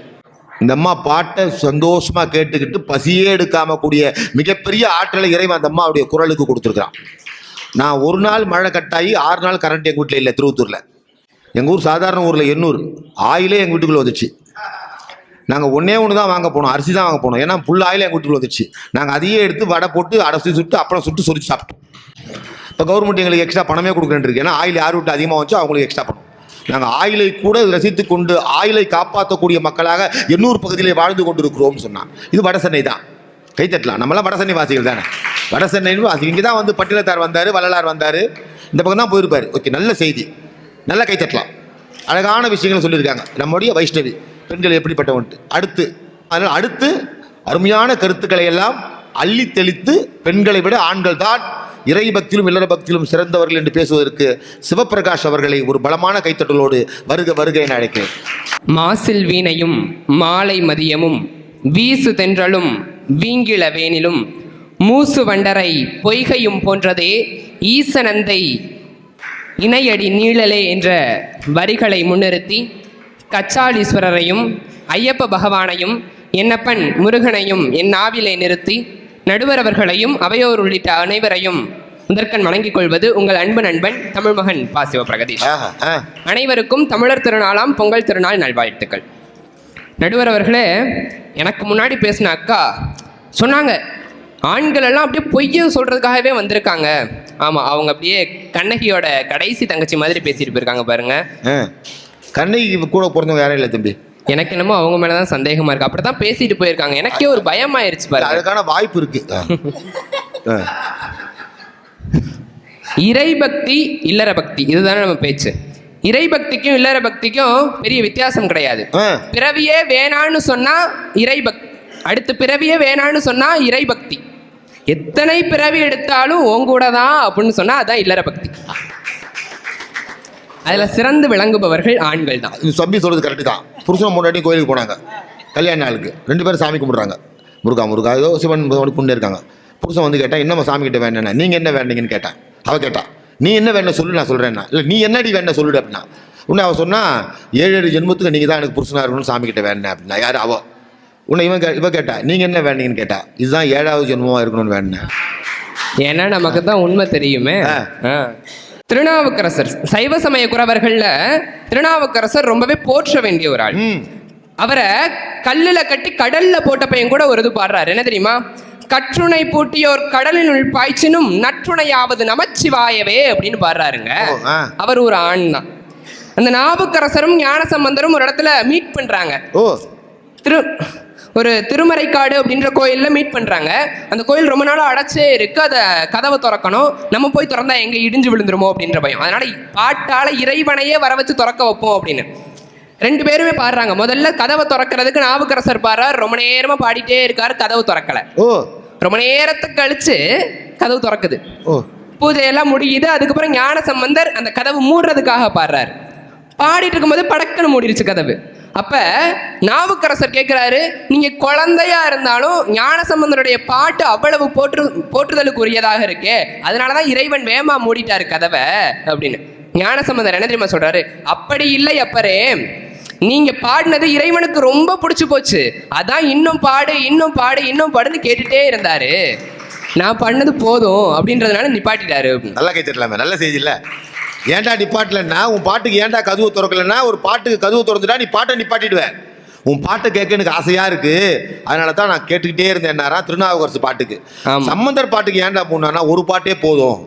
இந்த அம்மா பாட்டை சந்தோஷமாக கேட்டுக்கிட்டு பசியே எடுக்காம கூடிய மிகப்பெரிய ஆற்றலை இறைவன் அந்த அம்மாவுடைய குரலுக்கு கொடுத்துருக்குறான். நான் ஒரு நாள் மழை கட்டாயி 6 நாள் கரண்ட் எங்கள் வீட்டில் இல்லை. திருவத்தூரில், எங்கள் ஊர் சாதாரண ஊரில் எண்ணூர், ஆயிலே எங்கள் வீட்டுக்குள்ளே வந்துச்சு. நாங்கள் ஒன்றே ஒன்று தான் வாங்க போனோம், அரிசி தான் வாங்க போனோம். ஏன்னா ஃபுல் ஆயில் எங்கள் வீட்டுக்குள்ள வந்துச்சு. நாங்கள் அதையே எடுத்து வடை போட்டு அடைச்சி சுட்டு அப்புறம் சுட்டு சொரிச்சு சாப்பிட்டோம். இப்போ கவர்மெண்ட் எங்களுக்கு எக்ஸ்ட்ரா பணமே கொடுக்குறேன். ஏன்னா ஆயில் யார் விட்டு அதிகமாக வச்சோ அவங்களுக்கு எக்ஸ்ட்ரா பணம். நாங்கள் ஆயிலை கூட ரசித்து கொண்டு ஆயிலை காப்பாற்றக்கூடிய மக்களாக எண்ணூர் பகுதியிலே வாழ்ந்து கொண்டு இருக்கிறோம்னு சொன்னான். இது வட சென்னை தான், கைத்தட்டலாம். நம்மளாம் வட சென்னை வாசிகள் தானே. வட சென்னைன்னு வாசி. இங்கே தான் வந்து பட்டினத்தார் வந்தார், வள்ளலார் வந்தார், இந்த பக்கம் தான் போயிருப்பார். ஓகே, நல்ல செய்தி, நல்லா கைத்தட்டலாம். அழகான விஷயங்கள் சொல்லியிருக்காங்க நம்முடைய வைஷ்ணவி பெண்கள் எப்படிப்பட்டவன்ட்டு. அதனால் அடுத்து அருமையான கருத்துக்களை எல்லாம் அள்ளி தெளித்து பெண்களை விட ஆண்கள் தான் இறை பக்தியிலும் இல்லற பக்தியிலும் சிறந்தவர்கள் என்று பேசுவதற்கு சிவபிரகாஷ் அவர்களை ஒரு பலமான கைத்தட்டலோடு வருக வருக என அழைக்கிறேன். மாசில் வீணையும் மாலை மதியமும் வீசு தென்றலும் வீங்கிள வேனிலும் மூசு வண்டரை பொய்கையும் போன்றதே ஈசனந்தை இணையடி நீழலே என்ற வரிகளை முன்னிறுத்தி கச்சாலீஸ்வரரையும் ஐயப்ப பகவானையும் என்னப்பன் முருகனையும் என் நாவிலை நிறுத்தி நடுவரவர்களையும் அவையோர் உள்ளிட்ட அனைவரையும் முதற்கண் வணங்கிக் கொள்வது உங்கள் அன்பு நண்பன் தமிழ் மகன் பா. சிவபிரகதீஷ். அனைவருக்கும் தமிழர் திருநாளாம் பொங்கல் திருநாள் நல்வாழ்த்துக்கள். நடுவர் அவர்களே, எனக்கு முன்னாடி பேசின அக்கா சொன்னாங்க, ஆண்கள் எல்லாம் அப்படியே பொய்யை சொல்றதுக்காகவே வந்திருக்காங்க. ஆமா, அவங்க அப்படியே கண்ணகியோட கடைசி தங்கச்சி மாதிரி பேசிட்டு போயிருக்காங்க பாருங்க. கண்ணகி கூட பிறந்தவங்க யாரும் இல்லை தம்பி. எனக்கு என்னமோ அவங்க மேலதான் சந்தேகமா இருக்கு. அப்படிதான் பேசிட்டு போயிருக்காங்க. எனக்கே ஒரு பயமாயிருச்சு பாருங்க. அதுக்கான வாய்ப்பு இருக்கு. இறைபக்தி இல்லற பக்தி இதுதானே நம்ம பேச்சு. இறைபக்திக்கும் இல்லற பக்திக்கும் பெரிய வித்தியாசம் கிடையாது. பிறவியே வேணான்னு சொன்னா இறைபக்தி, அடுத்து பிறவியே வேணான்னு சொன்னா இறைபக்தி. எத்தனை பிறவி எடுத்தாலும் உங்கூட தான் அப்படின்னு சொன்னா அதான் இல்லற பக்தி. அதுல சிறந்து விளங்குபவர்கள் ஆண்கள் தான். சம்பி சொல்றது கரெக்டு தான். புருஷன் முன்னாடி கோயிலுக்கு போனாங்க, கல்யாண நாளுக்கு 2 பேரும் சாமி கும்பிட்றாங்க. முருகா முருகா ஏதோ சிவன் கும்பிட்டு இருக்காங்க. புருஷன் வந்து கேட்டால் என்னம்மா சாமி கிட்ட வேண்டேன்னா, நீங்கள் என்ன வேண்டீங்கன்னு கேட்டேன். அவள் கேட்டா, நீ என்ன வேண்ட சொல்லு, நான் சொல்கிறேன்னா. இல்லை நீ என்னடி வேண்ட சொல்லுடு அப்படின்னா. உன்னை அவள் சொன்னா 7 ஜென்மத்துக்கு நீங்கள் தான் எனக்கு புருஷனாக இருக்கணும்னு சாமி கிட்ட வேண்டேன் அப்படின்னா. யார் அவ? உன்னை இவ கேட்டா, நீங்கள் என்ன வேண்டீங்கன்னு கேட்டா. இதுதான் 7வது ஜென்மமாக இருக்கணும்னு வேண்டேன். ஏன்னா நமக்கு தான் உண்மை தெரியுமே. திருநாவுக்கரசர் சைவ சமய குறவர்கள்ல திருநாவுக்கரசர் ரொம்பவே போற்ற வேண்டிய ஒரு ஆள். அவரை கல்லுல கட்டி கடல்ல போட்ட பையன் கூட ஒரு இது பாடுறாரு. என்ன தெரியுமா? கற்றுணை பூட்டியோர் கடலினுள் பாய்ச்சினும் நற்றுணையாவது நமச்சிவாயவே அப்படின்னு பாடுறாருங்க. அவர் ஒரு ஆண் தான். அந்த நாவுக்கரசரும் ஞானசம்பந்தரும் ஒரு இடத்துல மீட் பண்றாங்க. ஒரு திருமறைக்காடு அப்படின்ற கோயில்ல மீட் பண்றாங்க. அந்த கோயில் ரொம்ப நாளா அடைச்சே இருக்கு. அதை கதவை திறக்கணும், நம்ம போய் திறந்தா எங்க இடிஞ்சு விழுந்துருமோ அப்படின்ற பயம். அதனால பாட்டால இறைவனையே வர வச்சு திறக்க வைப்போம் அப்படின்னு 2 பேருமே பாடுறாங்க. முதல்ல கதவை திறக்கிறதுக்கு நாவுக்கரசர் பாடுறார். ரொம்ப நேரமா பாடிட்டே இருக்காரு, கதவு திறக்கல. ரொம்ப நேரத்துக்கு கழிச்சு கதவு திறக்குது, பூஜையெல்லாம் முடியுது. அதுக்கப்புறம் ஞான சம்பந்தர் அந்த கதவு மூடுறதுக்காக பாடுறாரு. பாடிட்டு இருக்கும்போது படக்குன்னு மூடிருச்சு கதவு. அப்ப நாவுக்கரசர் கேட்கிறாரு, நீங்க குழந்தையா இருந்தாலும் ஞான சம்பந்தருடைய பாட்டு அவ்வளவு போற்றுதலுக்கு உரியதாக இருக்கு, அதனாலதான் இறைவன் வேமா மூடிட்டாரு கதவை அப்படின்னு. ஞானசம்பந்தர் என்ன தெரியுமா சொல்றாரு, அப்படி இல்லை அப்பரே, நீங்க பாடினது இறைவனுக்கு ரொம்ப பிடிச்சு போச்சு, அதான் இன்னும் பாடு இன்னும் பாடு இன்னும் பாடுன்னு கேட்டுட்டே இருந்தாரு, நான் பண்ணது போதும் அப்படின்றதுனால நிப்பாட்டிட்டாரு. நல்லா கை தட்டலாமே, நல்ல செய்தி இல்லை? ஏன்டா நிப்பாட்டலன்னா, உன் பாட்டுக்கு ஏன்டா கதவு திறக்கலன்னா, ஒரு பாட்டுக்கு கதவு திறந்துட்டா நீ பாட்டை நிப்பாட்டிடுவேன். உன் பாட்டை கேட்க எனக்கு ஆசையா இருக்கு, அதனால தான் நான் கேட்டுக்கிட்டே இருந்தேன்னாரா திருநாவுக்கரசு பாட்டுக்கு. சம்பந்தர் பாட்டுக்கு ஏன்டா போனான்னா, ஒரு பாட்டே போதும்,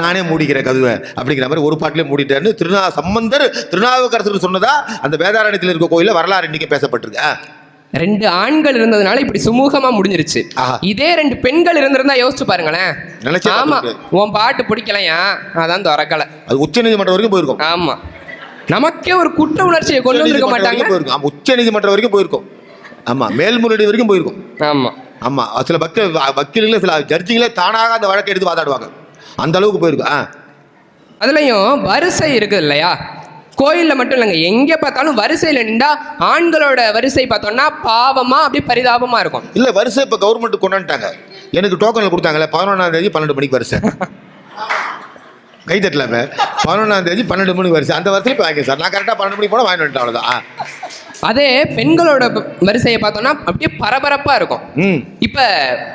நானே மூடிக்கிறேன் கதுவை அப்படிங்கிற மாதிரி ஒரு பாட்டிலே மூடிட்டேன்னு சம்பந்தர் திருநாவுக்கரசர் சொன்னதா அந்த வேதாரண்யத்தில் இருக்க கோயிலில் வரலாறு இன்னைக்கு பேசப்பட்டிருக்கு. 2 ஆண்கள் இருந்ததுனால இப்படி சுமூகமா முடிஞ்சிருச்சு. இதே 2 பெண்கள் இருந்திருந்தா யோசிச்சு பாருங்களேன். ஆமா, உன் பாட்டு பிடிக்கலையா, அதான் திறக்கல, அது உச்ச நீதிமன்றம் வரைக்கும் போயிருக்கும். ஆமா, நமக்கே ஒரு குற்ற உணர்ச்சியை கொண்டு வந்திருக்க மாட்டாங்க. உச்ச நீதிமன்றம் வரைக்கும் போயிருக்கும். ஆமா, மேல்முறையீடு வரைக்கும் போயிருக்கும். ஆமா ஆமா, சில வக்கீல்களே சில ஜட்ஜிகளே தானாக அந்த வழக்கை எடுத்து வாதாடுவாங்க, அந்த அளவுக்கு போயிருக்கும். அதுலயும் வரிசை இருக்குது இல்லையா, கோயில்ல மட்டும் இல்லைங்க, எங்க பார்த்தாலும் வரிசையில நின்றா ஆண்களோட வரிசை பார்த்தோம்னா பாவமா அப்படி பரிதாபமா இருக்கும். இல்ல, வரிசை இப்ப கவர்மெண்ட் கொண்டாண்டாங்க. எனக்கு டோக்கன்ல கொடுத்தாங்களே 11ஆம் தேதி 12 மணிக்கு வரிசை, கை தட்டல 11ஆம் தேதி 12 மணிக்கு வரிசை, அந்த வரிசையில் இப்போ வாங்கி சார், நான் கரெக்டாக 12 மணிக்கு போனால் வாங்கி வந்துட்டேன், அவ்வளோதான். அதே பெண்களோட வரிசையை பார்த்தோம்னா அப்படியே பரபரப்பா இருக்கும். இப்ப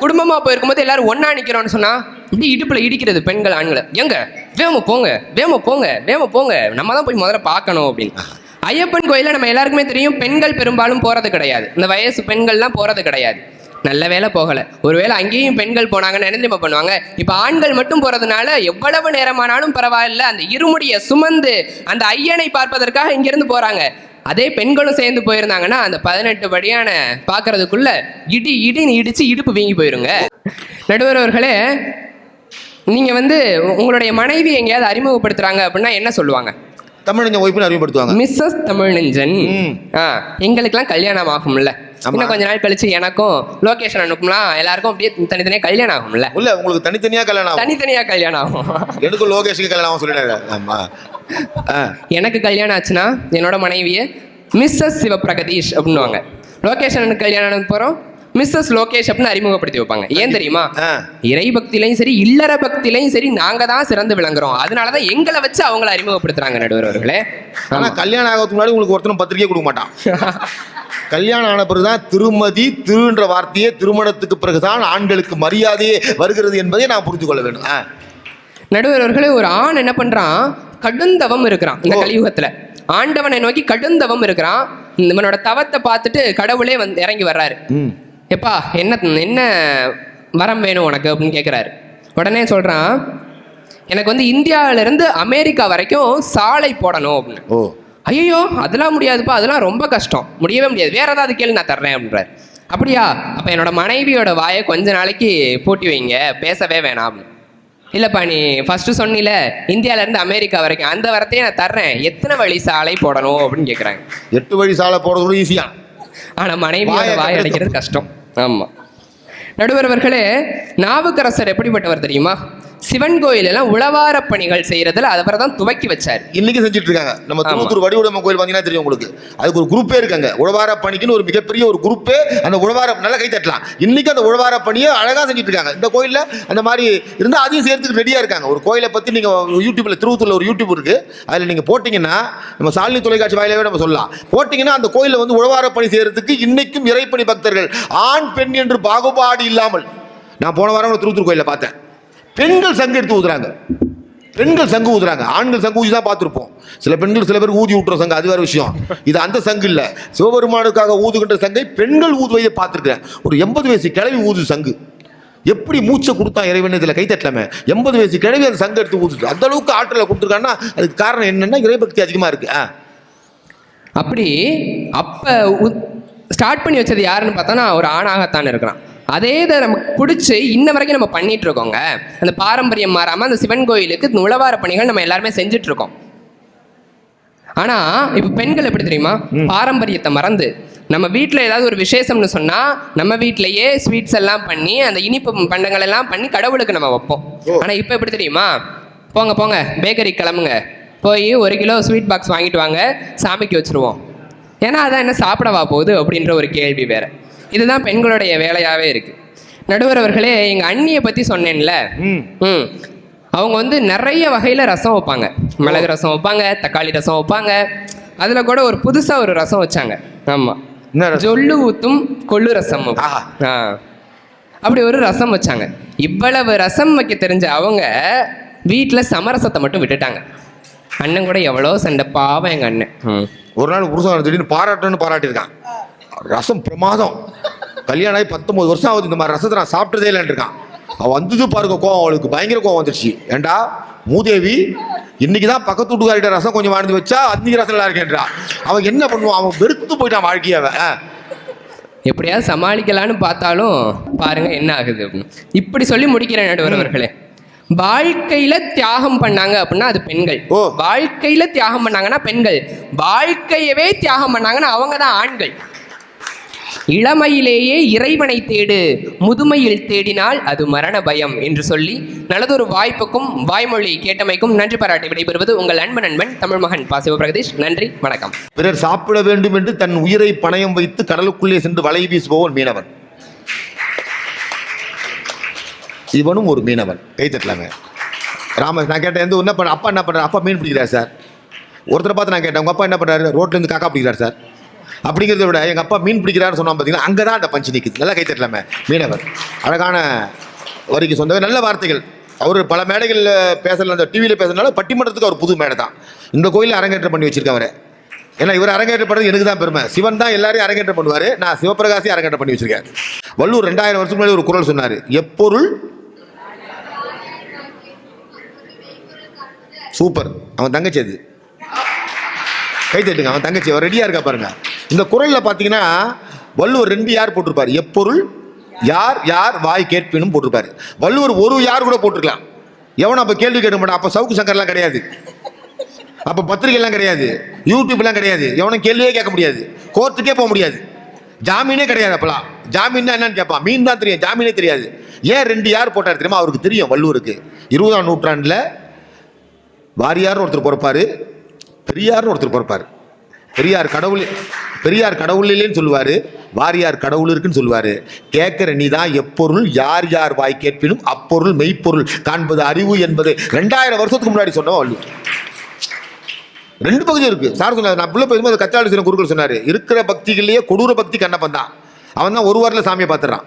குடும்பமா போயிருக்கும் போது எல்லாரும் ஒன்னா நிக்கிறோம்னு சொன்னா இப்படி இடுப்புல இடிக்கிறது பெண்கள் ஆண்களை, எங்க வேம போங்க வேம போங்க வேம போங்க, நம்ம தான் போய் முதல்ல பார்க்கணும் அப்படின்னு. ஐயப்பன் கோயில நம்ம எல்லாருக்குமே தெரியும், பெண்கள் பெரும்பாலும் போறது கிடையாது, இந்த வயசு பெண்கள்லாம் போறது கிடையாது. நல்ல வேலை போகல, ஒருவேளை அங்கேயும் பெண்கள் போனாங்கன்னு என்ன தெரியுமா பண்ணுவாங்க, இப்ப ஆண்கள் மட்டும் போறதுனால எவ்வளவு நேரமானாலும் பரவாயில்ல, அந்த இருமுடியை சுமந்து அந்த ஐயனை பார்ப்பதற்காக இங்கிருந்து போறாங்க. அதே பெண்களும் சேர்ந்து போயிருந்தாங்கன்னா அந்த 18 படியான பார்க்கறதுக்குள்ள இடின்னு இடிச்சு இடுப்பு வீங்கி போயிருங்க. நடுவர் அவர்களே, நீங்க உங்களுடைய மனைவி எங்கேயாவது அறிமுகப்படுத்துறாங்க அப்படின்னா என்ன சொல்லுவாங்க? தமிழ்நெஞ்சன் ஒய்ஃப்னு அறிமுகப்படுத்துவாங்க. மிஸ்ஸஸ் தமிழ்நெஞ்சன். எங்களுக்கெல்லாம் கல்யாணம் ஆகும்ல, இன்னும் கொஞ்ச நாள் கழிச்சு எனக்கும் லொகேஷன் அனுப்புலாம், எல்லாருக்கும் அப்படியே தனித்தனியா கல்யாணம் ஆகும்ல. இல்ல, உங்களுக்கு தனித்தனியா கல்யாணம் ஆகும். தனித்தனியா கல்யாணம் ஆகும். எனக்கு லோகேஷுக்கு கல்யாணம் ஆகும் சொல்லிட்டாங்க. ஆமா, எனக்கு கல்யாணம் ஆச்சுன்னா என்னோட மனைவியை மிஸ்ஸஸ் சிவபிரகதீஷ் அப்படின்னுவாங்க. லொகேஷனுக்கு கல்யாணம் போறோம், மிஸ்ஸஸ் லோகேஷ் அப்படின்னு அறிமுகப்படுத்தி வைப்பாங்க. ஏன் தெரியுமா? இறை பக்திலையும் சரி இல்லற பக்திலையும் சரி நாங்க தான் சிறந்து விளங்குறோம், அதனாலதான் எங்களை வச்சு அவங்கள அறிமுகப்படுத்துறாங்க நடுவர் அவர்களே. ஆனா கல்யாணம் ஆகிறதுக்கு முன்னாடி உங்களுக்கு ஒருத்தரும் பத்திரிக்கை கொடுக்க மாட்டான். கல்யாணம் ஆன பிறகுதான் திருமதி திருன்ற வார்த்தையே, திருமணத்துக்கு பிறகுதான் ஆண்களுக்கு மரியாதையே வருகிறது என்பதை நான் புரிந்து கொள்ள வேண்டும். நடுவர் அவர்களே, ஒரு ஆண் என்ன பண்றான், கடுந்தவம் இருக்கிறான் இந்த கலியுகத்துல, ஆண்டவனை நோக்கி கடுந்தவம் இருக்கிறான். இவனோட தவத்தை பார்த்துட்டு கடவுளே இறங்கி வர்றாரு. எப்பா என்ன வரம் வேணும் உனக்கு அப்படின்னு கேட்குறாரு. உடனே சொல்கிறான், எனக்கு இந்தியாவிலேருந்து அமெரிக்கா வரைக்கும் சாலை போடணும் அப்படின்னு. ஐயோ அதெல்லாம் முடியாதுப்பா, அதெல்லாம் ரொம்ப கஷ்டம், முடியவே முடியாது, வேற ஏதாவது கேள்வி நான் தர்றேன் அப்படின்றாரு. அப்படியா, அப்போ என்னோட மனைவியோட வாயை கொஞ்ச நாளைக்கு பூட்டி வைங்க, பேசவே வேணாம் அப்படின்னு. இல்லைப்பா, நீ ஃபஸ்ட்டு சொன்னில இந்தியாவிலேருந்து அமெரிக்கா வரைக்கும், அந்த வரத்தையே நான் தர்றேன், எத்தனை வழி சாலை போடணும் அப்படின்னு கேட்குறாங்க. 8 வழி சாலை போடுறது ஈஸியா, ஆனால் மனைவியோட வாய் அடைக்கிறது கஷ்டம். ஆமாம் நடுவர் அவர்களே, நாவுக்கரசர் எப்படிப்பட்டவர் தெரியுமா? சிவன் கோயில் எல்லாம் உழவார பணிகள் செய்யறதுல அவரை தான் துவக்கி வச்சார். இன்னைக்கு செஞ்சுட்டு இருக்காங்க. நம்ம திருவத்தூர் வடிவுடையம்மன் கோயில் பார்த்தீங்கன்னா தெரியும் உங்களுக்கு, அதுக்கு ஒரு குரூப்பே இருக்காங்க, உழவார பணிக்குன்னு ஒரு மிகப்பெரிய ஒரு குரூப்பே. அந்த உழவார நல்லா கை தட்டலாம். இன்னைக்கு அந்த உழவார பணியை அழகாக செஞ்சுட்டு இருக்காங்க. இந்த கோயிலில் அந்த மாதிரி இருந்தால் அதையும் சேர்த்துக்கு ரெடியாக இருக்காங்க. ஒரு கோயிலை பற்றி நீங்கள் யூடியூப்ல, திருவத்தூர்ல ஒரு யூடியூப் இருக்கு, அதில் நீங்கள் போட்டிங்கன்னா, நம்ம சாலினி தொலைக்காட்சி வாயிலாவே நம்ம சொல்லலாம், போட்டிங்கன்னா அந்த கோயிலில் உழவார பணி செய்யறதுக்கு இன்னைக்கும் இறைப்பணி பக்தர்கள் ஆண் பெண் என்று பாகுபாடு இல்லாமல், நான் போன வாரம் திருவத்தூர் கோயிலில் பார்த்தேன், பெண்கள் சங்கு எடுத்து ஊதுறாங்க, பெண்கள் சங்கு ஊதுறாங்க. ஆண்கள் சங்கு ஊதி தான் பார்த்துருப்போம். சில பெண்கள் சில பேர் ஊதி விட்டுற சங்கு, அது வேற விஷயம். இது அந்த சங்கு இல்லை, சிவபெருமானுக்காக ஊதுகின்ற சங்கை பெண்கள் ஊதுவதை பார்த்துருக்கிறேன். ஒரு 80 வயசு கிழவி ஊது சங்கு, எப்படி மூச்சை கொடுத்தா இறைவன் இதில் கை தட்டலாமே. 80 வயசு கிழவி அந்த சங்கு எடுத்து ஊதுச்சு, அந்த அளவுக்கு ஆற்றலை கொடுத்துருக்காங்கன்னா அதுக்கு காரணம் என்னன்னா இறைபக்தி அதிகமாக இருக்கு. அப்படி அப்போ ஸ்டார்ட் பண்ணி வச்சது யாருன்னு பார்த்தோன்னா ஒரு ஆணாகத்தான் இருக்கிறான். அதே இதை நமக்கு பிடிச்சி இன்ன வரைக்கும் நம்ம பண்ணிட்டு இருக்கோங்க. அந்த பாரம்பரியம் மாறாமல் அந்த சிவன் கோயிலுக்கு உழவார பணிகள் நம்ம எல்லாருமே செஞ்சுட்டு இருக்கோம். ஆனால் இப்போ பெண்கள் எப்படி தெரியுமா, பாரம்பரியத்தை மறந்து நம்ம வீட்டில் ஏதாவது ஒரு விசேஷம்னு சொன்னால் நம்ம வீட்டிலையே ஸ்வீட்ஸ் எல்லாம் பண்ணி அந்த இனிப்பு பண்டங்கள் எல்லாம் பண்ணி கடவுளுக்கு நம்ம வைப்போம். ஆனால் இப்போ எப்படி தெரியுமா, போங்க போங்க பேக்கரி கிளம்புங்க, போய் 1 கிலோ ஸ்வீட் பாக்ஸ் வாங்கிட்டு வாங்க, சாமிக்கு வச்சுருவோம், ஏன்னா அதான் என்ன சாப்பிடவா போகுது அப்படின்ற ஒரு கேள்வி வேற. இதுதான் பெண்களுடைய வேலையாவே இருக்கு. நடுவர் அவர்களே, எங்க அண்ணியை பத்தி சொன்னேன்ல, அவங்க வந்து நிறைய வகையில் ரசம் வைப்பாங்க. மிளகு ரசம் வைப்பாங்க, தக்காளி ரசம் வைப்பாங்க. அதில் கூட ஒரு புதுசாக ஒரு ரசம் வச்சாங்க. ஆமாம், என்ன ரசம்? ஜொல்லு ஊற்றும் கொள்ளு ரசம். ஆஹா. அப்படி ஒரு ரசம் வச்சாங்க. இவ்வளவு ரசம் வைக்க தெரிஞ்ச அவங்க வீட்டில் சமரசத்தை மட்டும் விட்டுட்டாங்க. அண்ணன் கூட எவ்வளோ சண்டை, பாவம் எங்கள் அண்ணன். ஒரு நாள் புருஷன் திடீர்னு பாராட்டியிருக்கான். ரசம் பிரமாதம், கல்யாணம் ஆகி 19 வருஷம் ஆகுது, இந்த மாதிரி ரசத்தை நான் சாப்பிட்டதே இல்லைன்னு இருக்கான். அவள் வந்தது பாருங்க கோவம், அவளுக்கு பயங்கர கோவம் வந்துடுச்சு. ஏண்டா மூதேவி, இன்னைக்கு தான் பக்கத்து வீட்டுக்காரிட்ட ரசம் கொஞ்சம் வாழ்ந்து வச்சா அன்னைக்கு ரசம் எல்லாம் இருக்கேன்றா. அவன் என்ன பண்ணுவான், அவன் வெறுத்து போயிட்டான் வாழ்க்கையை. அவன் எப்படியாவது சமாளிக்கலான்னு பார்த்தாலும் பாருங்க என்ன ஆகுது அப்படின்னு. இப்படி சொல்லி முடிக்கிறேன் நடுவர் அவர்களே. வாழ்க்கையில தியாகம் பண்ணாங்க அப்படின்னா அது பெண்கள். வாழ்க்கையில தியாகம் பண்ணாங்கன்னா பெண்கள். வாழ்க்கையவே தியாகம் பண்ணாங்கன்னா அவங்க தான் ஆண்கள். இளமையிலேயே இறைவனை தேடு, முதுமையில் தேடினால் அது மரண பயம் என்று சொல்லி நல்லதொரு வாய்ப்புக்கும் வாய்மொழி கேட்டமைக்கும் நன்றி பாராட்டி விடைபெறுவது உங்கள் நண்பன் தமிழ் மகன் பா. சிவபிரகதீஷ். நன்றி, வணக்கம். பிறர் சாப்பிட வேண்டும் என்று தன் உயிரை பணயம் வைத்து கடலுக்குள்ளே சென்று வலை வீசுபவன் மீனவன். இவனும் ஒரு மீனவன். கை தட்டலாங்க. நான் கேட்டேன், என்ன பண்ண அப்பா என்ன பண்ணுறாரு? அப்பா மீன் பிடிக்கிறார் சார். ஒருத்தரை பார்த்து நான் கேட்டேன், உங்கள் அப்பா என்ன பண்ணுறாரு? ரோட்லேருந்து காக்கா பிடிக்கிறார் சார். அப்படிங்கிறத விட எங்கள் அப்பா மீன் பிடிக்கிறாருன்னு சொன்னால் பார்த்தீங்கன்னா அங்கே தான் அந்த பஞ்சு நிற்குது. நல்லா கை தட்டலாமே. மீனவர் அழகான வரிக்கு சொந்தவர், நல்ல வார்த்தைகள். அவர் பல மேடைகளில் பேசல, அந்த டிவியில் பேசுறதுனால பட்டிமன்றத்துக்கு அவர் புது மேடை தான். இந்த கோயிலில் அரங்கேற்றம் பண்ணி வச்சிருக்கவர். ஏன்னா இவர் அரங்கேற்றம் பண்ணுறது எனக்கு தான் பெருமை. சிவன் தான் எல்லாரையும் அரங்கேற்றம் பண்ணுவார், நான் சிவபிரகாசி அரங்கேற்றம் பண்ணி வச்சிருக்கேன். வள்ளுவர் 2000 வருஷத்துக்கு முன்னாடி ஒரு குறள் சொன்னார், எப்பொருள். சூப்பர். அவன் தங்கச்சி அது, கை தட்டுங்க. அவன் தங்கச்சி, அவர் ரெடியாக இருக்கா பாருங்க. இந்த குறளில் பார்த்தீங்கன்னா வள்ளுவர் 2 யார் போட்டிருப்பார். எப்பொருள் யார் யார் வாய் கேட்பினும் போட்டிருப்பாரு. வள்ளுவர் ஒரு யார் கூட போட்டிருக்கலாம். எவனும் அப்போ கேள்வி கேட்க மாட்டான். அப்போ சவுக்கு சங்கர்லாம் கிடையாது, அப்போ பத்திரிகைலாம் கிடையாது, யூடியூப்லாம் கிடையாது. எவனும் கேள்வியே கேட்க முடியாது, கோர்ட்டுக்கே போக முடியாது, ஜாமீனே கிடையாது. அப்போலாம் ஜாமீன் என்னன்னு கேட்பான், மீன் தான் தெரியும், ஜாமீனே தெரியாது. ஏன் 2 யார் போட்டார் தெரியுமா? அவருக்கு தெரியும் வள்ளுவருக்கு 20ஆம் நூற்றாண்டில் வாரியார்னு ஒருத்தர் பிறப்பார், பெரியார்னு ஒருத்தர் பிறப்பார். பெரியார் கடவுள் இல்லைன்னு சொல்லுவார், வாரியார் கடவுள் இருக்குன்னு சொல்லுவார். கேட்குற நீ தான் எப்பொருள் யார் யார் வாய் கேட்பினும் அப்பொருள் மெய்ப்பொருள் காண்பது அறிவு என்பது 2000 வருஷத்துக்கு முன்னாடி சொன்னோம் வள்ளுவர். 2 பகுதி இருக்கு சார் சொன்னார். நான் பிள்ளை பேசும்போது கச்சாளி சில குருக்கள் சொன்னார், இருக்கிற பக்திகள்லேயே கொடூர பக்தி கண்ணப்பன் தான். அவன் தான் ஒரு வாரத்தில் சாமியை பார்த்துறான்.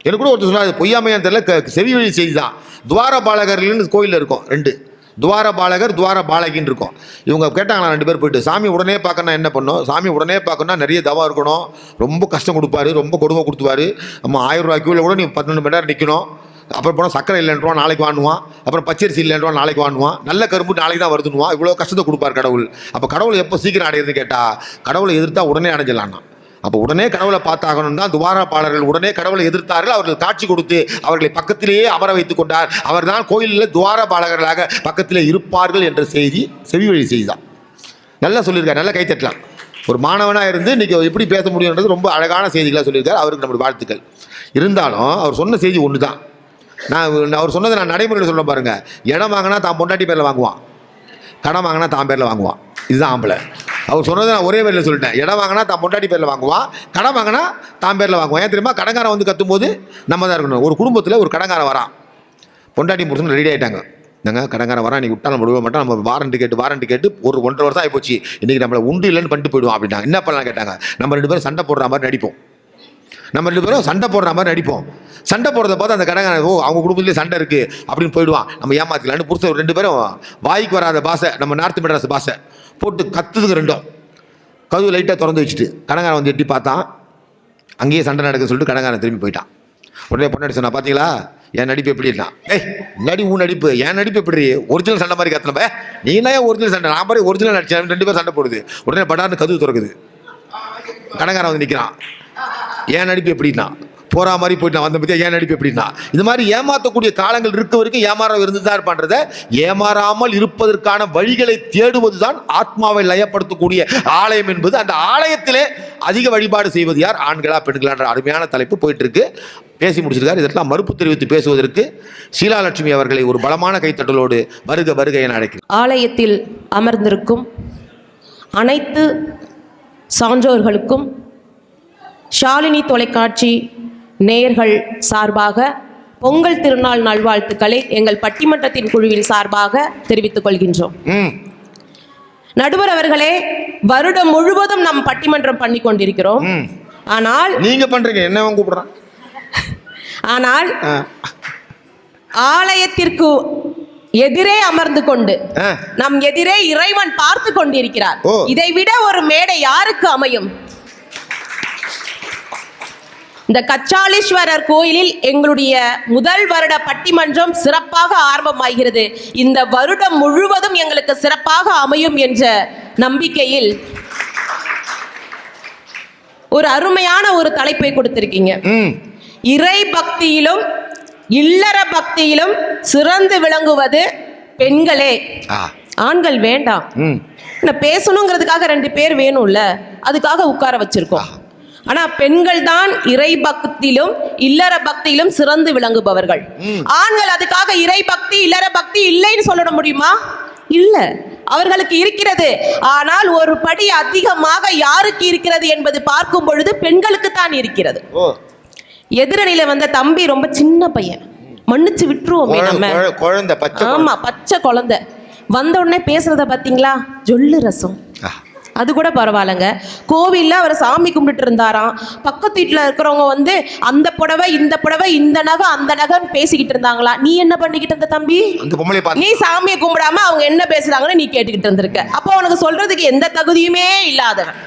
எனக்கு கூட ஒருத்தர் சொன்னார், பொய்யாமையான்னு தெரியல, செவி வழி செய்தி தான். துவார பாலகர்கள்னு கோயிலில் இருக்கும் 2, துவார பாலகர் துவார பாலகின்னு இருக்கும். இவங்க கேட்டாங்களா 2 பேர் போயிட்டு, சாமி உடனே பார்க்கணும்னா என்ன பண்ணும்? சாமி உடனே பார்க்கணும்னா நிறைய தவம் இருக்கணும், ரொம்ப கஷ்டம் கொடுப்பாரு, ரொம்ப கொடுமை கொடுத்துவார். நம்ம 1000 ரூபாய் கியூவில் கூட நீ 12 மணி நேரம் நிற்கணும். அப்புறம் போனால் சக்கரை இல்லைன்றான், நாளைக்கு வாங்குவான். அப்புறம் பச்சரிசி இல்லைன்றான், நாளைக்கு வாங்குவான். நல்ல கரும்பு நாளைக்கு தான் வருதுன்னுவான். இவ்வளோ கஷ்டத்தை கொடுப்பார் கடவுள். அப்போ கடவுளை எப்போ சீக்கிரம் அடையிறதுன்னு கேட்டால், கடவுளை எதிர்த்தா உடனே அடைஞ்சிடலான்னா. அப்போ உடனே கடவுளை பார்த்தாகணும் தான் துவாரபாலர்கள் உடனே கடவுளை எதிர்த்தார்கள். அவர்கள் காட்சி கொடுத்து அவர்களை பக்கத்திலேயே அமர வைத்துக் கொண்டார். அவர் தான் கோயிலில் துவாரபாலகர்களாக பக்கத்திலே இருப்பார்கள் என்ற செய்தி செவி வழி செய்தி தான். நல்லா சொல்லியிருக்காரு, நல்லா கைத்தட்டலாம். ஒரு மாணவனாக இருந்து இன்றைக்கி எப்படி பேச முடியுன்றது ரொம்ப அழகான செய்திகளாக சொல்லியிருக்காரு. அவருக்கு நம்முடைய வாழ்த்துக்கள். இருந்தாலும் அவர் சொன்ன செய்தி ஒன்று தான். அவர் சொன்னதை நான் நடைமுறையில் சொல்ல பாருங்க. இடம் வாங்கினா தான் பொண்டாட்டி பேரில் வாங்குவான், கடன் வாங்கினா தான் பேரில் வாங்குவான். இதுதான் ஆம்பளை. அவர் சொன்னதை நான் ஒரே பேரில் சொல்லிட்டேன். இடம் வாங்கினா தான் பொண்டாட்டி பேரில் வாங்குவான், கடன் வாங்கினா தான் பேரில் வாங்குவான். ஏன் தெரியுமா? கடங்காரன் வந்து கத்தும்போது நம்ம தான் இருக்கணும். ஒரு குடும்பத்தில் ஒரு கடங்காரன் வரான், பொண்டாட்டி புருஷன் ரெடி ஆகிட்டாங்க. நாங்கள் கடங்காரன் வரான், நீ விட்டா நம்ம விடுவ மாட்டோம், நம்ம வாரண்டி கேட்டு ஒரு 1.5 வருஷம் ஆகி போச்சு, இன்றைக்கி நம்மளை உண்டு இல்லைன்னு பண்ணிட்டு போயிடுவோம் அப்படின்னாங்க. என்ன பண்ணலாம் கேட்டாங்க. நம்ம 2 பேரும் சண்டை போடுற மாதிரி நடிப்போம். சண்டை போடுறத பார்த்து அந்த கடங்காரன், ஓ அவங்க குடும்பத்திலே சண்டை இருக்குது அப்படின்னு போயிடுவான், நம்ம ஏமாத்திக்கலான்னு புருஷன் 2 பேரும் வாய்க்கு வராத பாஷை, நம்ம நார்த் மெட்ராஸ் பாஷை போட்டு கத்துதுங்க. 2ம் கதவு லைட்டாக திறந்து வச்சுட்டு கடங்காரன் வந்து எட்டி பார்த்தான். அங்கேயே சண்டை நடக்குன்னு சொல்லிட்டு கடங்காரன் திரும்பி போயிட்டான். உடனே பொண்ணு சொன்னா, பார்த்தீங்களா என் நடிப்பு எப்படி இருக்கான்? உன் நடிப்பு என் நடிப்பு எப்படி ஒரிஜினல் சண்டை மாதிரி கத்தனப்ப, நீ என்ன ஒரிஜினல் சண்டை, நான் மாதிரி ஒரிஜினல் நடிச்சேன். 2 பேரும் சண்டை போடுது. உடனே படார்னு கதவு திறக்குது. கடங்காரன் வந்து நிற்கிறான். ஏன் நடிப்பு எப்படின்னா போகிற மாதிரி போயிட்டு வந்த பற்றியா ஏன் நடிப்பு எப்படின்னா. இது மாதிரி ஏமாற்றக்கூடிய காலங்கள் இருக்க வரைக்கும் ஏமாற இருந்து தான் இருப்பான்றத, ஏமாறாமல் இருப்பதற்கான வழிகளை தேடுவது தான் ஆத்மாவை லயப்படுத்தக்கூடிய ஆலயம் என்பது. அந்த ஆலயத்திலே அதிக வழிபாடு செய்வது யார், ஆண்களா பெண்களான்ற அருமையான தலைப்பு போயிட்டு இருக்கு. பேசி முடிச்சிருக்காரு. இதெல்லாம் மறுப்பு தெரிவித்து பேசுவதற்கு ஷீலாலட்சுமி அவர்களை ஒரு பலமான கைத்தட்டலோடு வருக வருக என அழைக்கிறேன். ஆலயத்தில் அமர்ந்திருக்கும் அனைத்து சான்றோர்களுக்கும் ஷாலினி தொலைக்காட்சி நேயர்கள் சார்பாக பொங்கல் திருநாள் நல்வாழ்த்துக்களை எங்கள் பட்டிமன்றத்தின் குழுவின் சார்பாக தெரிவித்துக் கொள்கின்றோம். நடுவர் அவர்களே, வருடம் முழுவதும் நாம் பட்டிமன்றம் பண்ணி கொண்டிருக்கிறோம். ஆனால் நீங்க பண்றீங்க, என்ன கூப்பிடுறான்? ஆனால் ஆலயத்திற்கு எதிரே அமர்ந்து கொண்டு நம் எதிரே இறைவன் பார்த்து கொண்டிருக்கிறார். இதை விட ஒரு மேடை யாருக்கு அமையும்? இந்த கச்சாலீஸ்வரர் கோயிலில் எங்களுடைய முதல் வருட பட்டிமன்றம் சிறப்பாக ஆரம்பமாகிறது. இந்த வருடம் முழுவதும் எங்களுக்கு சிறப்பாக அமையும் என்ற நம்பிக்கையில் ஒரு அருமையான ஒரு தலைப்பை கொடுத்திருக்கீங்க. இறை பக்தியிலும் இல்லற பக்தியிலும் சிறந்து விளங்குவது பெண்களே, ஆண்கள் வேண்டாம். பேசணுங்கிறதுக்காக 2 பேர் வேணும்ல, அதுக்காக உட்கார வச்சிருக்கோம். ஆனா பெண்கள் தான் இறை பக்தியிலும் இல்லற பக்தியிலும் சிறந்து விளங்குபவர்கள். ஆண்கள் அதுக்காக இறை பக்தி இல்லற பக்தி இல்லைன்னு சொல்ல முடியுமா? இல்ல, அவர்களுக்கு இருக்கிறது. ஆனால் ஒரு படி அதிகமாக யாருக்கு இருக்கிறது என்பது பார்க்கும் பொழுது பெண்களுக்கு தான் இருக்கிறது. எதிரணியில வந்த தம்பி ரொம்ப சின்ன பையன், மன்னிச்சு விட்டுருவோமே நம்ம. குழந்தை, ஆமா, பச்சை குழந்தை. வந்த உடனே பேசுறத பாத்தீங்களா, ஜொல்லு ரசம். அது கூட பரவாயில்லைங்க. கோவில்ல அவர் சாமி கும்பிட்டு இருந்தாராம். பக்கத்து வீட்டில் இருக்கிறவங்க வந்து அந்த புடவை இந்த புடவை இந்த நகை அந்த நகைன்னு பேசிக்கிட்டு இருந்தாங்களா. நீ என்ன பண்ணிக்கிட்டு இருந்த தம்பி? நீ சாமியை கும்பிடாம அவங்க என்ன பேசுறாங்கன்னு நீ கேட்டுக்கிட்டு இருந்திருக்க. அப்போ உனக்கு சொல்றதுக்கு எந்த தகுதியுமே இல்லாதவன்.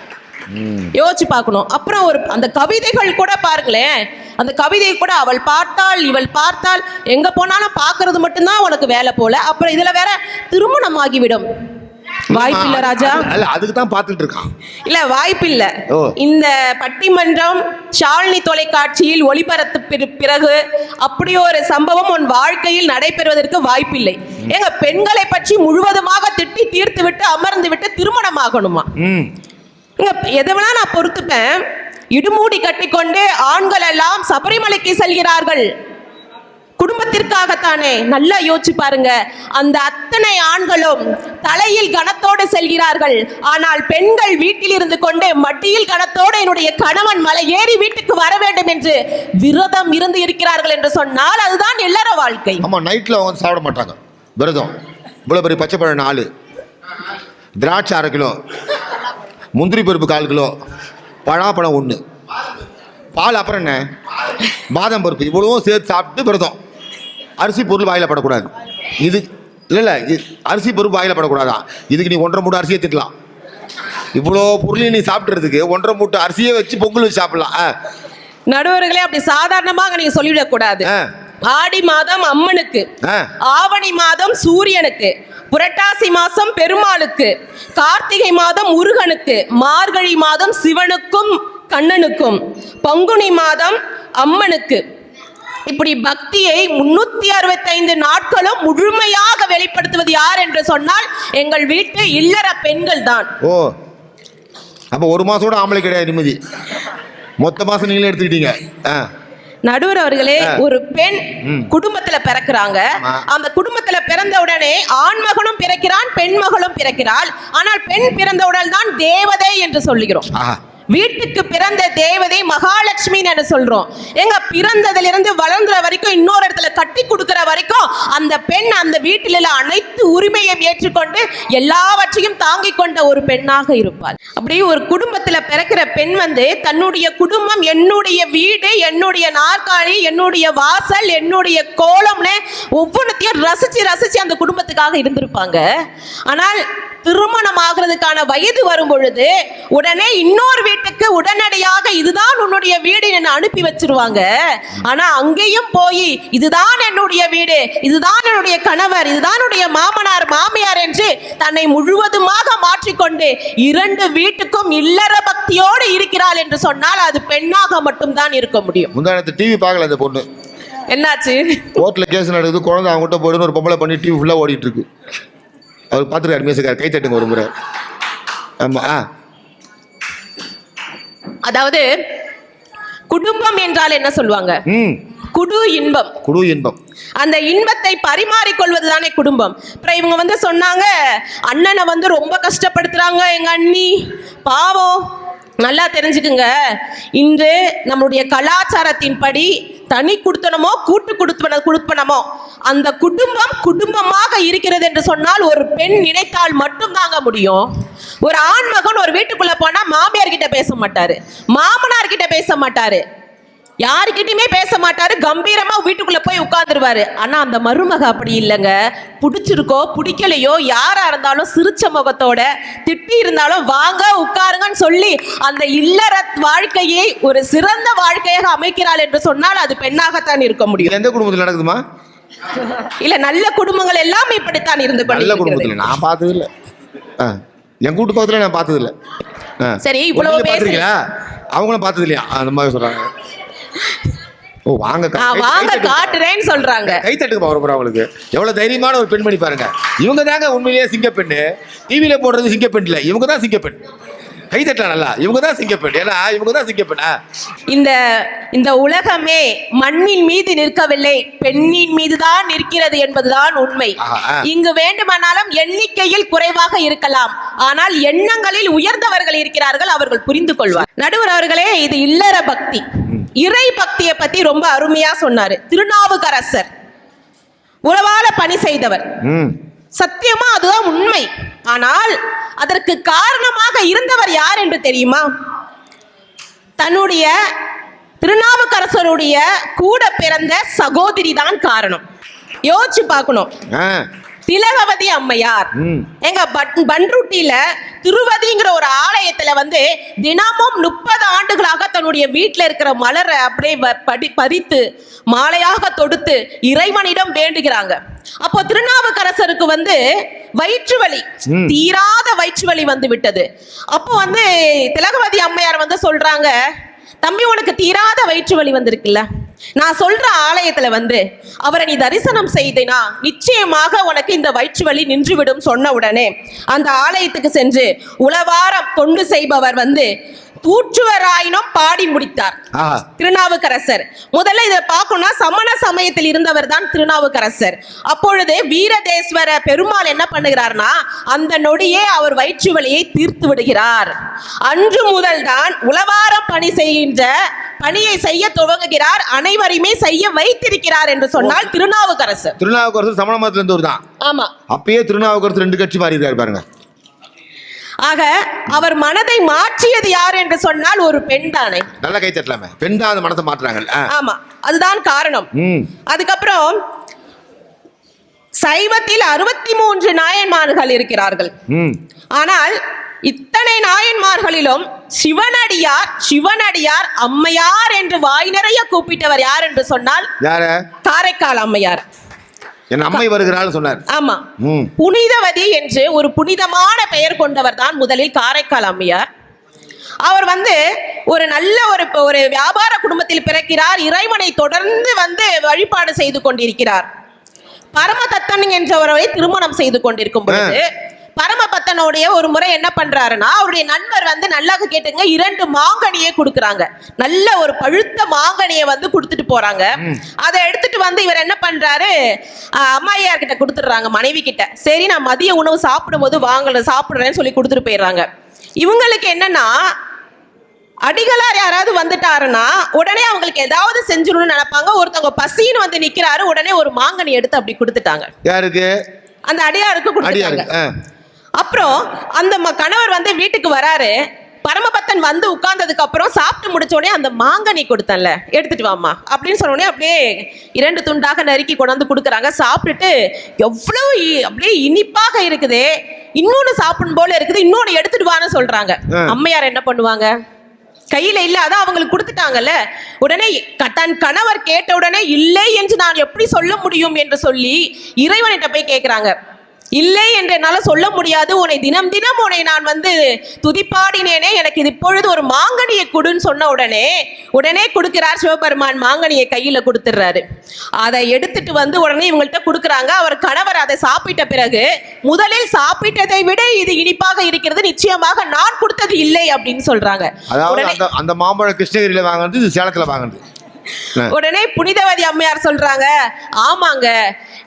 யோசிச்சு பார்க்கணும். அப்புறம் அந்த கவிதைகள் கூட பாருங்களேன், அந்த கவிதை கூட அவள் பார்த்தாள் இவள் பார்த்தாள், எங்க போனாலும் பார்க்கறது மட்டும்தான் உனக்கு வேலை போல. அப்புறம் இதுல வேற திருமணம் ஆகிவிடும். வாய்ப்பில்லை ராஜா. அதுக்கு தான் பார்த்துட்டு இருக்கான். இல்ல, வாய்ப்பில்லை. இந்த பட்டிமன்றம் ஷாலினி தொலைக்காட்சியில் ஒளிபரப்பு பிறகு அப்படி ஒரு சம்பவம் உன் வாழ்க்கையில் நடைபெறுவதற்கு வாய்ப்பில்லை. எங்க பெண்களை பற்றி முழுவதுமாக திட்டி தீர்த்து விட்டு அமர்ந்து விட்டு திருமணம் ஆகணுமா? எதவனா நான் பொறுத்துப்பேன். இடுமூடி கட்டிக்கொண்டு ஆண்கள் எல்லாம் சபரிமலைக்கு செல்கிறார்கள், குடும்பத்திற்காகத்தானே. நல்லா யோசிச்சு பாருங்க. அந்த அத்தனை ஆண்களும் தலையில் கனத்தோடு செல்கிறார்கள். ஆனால் பெண்கள் வீட்டில் இருந்து கொண்டு மட்டியில் கனத்தோடு என்னுடைய கணவன் மலை ஏறி வீட்டுக்கு வர வேண்டும் என்று விரதம் இருந்து இருக்கிறார்கள் என்று சொன்னால் அதுதான் இல்லற வாழ்க்கை. ஆமா, நைட்ல அவங்க சாப்பிட மாட்டாங்க, விரதம். இவ்வளவு பெரிய பச்சை பழம் 4, திராட்சை 1/2 கிலோ, முந்திரி பருப்பு 1/4 கிலோ, பழாப்பழம் 1, பால், அப்புறம் என்ன பாதாம் பருப்பு, இவ்வளவும் சேர்த்து சாப்பிட்டு விரதம். அரிசி பொருள் வாயில படக்கூடாது. இது இல்லை அரிசி பொருள் வாயில படக்கூடாதான். இதுக்கு நீ 1.5 மூட்டை அரிசியை திட்டலாம். இவ்வளோ பொருளையும் நீ சாப்பிட்றதுக்கு 1.5 மூட்டை அரிசியை வச்சு பொங்கல் வச்சு சாப்பிடலாம். நடுவர்களே, அப்படி சாதாரணமாக நீங்க சொல்லிவிடக்கூடாது. ஆடி மாதம் அம்மனுக்கு, ஆவணி மாதம் சூரியனுக்கு, புரட்டாசி மாதம் பெருமாளுக்கு, கார்த்திகை மாதம் முருகனுக்கு, மார்கழி மாதம் சிவனுக்கும் கண்ணனுக்கும், பங்குனி மாதம் அம்மனுக்கு. இப்படி பக்தியை 365 நாட்களும் முழுமையாக வெளிப்படுத்துவது யார் என்று சொன்னால் எங்கள் வீட்டு இல்லற பெண்கள் தான். அப்ப ஒரு மாசோட ஆம்பளை கிடையாது, நிம்மதி. மொத்த மாசம் நீங்களே எடுத்துக்கிட்டீங்க. நடுவர் அவர்களே, ஒரு பெண் குடும்பத்துல பிறக்கிறாங்க. அந்த குடும்பத்துல பிறந்த உடனே ஆண் மகனும் பிறக்கிறான், பெண் மகளும் பிறக்கிறாள். ஆனால் பெண் பிறந்தவுடன் தான் தேவதை என்று சொல்லுகிறோம். வீட்டுக்கு பிறந்த தேவதை மகாலட்சுமி என்று சொல்றோம். எங்க பிறந்ததிலிருந்து வளர்ந்த வரைக்கும், இன்னொரு இடத்துல கட்டி கொடுக்கிற வரைக்கும் அந்த பெண் அந்த வீட்டில் அனைத்து உரிமையும் ஏற்றுக்கொண்டு எல்லாவற்றையும் தாங்கிக் கொண்ட ஒரு பெண்ணாக இருப்பாள். அப்படி ஒரு குடும்பத்துல பிறக்கிற பெண் வந்து தன்னுடைய குடும்பம், என்னுடைய வீடு, என்னுடைய நாற்காலி, என்னுடைய வாசல், என்னுடைய கோலம்னு ஒவ்வொன்றத்தையும் ரசிச்சு ரசிச்சு அந்த குடும்பத்துக்காக இருந்திருப்பாங்க. ஆனால் திருமணம் ஆகிறதுக்கான வயது வரும் பொழுது உடனே இன்னொரு வீட்டுக்கு உடனடியாக இதுதான் உன்னுடைய வீடு என்று அனுப்பி வச்சிருவாங்க. ஆனா அங்கேயும் போய் இதுதான் என்னுடைய வீடு, இதுதான் என்னுடைய கணவர், இதுதான் என்னுடைய மாமனார் மாமியார் என்று தன்னை முழுவதுமாக மாற்றிக்கொண்டு 2 வீட்டுக்கும் இல்லற பக்தியோடு இருக்கிறாள் என்று சொன்னால் அது பெண்ணாக மட்டும்தான் இருக்க முடியும். முந்தானத்து டிவி பார்க்கல அந்த பொண்ணு. என்னாச்சு? கோர்ட்ல கேஸ் நடக்குது, குழந்தை அவங்ககிட்ட போயிடுன்னு ஒரு பொம்பளை பண்ணி டிவி ஃபுல்லா ஓடிட்டு இருக்கு. அவர் பார்த்துருக்காரு, மேசுக்கார், கை தட்டுங்க ஒரு முறை. ஆமா. அதாவது குடும்பம் என்றால் என்ன சொல்லுவாங்க? குடு இன்பம். குடு இன்பம். அந்த இன்பத்தை பரிமாறிக்கொள்வது தானே குடும்பம். அப்புறம் இவங்க வந்து சொன்னாங்க, அண்ணனை வந்து ரொம்ப கஷ்டப்படுத்துறாங்க எங்க அண்ணி, பாவம். நல்லா தெரிஞ்சுக்குங்க, இன்று நம்முடைய கலாச்சாரத்தின்படி தனி குடுத்தனமோ கூட்டு குடுப்பனமோ அந்த குடும்பம் குடும்பமாக இருக்கிறது என்று சொன்னால் ஒரு பெண் நினைத்தால் மட்டும் தாங்க முடியும். ஒரு ஆண்மகன் ஒரு வீட்டுக்குள்ள போனா மாமியார் கிட்ட பேச மாட்டாரு, மாமனார் கிட்ட பேச மாட்டாரு, யாருக்கிட்டையுமே பேச மாட்டாரு, கம்பீரமா வீட்டுக்குள்ள போய் உட்கார்ந்துருவாரு. ஆனா அந்த மருமக அப்படி இல்லைங்க. பிடிச்சிருக்கோ பிடிக்கலையோ யாரா இருந்தாலும் சிரிச்ச முகத்தோட, திட்டி இருந்தாலும் வாங்க உட்காருங்கன்னு சொல்லி அந்த இல்லற வாழ்க்கையை ஒரு சிறந்த வாழ்க்கையாக அமைக்கிறாள் என்று சொன்னால் அது பெண்ணாகத்தான் இருக்க முடியும். எந்த குடும்பத்தில் நடக்குதுமா? இல்ல, நல்ல குடும்பங்கள் எல்லாம் இப்படித்தான் இருந்து நல்ல குடும்பத்தில் நான் பார்த்தது இல்லை. என் கூட்டு பக்கத்துல நான் பார்த்தது இல்லை. சரி, இவ்வளவு பேசுறீங்களா? அவங்களும் பார்த்தது இல்லையா? அந்த மாதிரி சொல்றாங்க. ஓ, வாங்க வாங்க காட்டுறேன்னு சொல்றாங்க. கை தட்டுக்கு போற அவங்களுக்கு எவ்வளவு தைரியமான ஒரு பெண்மணி பாருங்க. இவங்க தாங்க உண்மையிலேயே சிங்கப்பெண்ணு. டிவியில போடுறது சிங்கப்பெண் இல்லை, இவங்க தான் சிங்கப்பெண். கை தட்டலாம் நல்லா, இவங்க தான் சிங்கப்பெண். ஏன்னா இவங்க தான் சிங்கப்பெண். இந்த உலகமே மண்ணின் மீது நிற்கவில்லை, பெண்ணின் மீது தான் நிற்கிறது என்பதுதான் உண்மை. இங்கு வேண்டுமானாலும் எண்ணிக்கையில் குறைவாக இருக்கலாம், ஆனால் எண்ணங்களில் உயர்ந்தவர்கள் இருக்கிறார்கள், அவர்கள் புரிந்து கொள்வார். நடுவர் அவர்களே, இது இல்லற பக்தி, இறை பக்தியை பத்தி ரொம்ப அருமையா சொன்னாரு. திருநாவுக்கரசர் உறவால பணி செய்தவர், சத்தியமா அதுதான் உண்மை. ஆனால் அதற்கு காரணமாக இருந்தவர் யார் என்று தெரியுமா? தன்னுடைய திருநாவுக்கரசருடைய கூட பிறந்த சகோதரி தான் காரணம். யோசிச்சு பார்க்கணும். திலகவதி அம்மையார் எங்க பன்ருட்டியில திருவதிங்கிற ஒரு ஆலயத்துல வந்து தினமும் 30 ஆண்டுகளாக தன்னுடைய வீட்டுல இருக்கிற மலரை அப்படியே பறித்து மாலையாக தொடுத்து இறைவனிடம் வேண்டுகிறாங்க. அப்போ திருநாவுக்கரசருக்கு வந்து வயிற்று வலி, தீராத வயிற்று வலி வந்து விட்டது. அப்போ வந்து திலகவதி அம்மையார் வந்து சொல்றாங்க, தம்பி உனக்கு தீராத வயிற்று வலி வந்திருக்குல்ல, நான் சொல்ற ஆலயத்துல வந்து அவரை நீ தரிசனம் செய்தேனா நிச்சயமாக உனக்கு இந்த வயிற்று வலி நின்றுவிடும் சொன்ன உடனே அந்த ஆலயத்துக்கு சென்று உளவாரம் தொண்டு செய்பவர் வந்து தூற்றுவராயினும் பாடி முடித்தார் திருநாவுக்கரசர். முதல்ல இதை பார்க்கணும்னா சமண சமயத்தில் இருந்தவர் தான் திருநாவுக்கரசர். அப்பொழுது வீரதேஸ்வர பெருமாள் என்ன பண்ணுகிறார்னா அந்த நொடியே அவர் வயிற்று வலியை தீர்த்து விடுகிறார். அன்று முதல் தான் உளவாரம் பணி செய்கின்ற பணியை செய்ய துவங்குகிறார், அனைவரையுமே செய்ய வைத்திருக்கிறார் என்று சொன்னால் திருநாவுக்கரசர். திருநாவுக்கரசர் சமண மதத்துல இருந்தவர் தான். ஆமா, அப்பயே திருநாவுக்கரசர் 2 கட்சி மாறி இருக்காரு பாருங்க. ஆக அவர் மனதை மாற்றியது யார் என்று சொன்னால் ஒரு பெண் தானே. நல்ல கை தட்டலாமே, பெண் தான் அந்த மனதை மாற்றுறாங்க. ஆமா, அதுதான் காரணம். அதுக்கப்புறம் சைவத்தில் 63 நாயன்மார்கள் இருக்கிறார்கள். ஆனால் இத்தனை நாயன்மார்களிலும் சிவனடியார் அம்மையார் என்று வாய் நிறைய கூப்பிட்டவர் யார் என்று சொன்னால் காரைக்கால் அம்மையார். என் அம்மை வருகிறாள் சொன்னார். ஆமா, புனிதவதி என்று ஒரு புனிதமான பெயர் கொண்டவர் தான் முதலில் காரைக்கால் அம்மையார். அவர் வந்து ஒரு நல்ல ஒரு வியாபார குடும்பத்தில் பிறக்கிறார். இறைவனை தொடர்ந்து வந்து வழிபாடு செய்து கொண்டிருக்கிறார். பரமதத்தன் என்றவரை திருமணம் செய்து கொண்டிருக்கும் பொழுது பரமபத்தனுடைய ஒரு முறை என்ன பண்றாருன்னா அவருடைய நண்பர் வந்து நல்லா கேட்டுங்க 2 மாங்கனியை கொடுக்குறாங்க. நல்ல ஒரு பழுத்த மாங்கனியை வந்து கொடுத்துட்டு போறாங்க. அதை எடுத்துட்டு வந்து இவர் என்ன பண்றாரு, அம்மையார் கிட்ட கொடுத்துடுறாங்க, மனைவி கிட்ட. சரி நான் மதிய உணவு சாப்பிடும் போது சாப்பிடுறேன்னு சொல்லி கொடுத்துட்டு போயிடுறாங்க. இவங்களுக்கு என்னன்னா அடிகளார் யாராவது வந்துட்டாருன்னா உடனே அவங்களுக்கு ஏதாவது செஞ்சிடணும்னு நினைப்பாங்க. ஒருத்தவங்க பசின்னு வந்து நிக்கிறாரு, உடனே ஒரு மாங்கனி எடுத்து அப்படி கொடுத்துட்டாங்க. யாருக்கு? அந்த அடியாருக்கு கொடுத்துட்டாங்க. அப்புறம் அந்த கணவர் வந்து வீட்டுக்கு வராரு. பரமபத்தன் வந்து உட்கார்ந்ததுக்கு அப்புறம் சாப்பிட்டு முடிச்ச உடனே அந்த மாங்கனி கொடுத்தன்ல எடுத்துட்டு வாமா அப்படின்னு சொன்ன உடனே அப்படியே 2 துண்டாக நறுக்கி கொண்டாந்து கொடுக்குறாங்க. சாப்பிட்டுட்டு எவ்வளவு அப்படியே இனிப்பாக இருக்குது, இன்னொன்னு சாப்பிடும் போல இருக்குது, இன்னொன்னு எடுத்துட்டு வான்னு சொல்றாங்க. அம்மையார் என்ன பண்ணுவாங்க, கையில இல்ல, அதான் அவங்களுக்கு கொடுத்துட்டாங்கல்ல. உடனே தன் கணவர் கேட்ட உடனே இல்லை என்று நான் எப்படி சொல்ல முடியும் என்று சொல்லி இறைவனிட்ட போய் கேட்கிறாங்க. இல்லை என்று என்னால் சொல்ல முடியாது, உன்னை தினம் தினம் உன்னை நான் வந்து துதிப்பாடினேனே, எனக்கு இது இப்பொழுது ஒரு மாங்கனியை கொடுன்னு சொன்ன உடனே கொடுக்கிறார் சிவபெருமான். மாங்கனியை கையில கொடுத்துடுறாரு. அதை எடுத்துட்டு வந்து உடனே இவங்கள்ட்ட கொடுக்குறாங்க. அவர் கணவர் அதை சாப்பிட்ட பிறகு முதலில் சாப்பிட்டதை விட இது இனிப்பாக இருக்கிறது, நிச்சயமாக நான் கொடுத்தது இல்லை அப்படின்னு சொல்றாங்க. அந்த மாம்பழம் கிருஷ்ணகிரியில வாங்கினது, இது சேலத்துல வாங்கினது. உடனே புனிதவதி அம்மையார் சொல்றாங்க, ஆமாங்க,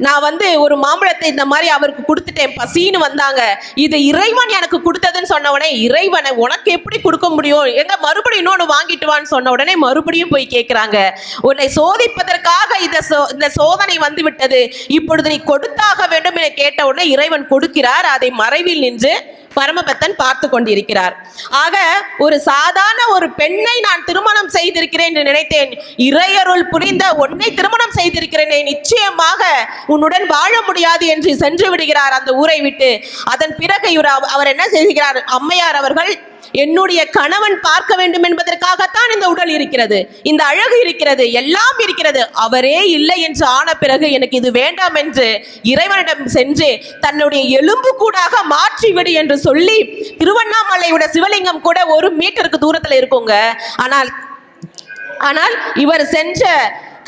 நான் வந்து ஒரு மாம்பழத்தை இந்த மாதிரி அவருக்கு கொடுத்துட்டேன், பசின்னு வந்தாங்க, இது இறைவன் எனக்கு கொடுத்ததுன்னு சொன்ன உடனே, இறைவனை உனக்கு எப்படி கொடுக்க முடியும், எங்க மறுபடியும் இன்னொன்னு வாங்கிட்டு வான்னு சொன்ன உடனே மறுபடியும் போய் கேட்கிறாங்க, உன்னை சோதிப்பதற்காக இந்த சோதனை வந்து விட்டது, இப்பொழுது நீ கொடுத்தாக வேண்டும் என கேட்ட உடனே இறைவன் கொடுக்கிறார். அதை மறைவில் நின்று பரமபத்தன் பார்த்து கொண்டிருக்கிறார். ஆக ஒரு சாதாரண ஒரு பெண்ணை நான் திருமணம் செய்திருக்கிறேன் என்று நினைத்தேன், இறையருள் புரிந்த உன்னை திருமணம் செய்திருக்கிறேனே, நிச்சயமாக உன்னுடன் வாழ முடியாது என்று சென்று விடுகிறார் அந்த ஊரை விட்டு. அதன் பிறகு அவர் என்ன செய்கிறார், அம்மையார் அவர்கள், என்னுடைய கணவன் பார்க்க வேண்டும் என்பதற்காகத்தான் இந்த உடல் இருக்கிறது, இந்த அழகு இருக்கிறது, எல்லாம் இருக்கிறது, அவரே இல்லை என்று ஆன பிறகு எனக்கு இது வேண்டாம் என்று இறைவனிடம் சென்று தன்னுடைய எலும்பு கூடாக மாற்றிவிடு என்று சொல்லி, திருவண்ணாமலையோட சிவலிங்கம் கூட 1 மீட்டருக்கு தூரத்தில் இருக்குங்க. ஆனால் இவர் சென்ற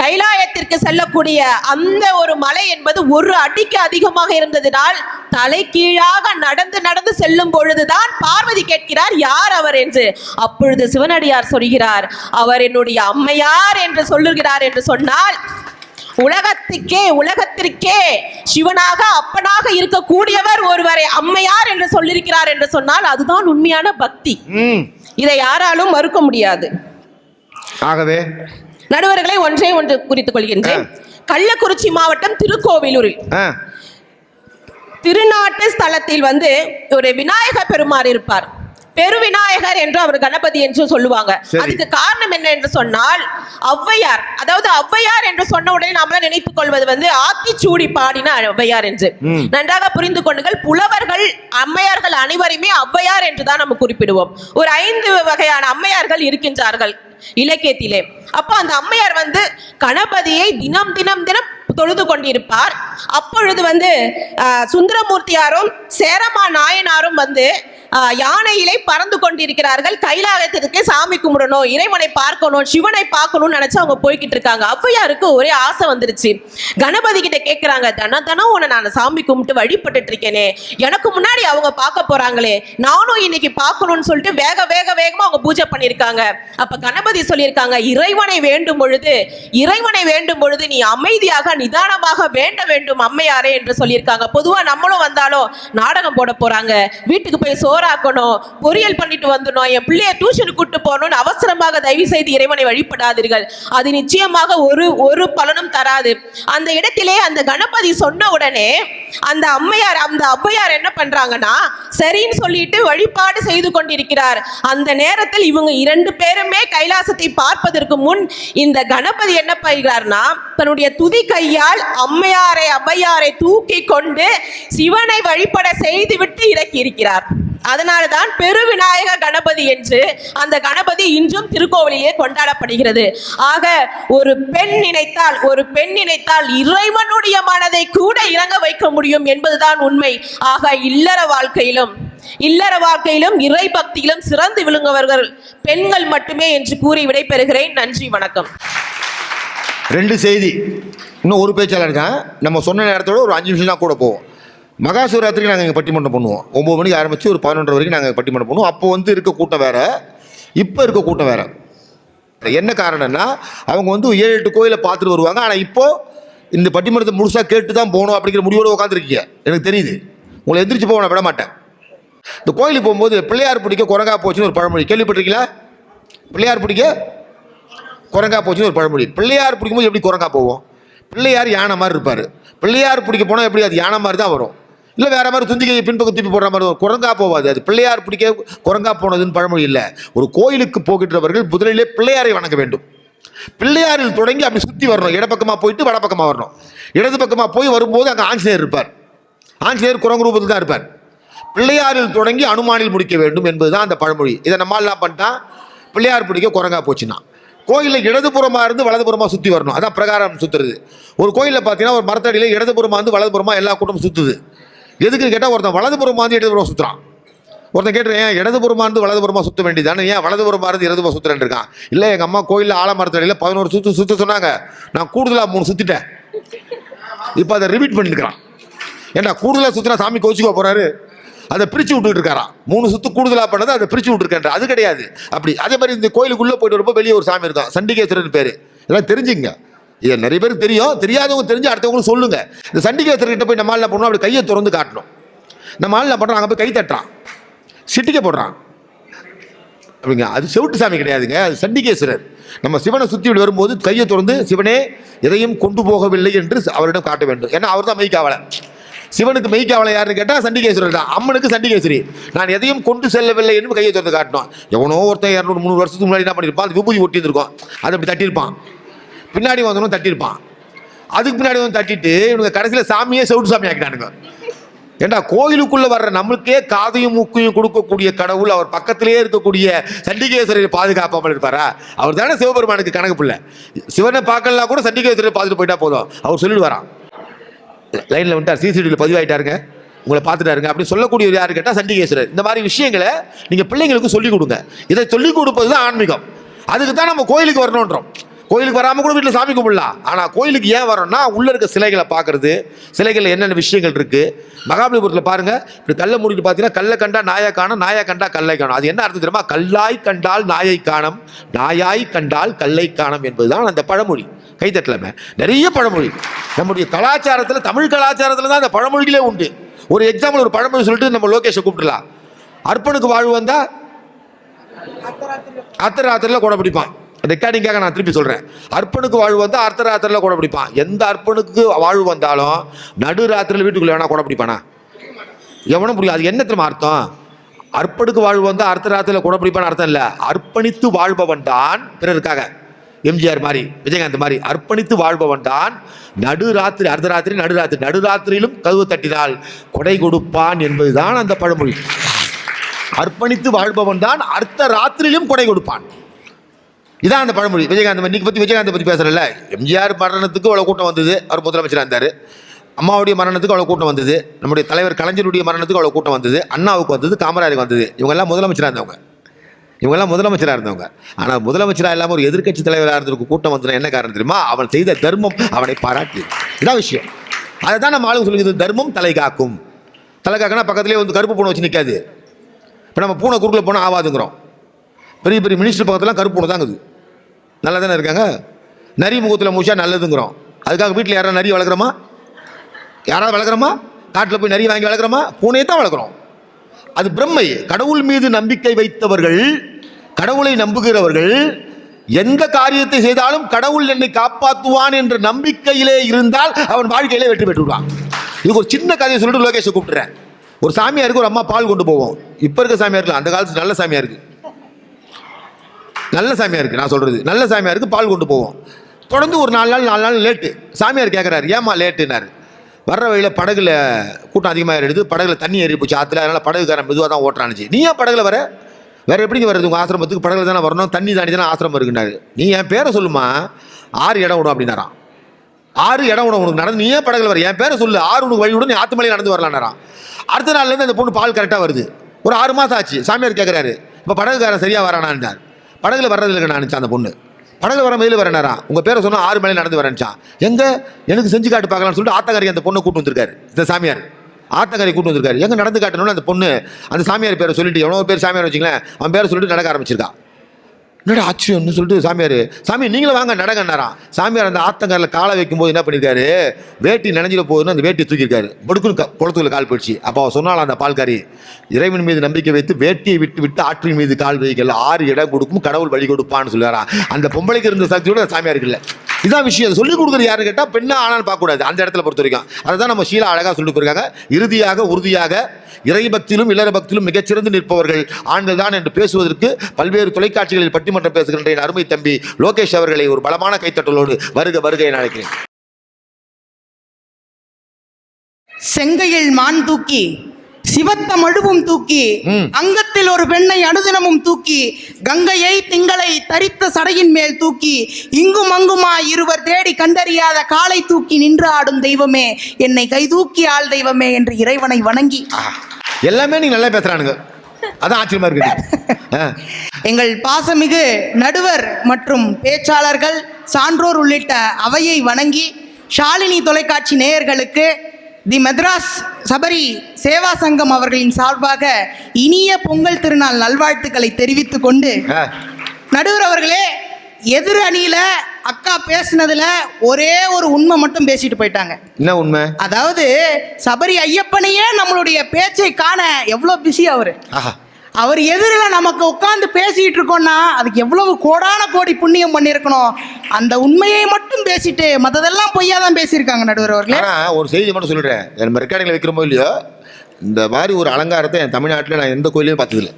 கைலாயத்திற்கு செல்லக்கூடிய அந்த ஒரு மலை என்பது 1 அடிக்கு அதிகமாக இருந்ததினால் தலை கீழாக நடந்து நடந்து செல்லும் பொழுதுதான் பார்வதி கேட்கிறார், யார் அவர் என்று. அப்பொழுது சிவனடியார் சொல்கிறார், அவர் என்னுடைய அம்மையார் என்று சொல்லுகிறார். என்று சொன்னால் உலகத்திற்கே சிவனாக அப்பனாக இருக்கக்கூடியவர் ஒருவரை அம்மையார் என்று சொல்லியிருக்கிறார் என்று சொன்னால் அதுதான் உண்மையான பக்தி. இதை யாராலும் மறுக்க முடியாது. ஆகவே நடுவர்களை ஒன்றை குறித்துக் கொள்கின்றேன். கள்ளக்குறிச்சி மாவட்டம் திருக்கோவிலூரில் திருநாட்டு ஸ்தலத்தில் வந்து ஒரு விநாயக பெருமாள் இருப்பார். பெருவிநாயகர் என்று அவர் கணபதி என்று சொல்லுவாங்க. அதுக்கு காரணம் என்ன என்று சொன்னால், ஔவையார், அதாவது ஔவையார் என்று சொன்ன உடனே நாம நினைத்துக் கொள்வது வந்து ஆத்திச்சூடி பாடின ஔவையார் என்று. நன்றாக புரிந்து கொள்ளுங்கள், புலவர்கள் அம்மையார்கள் அனைவருமே ஔவையார் என்றுதான் நம்ம குறிப்பிடுவோம். ஒரு 5 வகையான அம்மையார்கள் இருக்கின்றார்கள் இலக்கியத்திலே. அப்போ அந்த அம்மையார் வந்து கணபதியை தினம் தினம் தினம் தொழுது கொண்டிருப்பார். அப்பொழுது வந்து சுந்தரமூர்த்தியாரும் சேரமா நாயனாரும் வந்து யானையிலே பறந்து கொண்டிருக்கிறார்கள். கைலாயத்திற்கு சாமி கும்பிடணும், இறைவனை பார்க்கணும், சிவனை பார்க்கணும்னு நினைச்சு அவங்க போய்கிட்டு இருக்காங்க. ஔவையாருக்கு ஒரே ஆசை வந்துருச்சு. கணபதி கிட்ட கேட்கிறாங்க, தினம் உன்னை நான் சாமி கும்பிட்டு வழிபட்டு இருக்கேனே, எனக்கு முன்னாடி அவங்க பார்க்க போறாங்களே, நானும் இன்னைக்கு பார்க்கணும்னு சொல்லிட்டு வேகமா அவங்க பூஜை பண்ணியிருக்காங்க. அப்ப கணபதி சொல்லியிருக்காங்க, இறைவனை வேண்டும் பொழுது நீ அமைதியாக நிதானமாக வேண்ட வேண்டும் அம்மையாரே என்று சொல்லியிருக்காங்க. பொதுவா நம்மளும் வந்தாலும் நாடகம் போட போறாங்க, வீட்டுக்கு போய் சோறாக்கணும், பொரியல் பண்ணிட்டு வந்துடணும், என் பிள்ளைய டியூஷனுக்கு கூட்டு போகணும்னு அவசரமாக தயவு செய்து இறைவனை வழிபடாதீர்கள். அது நிச்சயமாக ஒரு பலனும் தராது. அந்த இடத்திலே அந்த கணபதி சொன்ன உடனே அந்த ஔவையார் என்ன பண்றாங்கன்னா, சரின்னு சொல்லிட்டு வழிபாடு செய்து கொண்டிருக்கிறார். அந்த நேரத்தில் இவங்க 2 பேருமே கைலாசத்தை பார்ப்பதற்கு முன் இந்த கணபதி என்ன பண்ணுகிறார்னா, தன்னுடைய துதி கையால் ஔவையாரை தூக்கி கொண்டு சிவனை வழிபட செய்துவிட்டு இறக்கி இருக்கிறார். அதனால்தான் பெருவிநாயக கணபதி என்று அந்த கணபதி இன்றும் திருக்கோவிலிலே கொண்டாடப்படுகிறது. ஆக ஒரு பெண் நினைத்தால் இறைவனுடைய மனதை கூட இறங்க வைக்க முடியும் என்பதுதான் உண்மை. ஆக இல்லற வாழ்க்கையிலும் இறை பக்தியிலும் சிறந்து விளங்குவர்கள் பெண்கள் மட்டுமே என்று கூறி விடைபெறுகிறேன். நன்றி, வணக்கம். 2 செய்தி. இன்னும் ஒரு பேச்சாளர் இருக்கான். நம்ம சொன்ன நேரத்தோட ஒரு 5 நிமிஷம் தான் கூட போவோம். மகா சிவராத்திரிக்கு நாங்கள் இங்கே பட்டிமன்றம் பண்ணுவோம். 9 மணிக்கு ஆரம்பித்து ஒரு 11 வரைக்கும் நாங்கள் பட்டிமன்றம் பண்ணுவோம். அப்போ வந்து இருக்க கூட்டம் வேறு, இப்போ இருக்க கூட்டம் வேறு. என்ன காரணம்னா, அவங்க வந்து 7-8 கோயிலை பார்த்துட்டு வருவாங்க. ஆனால் இப்போது இந்த பட்டிமன்றத்தை முழுசாக கேட்டு தான் போகணும் அப்படிங்கிற முடிவோடு உட்காந்துருக்கீங்க. எனக்கு தெரியுது. உங்களை எந்திரிச்சு போக நான் விட மாட்டேன். இந்த கோயிலுக்கு போகும்போது பிள்ளையார் பிடிக்க குரங்கா போச்சுன்னு ஒரு பழமொழி கேள்விப்பட்டிருக்கீங்களா? பிள்ளையார் பிடிக்க குரங்கா போச்சுன்னு ஒரு பழமொழி. பிள்ளையார் பிடிக்கும்போது எப்படி குரங்கா போவோம்? பிள்ளையார் யானை மாதிரி இருப்பார். பிள்ளையார் பிடிக்க போனால் எப்படி அது யானை மாதிரி தான் வரும், இல்லை வேறு மாதிரி துந்திக்கையை பின்பக்கம் திருப்பி போடுற மாதிரி வரும். குரங்கா போவாது. அது பிள்ளையார் பிடிக்க குரங்கா போனதுன்னு பழமொழி இல்லை. ஒரு கோயிலுக்கு போகின்றவர்கள் முதலிலே பிள்ளையாரை வணங்க வேண்டும். பிள்ளையாரில் தொடங்கி அப்படி சுற்றி வரணும். இடப்பக்கமாக போயிட்டு வடப்பக்கமாக வரணும். இடது பக்கமாக போய் வரும்போது அங்கே ஆஞ்சநேயர் இருப்பார். ஆஞ்சநேயர் குரங்கு ரூபத்தில் தான் இருப்பார். பிள்ளையாரில் தொடங்கி அனுமானில் முடிக்க வேண்டும் என்பது தான் அந்த பழமொழி. இதை நம்மளாம் பண்ணிட்டான். பிள்ளையார் பிடிக்க குரங்கா போச்சுன்னா கோயிலில் இடதுபுறமாக இருந்து வலதுபுறமாக சுற்றி வரணும். அதான் பிரகாரம் சுற்றுறது. ஒரு கோயிலில் பார்த்தீங்கன்னா ஒரு மரத்தடியில் இடதுபுறமாக இருந்து வலதுபுறமாக எல்லா கூட்டமும் சுற்றுது. எதுக்கு கேட்டால் ஒருத்தன் வலதுபுறமாக இருந்து இடதுபுறம் சுற்றுறான். ஒருத்தன் கேட்டுறேன், ஏன் இடதுபுறமாக இருந்து வலதுபுறமாக சுற்ற வேண்டியதானே, ஏன் வலதுபுறமாக இருந்து இடதுபுறம் சுற்றுறேன் இருக்கான். இல்லை, எங்கள் அம்மா கோயிலில் ஆலமரத்தடியில் 11 சுற்ற சொன்னாங்க, நான் கூடுதலாக 3 சுற்றிட்டேன். இப்போ அதை ரிப்பீட் பண்ணியிருக்கிறான். ஏன்னா கூடுதலாக சுற்றினா சாமி கோச்சிக்கோ போகிறாரு, அதை பிரித்து விட்டுட்டு இருக்காராம். 3 சுற்று கூடுதலாக பண்ணதை அதை பிரித்து விட்டுருக்கேன். அது கிடையாது அப்படி. அதே மாதிரி இந்த கோயிலுக்குள்ளே போயிட்டு வரப்போ வெளியே ஒரு சாமி இருக்கும், சண்டிகேஸ்வரன் பேர். இதெல்லாம் தெரிஞ்சுங்க. இது நிறைய பேருக்கு தெரியும், தெரியாதவங்க தெரிஞ்சு அடுத்தவங்களும் சொல்லுங்க. இந்த சண்டிகேஸ்வரர்கிட்ட போய் நம்ம என்ன பண்ணணும், அப்படி கையை திறந்து காட்டணும். நம்ம ஆள் என்ன பண்ணுறோம், அங்கே போய் கை தட்டுறான், சிட்டிக்க போடுறான் அப்படிங்க. அது செவிட்டு சாமி கிடையாதுங்க, அது சண்டிகேஸ்வரர். நம்ம சிவனை சுற்றி வரும்போது கையை திறந்து சிவனே எதையும் கொண்டு போகவில்லை என்று அவரிடம் காட்ட வேண்டும். ஏன்னா அவர் தான் மெய்க்காவலை. சிவனுக்கு மெய்க்காவலை யாருன்னு கேட்டால் சண்டிகேஸ்வரர் தான். அம்மனுக்கு சண்டிகேஸ்வரி. நான் எதையும் கொண்டு செல்லவில்லை என்று கையை திறந்து காட்டணும். எவனோ ஒருத்தன் 200-300 வருஷத்துக்கு முன்னாடி என்ன பண்ணியிருப்பான், அது விபூதி ஒட்டியிருந்திருக்கும், அதை அப்படி தட்டியிருப்பான். பின்னாடி வந்தவனும் தட்டியிருப்பான். அதுக்கு பின்னாடி வந்து தட்டிட்டு இவங்க கடைசியில் சாமியே செவிட்டு சாமி ஆக்கிட்டானுங்க. ஏண்டா, கோயிலுக்குள்ள வர்ற நம்மளுக்கே காதையும் மூக்கையும் கொடுக்கக்கூடிய கடவுள் அவர் பக்கத்திலே இருக்கக்கூடிய சண்டிகேஸ்வரரை பாதுகாப்பாமல் இருப்பாரா? அவர் தானே சிவபெருமானுக்கு கணக்கு பிள்ளை. சிவனை பார்க்கலாம் கூட சண்டிகேஸ்வரரை பார்த்துட்டு போயிட்டா போதும், அவர் சொல்லிட்டு வரான். லைனில் வந்துட்டார், சிசிடிவியில் பதிவாயிட்டாருங்க, உங்களை பார்த்துட்டாருங்க அப்படின்னு சொல்லக்கூடியவர் யாரு கேட்டால் சண்டிகேஸ்வரர். இந்த மாதிரி விஷயங்களை நீங்கள் பிள்ளைங்களுக்கு சொல்லிக் கொடுங்க. இதை சொல்லிக் கொடுப்பது தான் ஆன்மீகம். அதுக்கு தான் நம்ம கோயிலுக்கு வரணுன்றோம். கோயிலுக்கு வராமல் கூட வீட்டில் சாமி கும்பிடலாம். ஆனால் கோயிலுக்கு ஏன் வரோம்னா, உள்ளே இருக்க சிலைகளை பார்க்கறது, சிலைகளில் என்னென்ன விஷயங்கள் இருக்குது. மகாபலிபுரத்தில் பாருங்கள், இப்படி கல்லை மூடிட்டு பார்த்தீங்கன்னா கல்லை கண்டா நாயை காணும், நாயை கண்டா கல்லை காணும். அது என்ன அர்த்தம் தெரியுமா? கல்லாய் கண்டால் நாயை காணும், நாயாய் கண்டால் கல்லை காணும் என்பதுதான் அந்த பழமொழி. கைத்தட்டலாமே, நிறைய பழமொழி நம்முடைய கலாச்சாரத்தில், தமிழ் கலாச்சாரத்தில் தான் அந்த பழமொழிகளே உண்டு. ஒரு எக்ஸாம்பிள், ஒரு பழமொழி சொல்லிட்டு நம்ம லோகேஷை கூப்பிட்டுலாம். அர்ப்பனுக்கு வாழ்வு வந்தால் அர்த்தராத்திரியில் கூட பிடிப்பான். ரெக்கார்டிங்காக நான் திருப்பி சொல்கிறேன். அர்ப்பனுக்கு வாழ்வு வந்தால் அர்த்தராத்திரியில் கூட பிடிப்பான். எந்த அர்ப்பனுக்கு வாழ்வு வந்தாலும் நடுராத்திரியில் வீட்டுக்குள்ளே வேணா கூட பிடிப்பானா? எவனும் புரியும். அது என்ன தெரியுமா அர்த்தம்? அர்ப்பனுக்கு வாழ்வு வந்தால் அர்த்தராத்திரியில் கூட பிடிப்பான்னு அர்த்தம் இல்லை. அர்ப்பணித்து வாழ்பவன் தான் பிறருக்காக. எம்ஜிஆர் மாதிரி, விஜயகாந்த் மாதிரி அர்ப்பணித்து வாழ்பவன் தான் நடுராத்திரி, அர்த்தராத்திரி, நடுராத்திரியிலும் கதவு தட்டினால் கொடை கொடுப்பான் என்பதுதான் அந்த பழமொழி. அர்ப்பணித்து வாழ்பவன் தான் அர்த்த ராத்திரியிலும் கொடை கொடுப்பான். இதான் அந்த பழமொழி. விஜயகாந்த் பற்றி பேசுகிறல்ல, எம்ஜிஆர் மரணத்துக்கு அவ்வளோ கூட்டம் வந்தது, அவர் முதலமைச்சராக இருந்தார். அம்மாவுடைய மரணத்துக்கு அவ்வளோ கூட்டம் வந்தது. நம்முடைய தலைவர் கலைஞருடைய மரணத்துக்கு அவ்வளோ கூட்டம் வந்தது. அண்ணாவுக்கு வந்தது, காமராஜருக்கு வந்தது. இவங்கெல்லாம் முதலமைச்சராக இருந்தவங்க. ஆனால் முதலமைச்சராக இல்லாமல் ஒரு எதிர்க்கட்சி தலைவராக இருந்திருக்கு கூட்டம் வந்ததுன்னா என்ன காரணம் தெரியுமா? அவன் செய்த தர்மம் அவனை பாராட்டி. இதான் விஷயம். அதை தான் நம்ம ஆளுங்க சொல்லிக்கிறது, தர்மம் தலை காக்கும். தலை காக்குனா பக்கத்துலேயே வந்து கருப்பு பூனை வச்சு நிற்காது. இப்போ நம்ம பூனை குறுக்கில் போனால் ஆவாதுங்கிறோம். பெரிய பெரிய மினிஸ்டர் பக்கத்துலாம் கருப்பு பூனை தாங்குது, நல்லா தானே இருக்காங்க. நரி முகத்தில் மூச்சா நல்லதுங்கிறோம். அதுக்காக வீட்டில் யாராவது நரி வளர்க்குறோமா? காட்டில் போய் நரி வாங்கி வளர்க்குறோமா? பூனையை தான் வளர்க்குறோம். அது பிரம்மை. கடவுள் மீது நம்பிக்கை வைத்தவர்கள், கடவுளை நம்புகிறவர்கள் எந்த காரியத்தை செய்தாலும் கடவுள் என்னை காப்பாற்றுவான் என்ற நம்பிக்கையிலே இருந்தால் அவன் வாழ்க்கையிலே வெற்றி பெற்றுவான். இதுக்கு ஒரு சின்ன கதையை சொல்லிட்டு லோகேஷை கூப்பிட்டுறேன். ஒரு சாமியாருக்கு ஒரு அம்மா பால் கொண்டு போவோம். இப்போ இருக்க சாமியாருக்கு, அந்த காலத்து நல்ல சாமியாருக்கு நான் சொல்கிறது, நல்ல சாமியாருக்கு பால் கொண்டு போவோம். தொடர்ந்து ஒரு 4 நாள் லேட்டு. சாமியார் கேட்குறாரு, ஏமா லேட்டுனாரு. வர்ற வழியில் படகுல கூட்டம் அதிகமாக எடுத்து படகுல தண்ணி ஏறி போச்சு ஆற்றுல, அதனால் படகுக்காரன் மெதுவாக தான் ஓட்டுறானுச்சு. நீ ஏன் படகுல வர? வேறு எப்படிங்க வருது? உங்கள் ஆசிரமத்துக்கு படகுல தானே வரணும், தண்ணி தாண்டி தானே ஆசிரமம் இருக்குன்னாரு. நீ என் பேரை சொல்லுமா, 6 இடம் விடும் அப்படின்னாரான். 6 இடம் விடும் உனக்கு நடந்து, நீ ஏன் படகுல வர? என் பேரை சொல்லு, 6 உனக்கு வழி விடும், நீ ஆற்று மலையில் நடந்து வரலான்னாரான். அடுத்த நாள்லேருந்து அந்த பொண்ணு பால் கரெக்டாக வருது. ஒரு 6 மாதம் ஆச்சு. சாமியார் கேட்குறாரு, இப்போ படகுக்காரன் சரியாக வரானான்ட்டார். படகுல வர்றதில்லை நான் அந்த பொண்ணு. படகுல வர மயில வரேனாரா, உங்கள் பேரை சொன்னால் 6 மலையில் நடந்து வரேன்ச்சான். எங்கே எனக்கு செஞ்சு காட்டு பார்க்கலான்னு சொல்லிட்டு ஆத்தங்கரை அந்த பொண்ணை கூட்டு வந்திருக்காரு. இந்த சாமியார் ஆத்தங்கரை கூட்டு வந்திருக்காரு. எங்கே நடந்து காட்டணும்னு அந்த பொண்ணு அந்த சாமியார் பேரை சொல்லிட்டு, எவ்வளோ பேர் சாமியார் வச்சிங்களேன், அவன் பேரை சொல்லிட்டு நடக்க ஆரம்பிச்சிருக்கா. என்னடா ஆச்சுன்னு சொல்லிட்டு சாமி நீங்களும் வாங்க நடங்கன்னாரான். சாமியார் அந்த ஆத்தங்கரில் காலை வைக்கும்போது என்ன பண்ணியிருக்காரு, வேட்டி நினைஞ்சிட போகுதுன்னு அந்த வேட்டியை தூக்கியிருக்காரு. படுக்குன்னு குளத்துக்குள்ள கால் போயிடுச்சு. அப்போ அவன் சொன்னாலும் அந்த பால்காரி, இறைவன் மீது நம்பிக்கை வைத்து வேட்டியை விட்டு ஆற்றின் மீது கால் வைக்கல, 6 இடம் கொடுக்கும் கடவுள் வழி கொடுப்பான்னு சொல்லுறான். அந்த பொம்பளைக்கு இருந்த சக்தியோட சாமியாருக்கு இல்லை. இதான் விஷயம். அதை சொல்லிக் கொடுக்குறது யாருன்னு கேட்டால் பெண்ணா ஆனான்னு பார்க்கக்கூடாது அந்த இடத்துல பொறுத்த வரைக்கும். அதை தான் நம்ம ஷீலா அழகாக சொல்லிட்டு போயிருக்காங்க. இறுதியாக உறுதியாக இறை பக்தியிலும் இல்லற பக்தியிலும் மிகச்சிறந்து நிற்பவர்கள் ஆண்கள் தான் என்று பேசுவதற்கு பல்வேறு தொலைக்காட்சிகளில் பட்டிமன்றம் பேசுகின்ற என் அருமை தம்பி லோகேஷ் அவர்களை ஒரு பலமான கைத்தட்டலோடு வருக என அழைக்கிறேன். செங்கையில் மான் தூக்கி, சிவத்த மழுவும் தூக்கி, அங்கத்தில் ஒரு பெண்ணை அனுதினமும் தூக்கி, கங்கையை திங்களை தரித்த சடையின் மேல் தூக்கி, இங்கும் அங்குமாய் இருவர் தேடி கண்டறியாத காலை தூக்கி நின்று ஆடும் தெய்வமே, என்னை கை தூக்கி ஆள் தெய்வமே என்று இறைவனை வணங்கி. எல்லாமே நீங்க நல்லா பேசுறானுங்க, அதான் ஆச்சரியமா இருக்கு. எங்கள் பாசமிகு நடுவர் மற்றும் பேச்சாளர்கள், சான்றோர் உள்ளிட்ட அவையை வணங்கி, ஷாலினி தொலைக்காட்சி நேயர்களுக்கு தி மெட்ராஸ் சபரி சேவா சங்கம் அவர்களின் சார்பாக இனிய பொங்கல் திருநாள் நல்வாழ்த்துக்களை தெரிவித்துக் கொண்டு, நடுவர் அவர்களே, எதிர் அணியில அக்கா பேசுனதுல ஒரே ஒரு உண்மை மட்டும் பேசிட்டு போயிட்டாங்க. என்ன உண்மை? அதாவது சபரி ஐயப்பனையே நம்மளுடைய பேச்சை காண எவ்வளவு பிஸி அவரு. ஆஹா, அவர் எதிரில் நமக்கு உட்காந்து பேசிட்டு இருக்கோம்னா அதுக்கு எவ்வளவு கோடான கோடி புண்ணியம் பண்ணியிருக்கணும். அந்த உண்மையை மட்டும் பேசிட்டு மற்றதெல்லாம் பொய்யா தான் பேசியிருக்காங்க நடுவர் அவர்களே. ஆனால் ஒரு செய்தி மட்டும் சொல்லிடுறேன். நம்ம ரெக்கார்டிங்கில் வைக்கிறோமோ இல்லையோ, இந்த மாதிரி ஒரு அலங்காரத்தை என் தமிழ்நாட்டில் நான் எந்த கோயிலையும் பார்த்ததில்லை.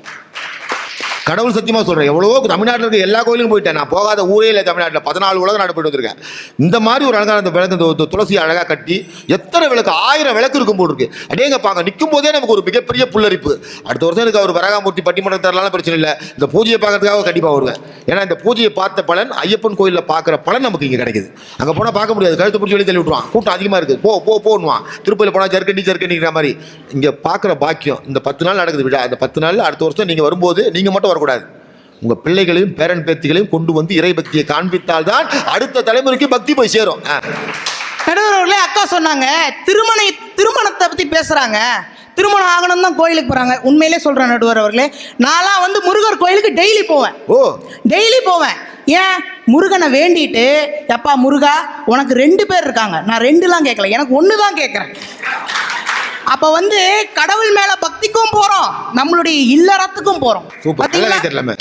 கடவுள் சத்தியமாக சொல்கிறேன். எவ்வளவோ தமிழ்நாட்டில் இருக்க எல்லா கோயிலுக்கும் போயிட்டேன். நான் போகாத ஊரே இல்லை தமிழ்நாட்டில். 14 உலக நாடு போயிட்டு வந்திருக்கேன். இந்த மாதிரி ஒரு அலங்காரத்தை விளக்கு, இந்த துளசி அழகாக கட்டி எத்தனை விளக்கு, 1000 விளக்கு இருக்கும் போல் இருக்கு. அடேங்கப்பாங்க, நிற்கும் போதே நமக்கு ஒரு மிகப்பெரிய புல்லரிப்பு. அடுத்த வருஷம் எனக்கு அவர் வரகாமூர்த்தி பட்டிமன்றம் தரலாம் பிரச்சனை இல்லை. இந்த பூஜையை பார்க்கறதுக்காக கண்டிப்பாக வருவேன். ஏன்னா இந்த பூஜையை பார்த்த பலன், ஐயப்பன் கோயிலில் பார்க்குற பலன் நமக்கு இங்கே கிடைக்குது. அங்கே போனால் பார்க்க முடியாது. கழுத்து பிடிச்சி வெளியே தள்ளி விட்டுருவான். கூட்டம் அதிகமாக இருக்குது. போன்னுவான். திருப்பதியில் போனால் ஜர்க்கண்டிங்கிற மாதிரி. இங்கே பார்க்குற பாக்கியம் இந்த 10 நாள் நடக்குது விழா. அந்த 10 நாள் அடுத்த வருஷம் நீங்கள் வரும்போது நீங்கள் மட்டும் வரக்கூடாது. உங்கள் பிள்ளைகளையும் பேரன் பேத்திகளையும் கொண்டு வந்து இறை பக்தியை காண்பித்தால் தான் அடுத்த தலைமுறைக்கு பக்தி போய் சேரும். நடுவர்களே, அக்கா சொன்னாங்க திருமணத்தை பற்றி பேசுகிறாங்க. திருமணம் ஆகணும் தான் கோயிலுக்கு போகிறாங்க. உண்மையிலே சொல்கிறேன் நடுவர் அவர்களே, நான்லாம் வந்து முருகர் கோயிலுக்கு டெய்லி போவேன். டெய்லி போவேன். ஏன்? முருகனை வேண்டிட்டு, எப்பா முருகா உனக்கு 2 பேர் இருக்காங்க, நான் 2லாம் கேட்கல, எனக்கு 1 தான் கேட்குறேன். அப்போ வந்து கடவுள் மேலே பக்திக்கும் போகிறோம், நம்மளுடைய இல்லறத்துக்கும் போகிறோம். பார்த்தீங்களா?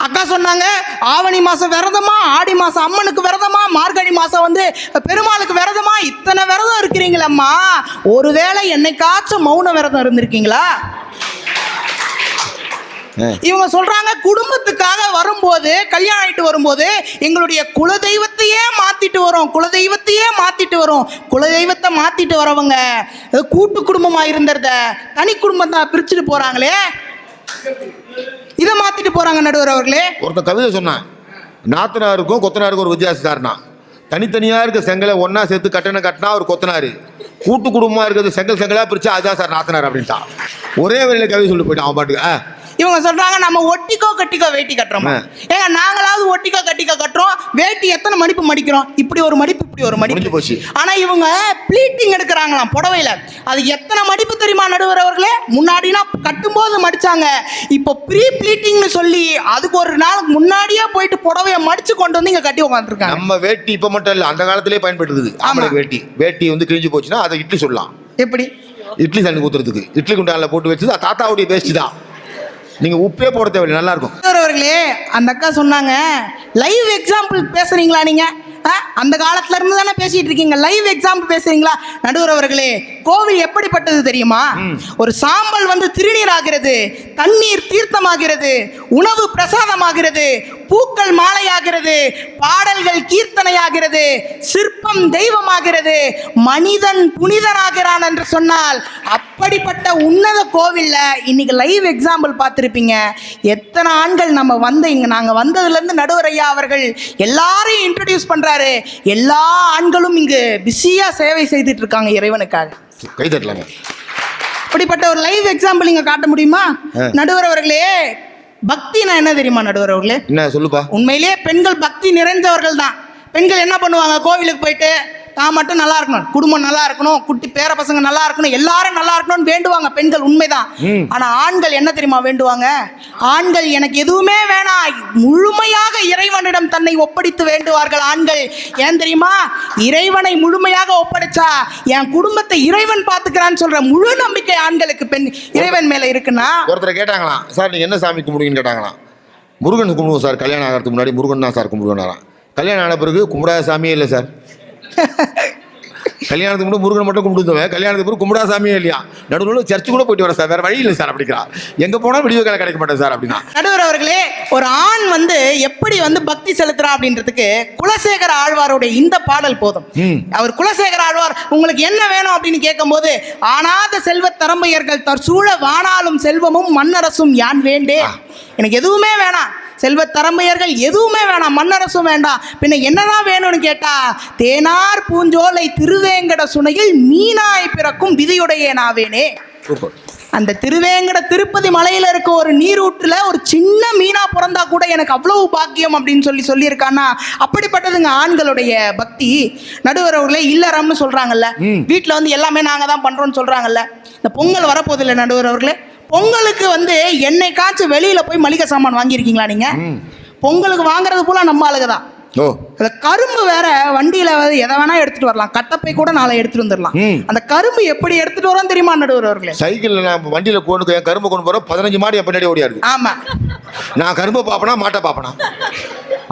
அக்கா சொன்னாங்க ஆவணி மாதம் விரதமா, ஆடி மாதம் அம்மனுக்கு விரதமா, மார்கழி மாதம் வந்து பெருமாளுக்கு விரதமா, இத்தனை விரதம் இருக்கிறீங்களம்மா, ஒருவேளை என்னைக்காச்சும் மௌன விரதம் இருந்திருக்கீங்களா? இவங்க சொல்றாங்க குடும்பத்துக்காக வரும்போது, கல்யாணம் ஆயிட்டு வரும்போது எங்களுடைய குலதெய்வத்தையே மாத்திட்டு வரோம், குலதெய்வத்தையே மாத்திட்டு வரோம். குலதெய்வத்தை மாத்திட்டு வரவங்க கூட்டு குடும்பமா இருந்தத தனி குடும்பம் தான் பிரிச்சுட்டு போறாங்களே, இதை மாத்திட்டு போறாங்க நடுவர் அவர்களே. ஒருத்தன் கவிதை சொன்னான், நாத்தனாருக்கும் கொத்தனாருக்கும் ஒரு வித்தியாசம் சார்னா, தனித்தனியாக இருக்க செங்கலை ஒன்றா சேர்த்து கட்டினா ஒரு கொத்தனார், கூட்டு குடும்பமாக இருக்கிறது செங்கலாக பிரிச்சா அதுதான் சார் நாத்தனார் அப்படின்ட்டான். ஒரே வரையில் கவிதை சொல்லி போயிட்டான் அவன் பாட்டுக்கு. இவங்க சொல்றாங்க நம்ம ஒட்டிக்கோ கட்டிக்கோ வேட்டி கட்டுறோமா? ஏங்க நாங்களாவது ஒட்டிக்கோ கட்டிக்கோ கட்டுறோம், வேட்டி எத்தனை மடிப்பு மடிக்கிறோம், இப்படி ஒரு மடிப்பு இப்படி ஒரு மடிப்பு போச்சு. ஆனா இவங்க ப்ளீட்டிங் எடுக்கிறாங்களாம் புடவையில. அது எத்தனை மடிப்பு தெரியுமா நடுவர் அவர்களே? முன்னாடினா கட்டும்போது மடிச்சாங்க, இப்போ ப்ரீ ப்ளீட்டிங்னு சொல்லி அதுக்கு ஒரு நாளுக்கு முன்னாடியே போயிட்டு புடவையை மடிச்சு கொண்டு வந்து இங்க கட்டி உட்காந்துருக்காங்க. நம்ம வேட்டி இப்போ மட்டும் இல்லை, அந்த காலத்திலே பயன்பட்டு இருக்குது. ஆமாம், வேட்டி வந்து கிழிஞ்சு போச்சுன்னா அதை இட்லி சொல்லலாம். எப்படி? இட்லி தண்ணி ஊத்துறதுக்கு இட்லி குண்டானில் போட்டு வச்சது தாத்தாவுடைய வேஸ்ட் தான். நீங்க உப்பே போட தேவையில்லை, நல்லா இருக்கும். அவர்களே, அந்த அக்கா சொன்னாங்க லைவ் எக்ஸாம்பிள் பேசுறீங்களா நீங்க? அந்த காலத்துல இருந்து தானே பேசிட்டு இருக்கீங்க, லைவ் எக்ஸாம்பிள் பேசுறீங்களா? நடுவர் அவர்களே, கோவில் எப்படிப்பட்டது தெரியுமா? ஒரு சாம்பல் வந்து திருநீர் ஆகிறது, தண்ணீர் தீர்த்தமாகிறது, உணவு பிரசாதமாகிறது, பூக்கள் மாலையாகிறது, பாடல்கள் கீர்த்தனையாகிறது, சிற்பம் தெய்வமாகிறது, மனிதன் புனிதனாகிறான் என்று சொன்னால் அப்படிப்பட்ட உன்னத கோவில்ல இன்னைக்கு லைவ் எக்ஸாம்பிள் பார்த்துருப்பீங்க. எத்தனை ஆண்கள் நம்ம வந்து இங்க நாங்க வந்ததுலேருந்து நடுவர் ஐயா அவர்கள் எல்லாரையும் இன்ட்ரடியூஸ் பண்றாரு. எல்லா ஆண்களும் இங்கு பிஸியா சேவை செய்துட்டு இருக்காங்க இறைவனுக்காக. கை தட்டலாங்க. அப்படிப்பட்ட ஒரு லைவ் எக்ஸாம்பிள் இங்க காட்ட முடியுமா நடுவர் அவர்களே? பக்தினா என்ன தெரியுமா நடுவர் அவர்களே? என்ன சொல்லுப்பா. உண்மையிலேயே பெண்கள் பக்தி நிறைந்தவர்கள் தான். பெண்கள் என்ன பண்ணுவாங்க? கோவிலுக்கு போயிட்டு தான் மட்டும் நல்லா இருக்கணும், குடும்பம் நல்லா இருக்கணும், குட்டி பேர பசங்க நல்லா இருக்கணும், எல்லாரும் நல்லா இருக்கணும்னு வேண்டுவாங்க பெண்கள், உண்மைதான். ஆனா ஆண்கள் என்ன தெரியுமா வேண்டுவாங்க? ஆண்கள் எனக்கு எதுவுமே வேணாம், முழுமையாக இறைவனிடம் தன்னை ஒப்படைத்து வேண்டுவார்கள் ஆண்கள். ஏன் தெரியுமா? இறைவனை முழுமையாக ஒப்படைச்சா என் குடும்பத்தை இறைவன் பார்த்துக்கிறான்னு சொல்ற முழு நம்பிக்கை ஆண்களுக்கு பெண் இறைவன் மேல இருக்குன்னா. ஒருத்தரை கேட்டாங்களாம், சார் நீங்க என்ன சாமி கும்பிடுங்கன்னு கேட்டாங்களாம். முருகன் கும்பிடுவோம் சார், கல்யாணம் ஆகிறதுக்கு முன்னாடி முருகன் தான் சார் கும்பிடுவேன். கல்யாணம் ஆன பிறகு கும்பிடாத சாமியே இல்லை சார். கல்யாணத்துக்கு மட்டும் முருகன் மட்டும் கும்பிடுவேன், கல்யாணத்துக்கு பிறகு கும்பிடா சாமியே இல்லையா. நடுவில் சர்ச்சு கூட போயிட்டு வரேன் சார், வேற வழி இல்லை சார் அப்படிங்கிறா. எங்க போனா வீடியோ கால் கிடைக்க மாட்டேன் சார் அப்படின்னா. நடுவர் அவர்களே, ஒரு ஆண் வந்து எப்படி வந்து பக்தி செலுத்துறா அப்படின்றதுக்கு குலசேகர ஆழ்வாருடைய இந்த பாடல் போதும். அவர் குலசேகர ஆழ்வார் உங்களுக்கு என்ன வேணும் அப்படின்னு கேட்கும் போது, ஆனாத செல்வ தரம்பையர்கள் தற்சூழ வானாலும் செல்வமும் மன்னரசும் யான் வேண்டே, எனக்கு எதுவுமே வேணாம், செல்வ தரம்பையர்கள் எதுவுமே வேணாம், மன்னரசும் வேண்டாம், பின்ன என்னதான் வேணும்னு கேட்டா, தேனார் பூஞ்சோலை திருவேங்கட சுனையில் மீனாய் பிறக்கும் விதியுடைய நாவேனே. அந்த திருவேங்கட திருப்பதி மலையில இருக்க ஒரு நீரூற்றுல ஒரு சின்ன மீனா பிறந்தா கூட எனக்கு அவ்வளவு பாக்கியம் அப்படின்னு சொல்லியிருக்கான்னா அப்படிப்பட்டதுங்க ஆண்களுடைய பக்தி. நடுவர் அவர்களே, இல்லறம்னு சொல்றாங்கல்ல, வீட்டுல வந்து எல்லாமே நாங்க தான் பண்றோம்னு சொல்றாங்கல்ல. இந்த பொங்கல் வரப்போதில்லை நடுவர் அவர்களே, பொங்கலுக்கு வந்து என்னைக்காச்சும் வெளியில போய் மளிகை சாமான் வாங்கியிருக்கீங்களா நீங்க? பொங்கலுக்கு வாங்குறது பூரா நம்ம ஆளுங்க தான். ஓ, அந்த கரும்பு வேற வண்டியில எதை வேணா எடுத்துட்டு வரலாம், கட்டப்பை கூட நாளை எடுத்துட்டு வந்துடலாம். அந்த கரும்பு எப்படி எடுத்துட்டு வரோம் தெரியுமா நடுவர் அவர்களே? சைக்கிள்ல நான் வண்டியில கொண்டு என் கரும்பு கொண்டு போறோம், 15 மாடி என் பின்னாடி ஓடியாரு. ஆமா, நான் கரும்பை பாப்பனா மாட்டை பாப்பனா?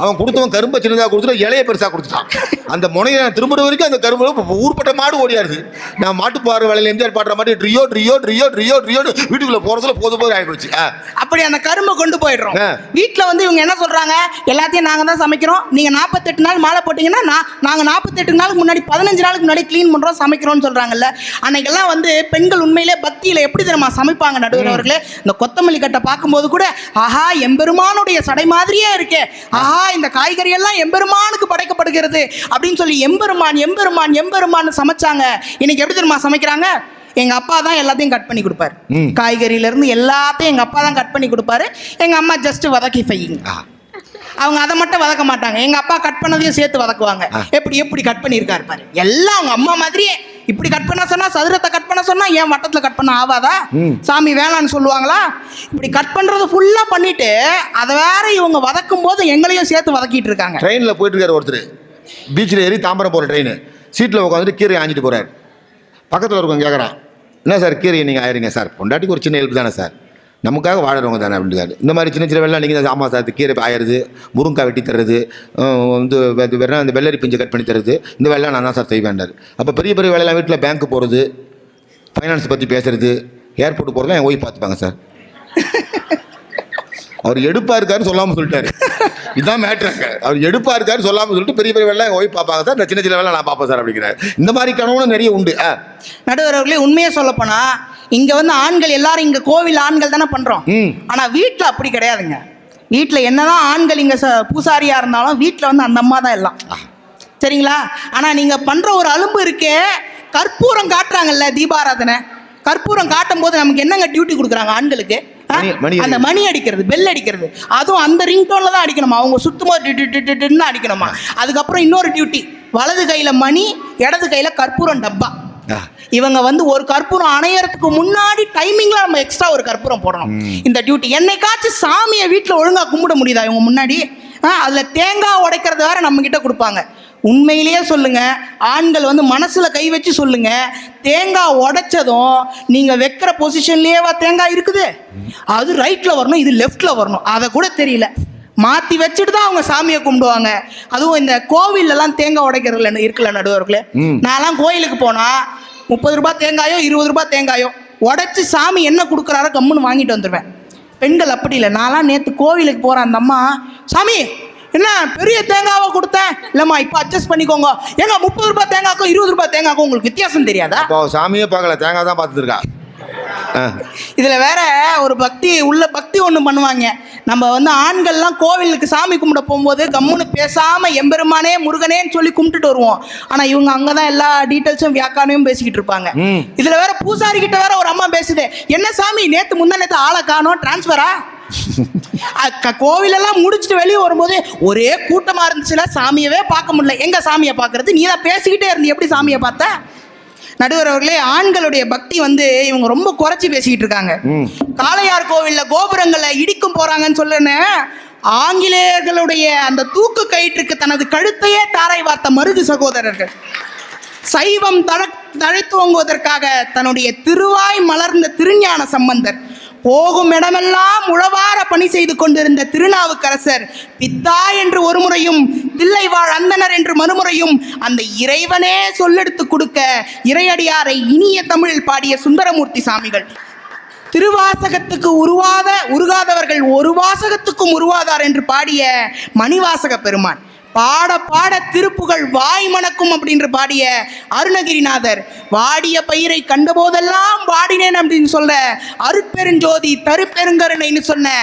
அவன் கொடுத்தவன் கரும்பை சின்னதாக கொடுத்துட்டு இலைய பெருசாக கொடுத்துட்டான். அந்த முனையை நான் திரும்புற வரைக்கும் அந்த கரும்பு ஊர்பட்ட மாடு ஓடியாருது. நான் மாட்டு பாடுற வேலையில் எம்ஜிஆர் பாடுற மாதிரி ட்ரியோ ட்ரியோ ட்ரியோ ட்ரியோ ட்ரியோடு வீட்டுக்குள்ள போறதுல போது ஆகிப்போச்சு. அப்படி அந்த கரும்பை கொண்டு போயிடுறோம். வீட்டில் வந்து இவங்க என்ன சொல்றாங்க, எல்லாத்தையும் நாங்கள் தான் சமைக்கிறோம், நீங்கள் 48 நாள் மாலை போட்டிங்கன்னா நாங்கள் 48 நாளுக்கு முன்னாடி 15 நாளுக்கு முன்னாடி க்ளீன் பண்ணுறோம் சமைக்கிறோம்னு சொல்கிறாங்கல்ல. அன்னைக்கெல்லாம் வந்து பெண்கள் உண்மையிலே பக்தியில் எப்படி தெரியுமா சமைப்பாங்க நடுவர் அவர்களே? இந்த கொத்தமல்லி கட்டை பார்க்கும்போது கூட ஆஹா எம்பெருமானுடைய சடை மாதிரியே இருக்கே, ஆஹா இந்த காய்கறி எல்லாம் எம்பெருமானுக்கு படைக்கப்படுகிறது அப்படின்னு சொல்லி எம்பெருமான் எம்பெருமான் எம்பெருமான் சமைச்சாங்க. இன்னைக்கு எப்படி தெரியுமா சமைக்கிறாங்க? எங்க அப்பா தான் எல்லாத்தையும் கட் பண்ணி கொடுப்பாரு, காய்கறியில இருந்து எல்லாத்தையும் எங்க அப்பா தான் கட் பண்ணி கொடுப்பாரு. எங்க அம்மா ஜஸ்ட் வதக்கி ஃபையிங். அவங்க அதை மட்டும் வதக்க மாட்டாங்க, எங்க அப்பா கட் பண்ணதையும் சேர்த்து வதக்குவாங்க. எப்படி கட் பண்ணியிருக்காரு பாரு, எல்லாம் அவங்க அம்மா மாதிரியே. இப்படி கட் பண்ண சொன்னா, சதுரத்தை கட் பண்ண சொன்னா ஏன் வட்டத்தில் கட் பண்ண ஆவாதா? சாமி வேணான்னு சொல்லுவாங்களா? இப்படி கட் பண்றது ஃபுல்லா பண்ணிட்டு அதை வேற இவங்க வதக்கும் போது எங்களையும் சேர்த்து வதக்கிட்டு இருக்காங்க. ட்ரெயினில் போயிட்டு இருக்காரு ஒருத்தர், பீச்சில் ஏறி தாம்பரம் போகிற ட்ரெயின், சீட்டில் உட்காந்துட்டு கீரை ஆஞ்சிட்டு போறாரு. பக்கத்தில் இருக்கவங்க கேட்குறான், என்ன சார் கீரையை நீங்கள் ஆயிரீங்க? சார் பொண்டாட்டிக்கு ஒரு சின்ன ஹெல்ப் தானே சார், நமக்காக வாழறவங்க தானே அப்படின்ட்டு. இந்த மாதிரி சின்ன சின்ன வேலை நீங்கள் தான். ஆமாம் சார், கீரை ஆயிடுது, முருங்காய் வெட்டி தர்றது, வந்து வேறு அந்த வெள்ளரி பிஞ்சு கட் பண்ணி தர்றது, இந்த வேலைலாம் நான் தான் சார் செய்வேன்டார். அப்போ பெரிய பெரிய வேலையெல்லாம் வீட்டில் பேங்க்கு போகிறது, ஃபைனான்ஸ் பற்றி பேசுறது, ஏர்போர்ட் போகிறதுலாம் என் ஒய்ஃப் பார்த்துப்பாங்க சார். அவர் எடுப்பாக இருக்காருன்னு சொல்லாமல் சொல்லிட்டாரு. இதுதான் மேட்ருங்க. அவர் எடுப்பாக இருக்காரு சொல்லாமல் சொல்லிட்டு பெரிய பெரிய வேலை எங்கள் ஒய்ஃப் பார்ப்பாங்க சார், நான் சின்ன சின்ன வேலை நான் பார்ப்பேன் சார் அப்படிங்கிறார். இந்த மாதிரி கனவுகளும் நிறைய உண்டு. நடுவர்களே உண்மையை சொல்லப்போனா இங்க வந்து ஆண்கள் எல்லாரும் இங்க கோவில் ஆண்கள் தானே பண்றோம், ஆனா வீட்டுல அப்படி கிடையாதுங்க. வீட்டுல என்னதான் ஆண்கள் இங்க பூசாரியா இருந்தாலும் வீட்டுல வந்து அந்த அம்மா தான் எல்லாம், சரிங்களா? ஆனா நீங்க பண்ற ஒரு அலும்பு இருக்கே, கற்பூரம் காட்டுறாங்கல்ல தீபாராதனை, கற்பூரம் காட்டும் போது நமக்கு என்னங்க டியூட்டி கொடுக்குறாங்க ஆண்களுக்கு? அந்த மணி அடிக்கிறது, பெல் அடிக்கிறது, அதுவும் அந்த ரிங்டோன்ல தான் அடிக்கணுமா, அவங்க சுத்தமாக அடிக்கணுமா. அதுக்கப்புறம் இன்னொரு டியூட்டி, வலது கையில மணி, இடது கையில கற்பூரம் டப்பா. இவங்க வந்து ஒரு கற்பூரம் அணையறதுக்கு முன்னாடி டைமிங்ல நம்ம எக்ஸ்ட்ரா ஒரு கற்பூரம் போடணும். இந்த டியூட்டி என்னைக்காச்சும் சாமியை வீட்டில் ஒழுங்கா கும்பிட முடியுதா இவங்க முன்னாடி? அதுல தேங்காய் உடைக்கிறது வேற நம்ம கிட்ட கொடுப்பாங்க. உண்மையிலேயே சொல்லுங்க, ஆண்கள் வந்து மனசுல கை வச்சு சொல்லுங்க, தேங்காய் உடைச்சதும் நீங்க வைக்கிற பொசிஷன்லயேவா தேங்காய் இருக்குது? அது ரைட்ல வரணும், இது லெஃப்ட்ல வரணும், அதை கூட தெரியல. மாற்றி வச்சுட்டு தான் அவங்க சாமியை கும்பிடுவாங்க. அதுவும் இந்த கோவிலெல்லாம் தேங்காய் உடைக்கிறதுல இருக்குல்ல நடுவர்களே, நான்லாம் கோயிலுக்கு போனால் 30 ரூபாய் தேங்காயோ 20 ரூபாய் தேங்காயோ உடைச்சி சாமி என்ன கொடுக்குறாரோ கம்முன்னு வாங்கிட்டு வந்துடுவேன். பெண்கள் அப்படி இல்லை. நான்லாம் நேற்று கோவிலுக்கு போகிறேன், அந்த அம்மா சாமி என்ன பெரிய தேங்காவை கொடுத்தேன், இல்லைம்மா இப்போ அட்ஜஸ்ட் பண்ணிக்கோங்க, ஏங்க 30 ரூபாய் தேங்காய்க்கும் 20 ரூபாய் தேங்காய்க்கும் உங்களுக்கு வித்தியாசம் தெரியாதா? சாமியே பார்க்கல, தேங்காய் தான் பார்த்துருக்கா. இதில் வேற ஒரு பக்தி ஒன்று பண்ணுவாங்க. நம்ம வந்து ஆண்கள்லாம் கோவிலுக்கு சாமி கும்பிட போகும்போது கம்முன்னு பேசாமல் எம்பெருமானே முருகனேன்னு சொல்லி கும்பிட்டுட்டு வருவோம். ஆனால் இவங்க அங்கே தான் எல்லா டீட்டெயில்ஸும் வியாக்கானையும் பேசிக்கிட்டு இருப்பாங்க. இதில் வேற பூசாரி கிட்ட வேற ஒரு அம்மா பேசுது, என்ன சாமி நேற்று முந்தா நேற்று ஆளை காணோம், டிரான்ஸ்ஃபரா? கோவிலெல்லாம் முடிச்சுட்டு வெளியே வரும்போது ஒரே கூட்டமாக இருந்துச்சுல, சாமியவே பார்க்க முடியல. எங்க சாமியை பார்க்கறது? நீ தான் பேசிக்கிட்டே இருந்து எப்படி சாமியை பார்த்த? நடுவர் அவர்களே, ஆண்களுடைய பக்தி வந்து இவங்க ரொம்ப குறைச்சி பேசிக்கிட்டு இருக்காங்க. காளையார் கோவில்ல கோபுரங்களை இடிக்கும் போறாங்கன்னு சொல்லுன்னு ஆங்கிலேயர்களுடைய அந்த தூக்கு கயிற்றுக்கு தனது கழுத்தையே தாரை வார்த்த மருது சகோதரர்கள் சைவம் தழைத்துவங்குவதற்காக தன்னுடைய திருவாய் மலர்ந்த திருஞான சம்பந்தர், போகும் இடமெல்லாம் உழவார பணி செய்து கொண்டிருந்த திருநாவுக்கரசர், பித்தா என்று ஒரு முறையும் தில்லைவாழ் அந்தனர் என்று மறுமுறையும் அந்த இறைவனே சொல்லெடுத்து கொடுக்க இறையடியாரை இனிய தமிழில் பாடிய சுந்தரமூர்த்தி சாமிகள், திருவாசகத்துக்கு உருகாதவர்கள் ஒரு வாசகத்துக்கும் உருவாதார் என்று பாடிய மணிவாசக பெருமான், பாட பாட திருப்புகள் வாய் மணக்கும் அப்படின்னு பாடிய அருணகிரிநாதர், வாடிய பயிரை கண்டபோதெல்லாம் வாடினேன் அப்படின்னு சொல்ல அருட்பெருஞ்சோதி தருப்பெருங்கருணைன்னு சொன்ன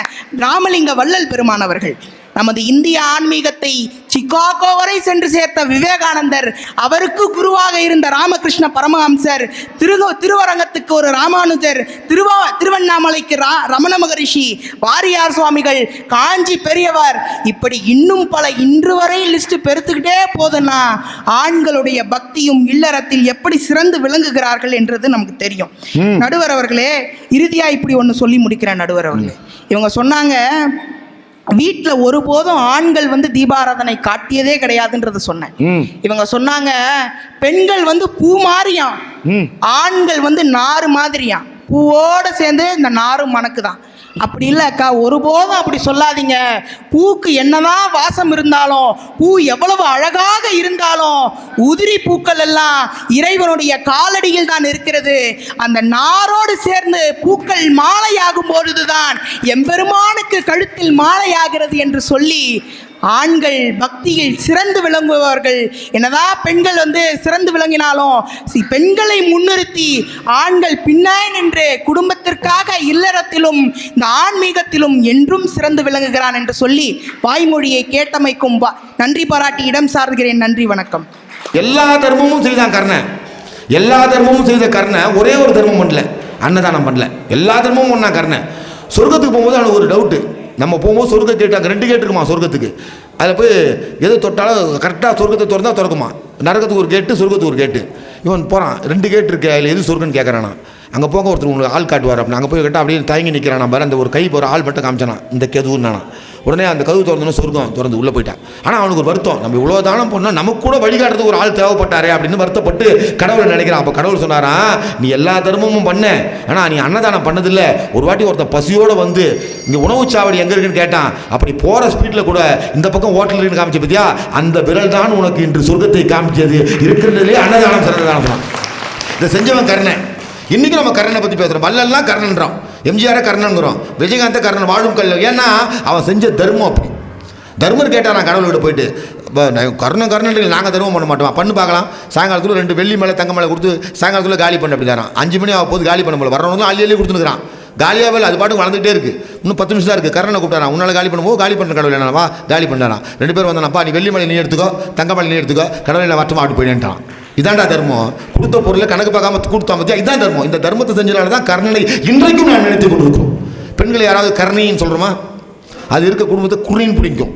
ராமலிங்க வள்ளல் பெருமானவர்கள், நமது இந்திய ஆன்மீகத்தை சிகாகோ வரை சென்று சேர்த்த விவேகானந்தர், அவருக்கு குருவாக இருந்த ராமகிருஷ்ண பரமஹம்சர், திருவரங்கத்துக்கு ஒரு ராமானுஜர், திருவண்ணாமலைக்கு ரமண மகரிஷி, வாரியார் சுவாமிகள், காஞ்சி பெரியவர், இப்படி இன்னும் பல இன்று வரை லிஸ்ட் பெருத்துக்கிட்டே போதுன்னா ஆண்களுடைய பக்தியும் இல்லறத்தில் எப்படி சிறந்து விளங்குகிறார்கள் என்றது நமக்கு தெரியும். நடுவர் அவர்களே, இறுதியா இப்படி ஒன்று சொல்லி முடிக்கிறேன். நடுவர் அவர்களே, இவங்க சொன்னாங்க, வீட்டில் ஒருபோதும் ஆண்கள் வந்து தீபாராதனை காட்டியதே கிடையாதுன்றத சொன்னேன். இவங்க சொன்னாங்க பெண்கள் வந்து பூ மாதிரியாம், ஆண்கள் வந்து நாறு மாதிரியாம், பூவோட சேர்ந்து இந்த நாரும் மணக்குதான். அப்படி இல்லை அக்கா, ஒருபோதும் அப்படி சொல்லாதீங்க. பூக்கு என்னதான் வாசம் இருந்தாலும், பூ எவ்வளவு அழகாக இருந்தாலும், உதிரி பூக்கள் எல்லாம் இறைவனுடைய காலடியில் தான் இருக்கிறது. அந்த நாரோடு சேர்ந்து பூக்கள் மாலையாகும் பொழுதுதான் எம்பெருமானுக்கு கழுத்தில் மாலையாகிறது என்று சொல்லி ஆண்கள் பக்தியில் சிறந்து விளங்குபவர்கள். என்னதான் பெண்கள் வந்து சிறந்து விளங்கினாலும் பெண்களை முன்னிறுத்தி ஆண்கள் பின்னாய் நின்று குடும்பத்திற்காக இல்லறத்திலும் இந்த ஆன்மீகத்திலும் என்றும் சிறந்து விளங்குகிறான் என்று சொல்லி வாய்மொழியை கேட்டமைக்கும் நன்றி பாராட்டி இடம் சார்கிறேன். நன்றி, வணக்கம். எல்லா தர்மமும் செய்தான் கர்ணன். எல்லா தர்மமும் செய்த கர்ணன் ஒரே ஒரு தர்மம் பண்ணல, அன்னதானம் பண்ணல. எல்லா தர்மமும் ஒன்றா கர்ணன். சொர்க்கத்துக்கு போகும்போது அவனுக்கு ஒரு டவுட்டு. நம்ம போகும்போது சொர்க்க கேட்டாங்க, 2 கேட்டு இருக்குமா சொர்க்கத்துக்கு. அதில் போய் எது தொட்டாலும் கரெக்டாக சொர்க்கத்தை திறந்தா திறக்குமா. நரகத்துக்கு ஒரு கேட்டு, சொர்க்கத்துக்கு ஒரு கேட்டு. இவன் போகிறான், 2 கேட்டு இருக்கு, அதில் எது சொர்க்கன்னு கேட்குறானா. அங்கே போக ஒருத்தர் உங்களுக்கு ஆள் காட்டுவார். அப்படின்னு அங்கே போய் கேட்டால் அப்படியே தயங்கி நிற்கிறான். பாரு அந்த ஒரு கை ஒரு ஆள் மட்டும் காமிச்சானா, இந்த கெதுவுன்னானா. உடனே அந்த கதவு திறந்தோன்னு சொர்க்கம் திறந்து உள்ளே போயிட்டான். ஆனால் அவனுக்கு ஒரு வருத்தம், நம்ம இவ்வளோ தானம் பண்ணோம், நமக்கு கூட வழிகாட்டுறதுக்கு ஒரு ஆள் தேவைப்பட்டாரே அப்படின்னு வருத்தப்பட்டு கடவுளை நினைக்கிறான். அப்போ கடவுள் சொன்னாரா, நீ எல்லா தர்மமும் பண்ண, ஆனால் நீ அன்னதானம் பண்ணதில்லை. ஒரு வாட்டி ஒருத்தன் பசியோடு வந்து இங்கே உணவுச்சாவடி எங்கே இருக்குன்னு கேட்டான். அப்படி போகிற ஸ்பீட்டில் கூட இந்த பக்கம் ஹோட்டல் இருக்குன்னு காமிச்ச பற்றியா, அந்த விரல் தான் உனக்கு இன்று சொர்க்கத்தை காமிச்சது. இருக்கிறதுலே அன்னதானம் சிறந்ததானம் சொன்னான். இதை செஞ்சவன் கர்ணன். இன்றைக்கி நம்ம கர்ணனை பற்றி பேசுகிறோம். வல்லல்லாம் கர்ணன்றோம், எம்ஜிஆரை கர்ணனுங்கிறோம், விஜயகாந்தை கர்ணன், வாழும் கல். ஏன்னா அவன் செஞ்ச தர்மம் அப்படி. தர்மர் கேட்டால் நான் கடவுள்கிட்ட போயிட்டு கர்ணன் நாங்கள் தர்மம் பண்ண மாட்டோம், பண்ணு பார்க்கலாம். சாயங்காலத்தில் 2 வெள்ளி மேலே தங்க மேலே கொடுத்து சாயங்காலத்தில் காலி பண்ண அப்படி தரான். 5 மணி ஆக போது காலி பண்ண போல வரவங்களும் அள்ளி கொடுத்துருக்குறான். காலியாகவே அது பாட்டுக்கு வளர்ந்துகிட்டே இருக்குது. இன்னும் 10 நிமிஷம் தான் இருக்குது. கர்ணனை கூப்பிட்டாரான், உன்னால் காலி பண்ணும்போது காலி பண்ணுற கடவுள் என்னவா காலி பண்ணாரான். 2 பேர் வந்தானப்பா, நீ வெள்ளி மலை நீ எடுத்துக்கோ, தங்க மலை நீ எடுத்துக்கோ, கடவுளை வட்டமாக அப்படி போயிட்டான். இதான்டா தர்மம். கொடுத்த பொருளை கணக்கு பார்க்காம கொடுத்தா பற்றியா, இதுதான் தர்மம். இந்த தர்மத்தை செஞ்சனால தான் கர்ணனை இன்றைக்கும் நான் நினைத்து கொண்டிருக்கிறோம். பெண்களை யாராவது கர்ணின்னு சொல்கிறோமா, அது இருக்க குடும்பத்தை குறின்னு பிடிக்கும்.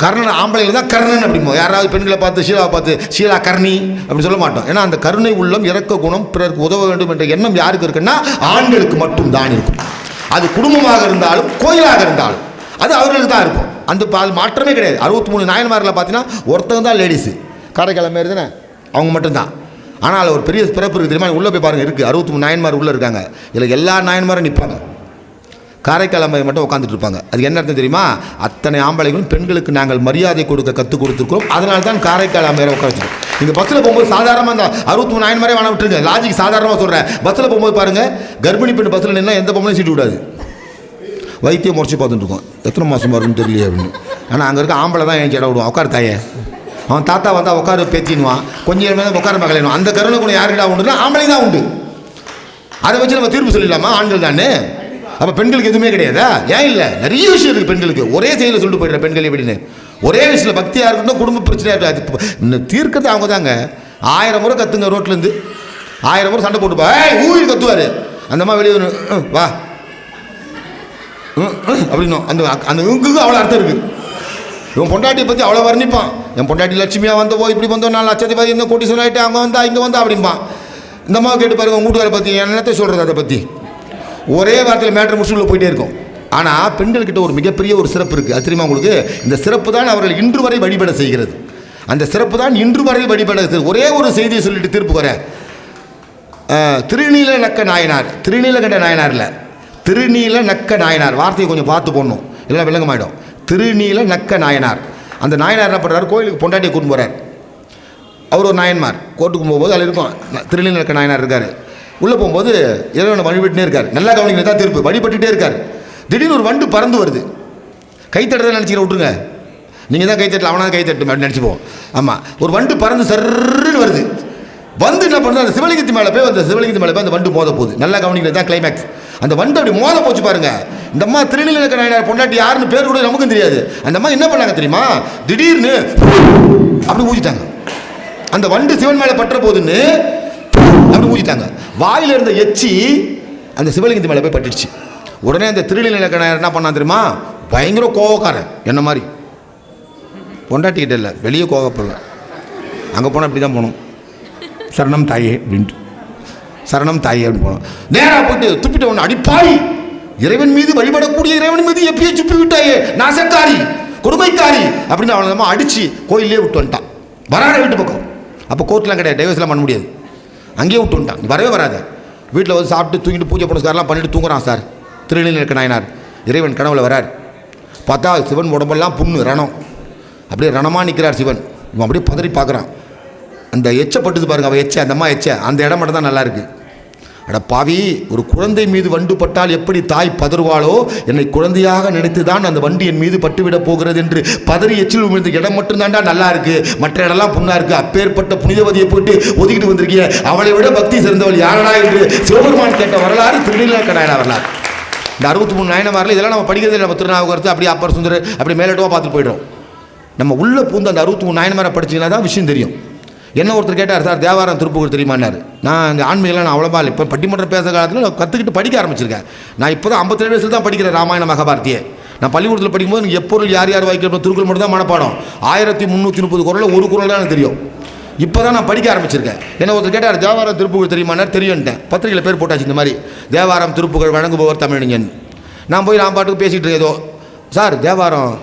கர்ணன் ஆம்பளையில் தான் கர்ணன் அப்படிம்போம். யாராவது பெண்களை பார்த்து ஷீலாவை பார்த்து ஷீலா கர்ணி அப்படி சொல்ல மாட்டோம். ஏன்னா அந்த கருணை உள்ளம், இறக்க குணம், பிறருக்கு உதவ வேண்டும் என்ற எண்ணம் யாருக்கு இருக்குன்னா ஆண்களுக்கு மட்டும் தான் இருக்கும். அது குடும்பமாக இருந்தாலும் கோயிலாக இருந்தாலும் அது அவர்களுக்கு தான் இருக்கும். அந்த மாற்றமே கிடையாது. 63 நாயன்மாரில் பார்த்தீங்கன்னா ஒருத்தங்க தான் லேடிஸு. காரைக்காலம் மாரி தானே, அவங்க மட்டும்தான். ஆனால் ஒரு பெரிய பிறப்பு இருக்குது தெரியுமா, உள்ளே போய் பாருங்கள், இருக்குது 63 நாயன்மார் உள்ளே இருக்காங்க. இதில் எல்லா நாயன்மாரும் நிற்பாங்க, காரைக்கால் அம்மையை மட்டும் உட்காந்துட்டு இருப்பாங்க. அது என்ன அர்த்தம் தெரியுமா, அத்தனை ஆம்பளைகளும் பெண்களுக்கு நாங்கள் மரியாதை கொடுக்க கற்றுக் கொடுத்துருக்கோம். அதனால தான் காரைக்கால் அம்மையை உட்கார வச்சுருக்கோம். நீங்கள் பஸ்ஸில் போகும்போது சாதாரணமாக அந்த 63 நாயன்மாரே வேணா விட்டுருங்க, லாஜிக் சாதாரணமாக சொல்கிறேன். பஸ்ஸில் போகும்போது பாருங்கள், கர்ப்பிணி பெண் பஸ்ஸில் நின்னா எந்த பொம்பளையும் சீட்டு விடாது. வைத்தியம் முறைச்சி பார்த்துட்டு இருக்கோம், எத்தனை மாதம் வரும்னு தெரியலையே அப்படின்னு. ஆனால் அங்கே இருக்க ஆம்பளை தான் என் இடம் விடுவான், உட்கார் தாயே. அவன் தாத்தா வந்தால் உட்கார பேத்தின்னுவான், கொஞ்சம் நேரம் தான் உட்கார மகளினுவான். அந்த கருணை குணம் யாருக்கிட்ட உண்டுன்னா ஆம்பளை தான் உண்டு. அதை வச்சு நம்ம தீர்ப்பு சொல்லிடலாமா, ஆண்கள் தானே. அப்போ பெண்களுக்கு எதுவுமே கிடையாதா? ஏன் இல்லை, நிறைய விஷயம் இருக்குது பெண்களுக்கு. ஒரே செயலில் சொல்லிட்டு போயிடுற பெண்கள் எப்படின்னு, ஒரே விஷயத்தில் பக்தியாக இருக்கட்டும், குடும்ப பிரச்சனையாக இருக்கட்டும், அது தீர்க்கிறது அவங்க தாங்க. 1000 முறை கத்துங்க ரோட்லேருந்து, 1000 முறை சண்டை போட்டுப்பா, ஊழி கத்துவார். அந்தம்மா வெளியே வா அப்படின்னும். அந்த அந்த அவ்வளோ அர்த்தம் இருக்குது. இவன் பொண்டாட்டியை பற்றி அவ்வளோ வர்ணிப்பான். என் பொண்டாட்டி லட்சுமியாக வந்தவோ இப்படி வந்தோம், 4 லட்சத்தி இந்த கோட்டி சொல்லாயிட்டு அங்கே வந்தா இங்கே வந்தா அப்படிம்பான். இந்த அம்மாவை கேட்டு பாருங்க, உங்கள் வீட்டுக்காரை பற்றி என்னத்தை சொல்கிறது, அதை பற்றி ஒரே வார்த்தையில் மேட்ரு முடிச்சுள்ள போயிட்டே இருக்கும். ஆனால் பெண்கள்கிட்ட ஒரு மிகப்பெரிய ஒரு சிறப்பு இருக்குது. அது தெரியுமா உங்களுக்கு? இந்த சிறப்பு தான் அவர்கள் இன்று வரை வழிபட செய்கிறது. அந்த சிறப்பு தான் இன்று வரை வழிபட செய்கிறது. ஒரே ஒரு செய்தியை சொல்லிட்டு தீர்ப்பு வர, திருநீலநக்க நாயனார், திருநீலகண்ட நாயனார் இல்லை, திருநீலநக்க நாயனார், வார்த்தையை கொஞ்சம் பார்த்து போடணும், எல்லாம் விளங்கமாயிடும். திருநீலநக்க நாயனார். அந்த நாயனார் என்ன பண்ணுறாரு, கோயிலுக்கு பொண்டாட்டியை கூட்டின்னு போகிறார். அவர் ஒரு நாயன்மார். கோட்டுக்கு போகும்போது அதில் இருக்கும் திருநீலநக்க நாயனார் இருக்கார். உள்ளே போகும்போது இறைவனை வழிபட்டுனே இருக்கார். நல்லா கவனிங்க, தான் தீர்ப்பு, வழிபட்டுகிட்டே இருக்கார். திடீர்னு ஒரு வண்டு பறந்து வருது. கைத்தட்டதான் நினச்சிக்கிற விட்டுருங்க, நீங்கள் தான் கைத்தட்டல, அவனா கைத்தட்டு அப்படின்னு நினச்சிப்போம். ஆமாம், ஒரு வண்டு பறந்து சர்ன்னு வருது. வந்து என்ன பண்ணுறது, அந்த சிவலிங்கத்து மேலே போய் அந்த வண்டு மோத போகுது. நல்லா கவனிக்கிறது தான் கிளைமேக்ஸ். அந்த வண்டு அப்படி மோத போச்சு பாருங்க. இந்த அம்மா திருநீலநக்க நாயனார் பொண்டாட்டி யாருன்னு பேர் கூட நமக்கும் தெரியாது. அந்த அம்மா என்ன பண்ணாங்க தெரியுமா, திடீர்னு அப்படி ஊதிட்டாங்க. அந்த வண்டு சிவன் மேலே பற்ற போகுதுன்னு அப்படி ஊதிட்டாங்க. வாயில் இருந்த எச்சி அந்த சிவலிங்கத்து மேலே போய் பட்டுடுச்சு. உடனே அந்த திருநீலநக்க நாயனார் என்ன பண்ணா தெரியுமா, பயங்கர கோவக்காரன், என்ன மாதிரி. பொண்டாட்டிக்கிட்ட இல்லை, வெளியே கோவப்படல. அங்கே போனால் அப்படி தான் போகணும், சரணம் தாயே அப்படின்ட்டு, சரணம் தாயே அப்படின்னு போனோம். நேராக போயிட்டு துப்பிட்ட ஒன்று அடிப்பாய் இறைவன் மீது வழிபடக்கூடிய இறைவன் மீது எப்பயே சுப்பி விட்டாயே, நாசக்காரி, கொடுமைக்காரி அப்படின்னு அவளை நம்ம அடித்து கோயிலே விட்டு வந்துட்டான். வராத வீட்டு பக்கம். அப்போ கோர்ட்லாம் கிடையாது, டைவர்ஸ்லாம் பண்ண முடியாது. அங்கேயே விட்டு வந்துட்டான். நீ வரவே வராத. வீட்டில் வந்து சாப்பிட்டு தூங்கிட்டு பூஜை புனஸ்காரம்லாம் பண்ணிட்டு தூங்குறான் சார். திருநெல்வேலி நாயனார் இறைவன் கனவுல வரார். பார்த்தா சிவன் உடம்பெல்லாம் புண்ணு, ரணம். அப்படியே ரணமாக நிற்கிறார் சிவன். இவன் அப்படியே பதறி பார்க்குறான். அந்த எச்சப்பட்டுது பாருங்க, அவள் எச்ச, அந்த அம்மா எச்ச, அந்த இடம் மட்டும் தான் நல்லா இருக்குது. அட பாவி, ஒரு குழந்தை மீது வண்டு பட்டால் எப்படி தாய் பதறுவாளோ, என்னை குழந்தையாக நினைத்து தான் அந்த வண்டு என் மீது பட்டுவிடப் போகிறது என்று பதறி எச்சில் உமிழ்ந்த இடம் மட்டும்தான்டா நல்லா இருக்கு, மற்ற இடம்லாம் புண்ணா இருக்கு. அப்பேற்பட்ட புனிதவதியை போட்டு ஒதுக்கிட்டு வந்திருக்கிய, அவளை விட பக்தி சிறந்தவள் யாரடா என்று சிவபெருமான் கேட்ட வரலாறு திருநீலகண்ட நாயனார் வரலாறு. இந்த 63 நாயனமாரில் இதெல்லாம் நம்ம படிக்கிறது, நம்ம திருநாவுக்கரசு அப்படி அப்பர் சுந்தர் அப்படி மேலோட்டமாக பார்த்துட்டு போய்டும். நம்ம உள்ள பூந்து அந்த 63 நாயனமாரை படிச்சிங்கன்னா தான் விஷயம் தெரியும். என்ன ஒருத்தர் கேட்டார், சார் தேவாரம் திருப்புகழ் தெரியுமான்னாரு. நான் இந்த ஆன்மீகம்லாம் நான் அவ்வளோவா இல்லை, இப்போ பட்டிமன்றம் பேசுகிற காலத்தில் நான் கற்றுக்கிட்டு படிக்க ஆரம்பிச்சிருக்கேன். நான் இப்போ தான் 57 வயசில் தான் படிக்கிறேன் ராமாயண மகாபாரதியை. நான் பள்ளிக்கூடத்தில் படிக்கும்போது எனக்கு எப்பொருள் யார் யார் வாய்க்கணும் திருக்குறள் மட்டும் தான் மனப்பாடம். 1330 குறளில் ஒரு குறள் தான் எனக்கு தெரியும். இப்போ தான் நான் படிக்க ஆரம்பிச்சிருக்கேன். என்ன ஒருத்தர் கேட்டார், தேவாரம் திருப்புகழ் தெரியுமானார். தெரியும்ட்டேன். பத்திரிகையில் பேர் போட்டாச்சு இந்த மாதிரி, தேவாரம் திருப்புகழ் வழங்குபவர் தமிழறிஞன். நான் போய் நான் பாட்டுக்கு பேசிகிட்டு இருக்கேன் ஏதோ. சார் தேவாரம்,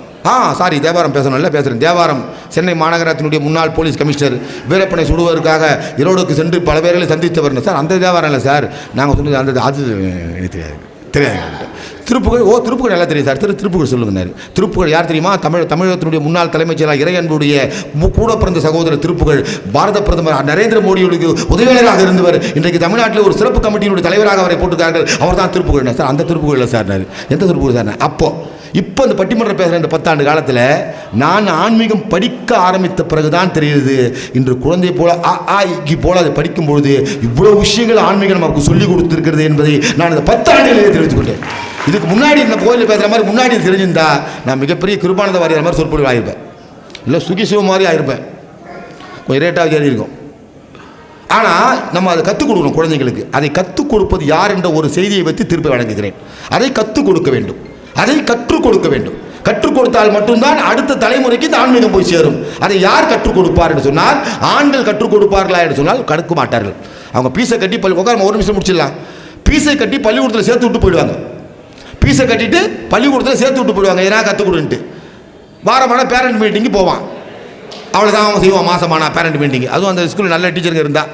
சாரி தேவாரம் பேசணும்ல, பேசுகிறேன். தேவாரம் சென்னை மாநகரத்தினுடைய முன்னாள் போலீஸ் கமிஷனர் வீரப்பனை சுடுவதற்காக ஈரோடுக்கு சென்று பல பேர்களை சந்தித்தவர். சார் அந்த தேவாரம் இல்லை சார், நாங்கள் சொன்னது அந்த அது எனக்கு தெரியாது. திருப்புகழ், திருப்புகழ் நல்லா தெரியும் சார், திருப்புகழ் சொல்லுங்கன்னாரு. திருப்புகழ் யார் தெரியுமா? தமிழகத்தினுடைய முன்னாள் தலைமைச் செயலாளர் இறையன்புடைய கூட பிறந்த சகோதரர் திருப்புகழ். பாரத பிரதமர் நரேந்திர மோடியோட உதவியாளராக இருந்தவர். இன்றைக்கு தமிழ்நாட்டில் ஒரு சிறப்பு கமிட்டியினுடைய தலைவராக அவரை போட்டிருக்கார்கள். அவர் தான் திருப்புகழ். சார் அந்த திருப்புகழ் இல்லை சார். எந்த திருப்புகழ் சார்? இப்போ இந்த பட்டிமன்றம் பேசுகிற இந்த 10 ஆண்டு காலத்தில் நான் ஆன்மீகம் படிக்க ஆரம்பித்த பிறகுதான் தெரியுது, இன்று குழந்தை போல போல அதை படிக்கும்பொழுது இவ்வளோ விஷயங்கள் ஆன்மீகம் நமக்கு சொல்லிக் கொடுத்துருக்கிறது என்பதை நான் இந்த 10 ஆண்டுகளிலே தெரிவித்துக் கொண்டேன். இதுக்கு முன்னாடி இந்த கோயிலில் பேசுகிற மாதிரி முன்னாடி தெரிஞ்சிருந்தா நான் மிகப்பெரிய கிருபானந்த வாரியார் மாதிரி சொற்பொழிவு ஆகிருப்பேன், இல்லை சுகிசிவ மாதிரி ஆகிருப்பேன், கொஞ்சம் ரேட்டாக ஏறி இருக்கும். ஆனால் நம்ம அதை கற்றுக் கொடுக்கணும் குழந்தைங்களுக்கு. அதை கற்றுக் கொடுப்பது யார் என்ற ஒரு செய்தியை வைத்து திருப்பி வழங்குகிறேன். அதை கற்றுக் கொடுக்க வேண்டும், அதை கற்றுக் கொடுக்க வேண்டும். கற்றுக் கொடுத்தால் மட்டும்தான் அடுத்த தலைமுறைக்கு இந்த ஆன்மீகம் போய் சேரும். அதை யார் கற்றுக் கொடுப்பார் என்று சொன்னால், ஆண்கள் கற்றுக் கொடுப்பார்களா என்று சொன்னால் கடுக்க மாட்டார்கள். அவங்க பீஸை கட்டி உட்கார ஒரு நிமிஷம் முடிச்சிடலாம். பீஸை கட்டி பள்ளிக்கூடத்தில் சேர்த்து விட்டு போயிடுவாங்க. பீஸை கட்டிட்டு பள்ளிக்கூடத்தில் சேர்த்து விட்டு போயிடுவாங்க, ஏன்னா கற்றுக் கொடுன்ட்டு. வாரமான பேரண்ட் மீட்டிங்கு போவான், அவ்வளோதான் அவன் செய்வான். மாதமானா பேரண்ட் மீட்டிங், அதுவும் அந்த ஸ்கூலில் நல்ல டீச்சருங்க இருந்தால்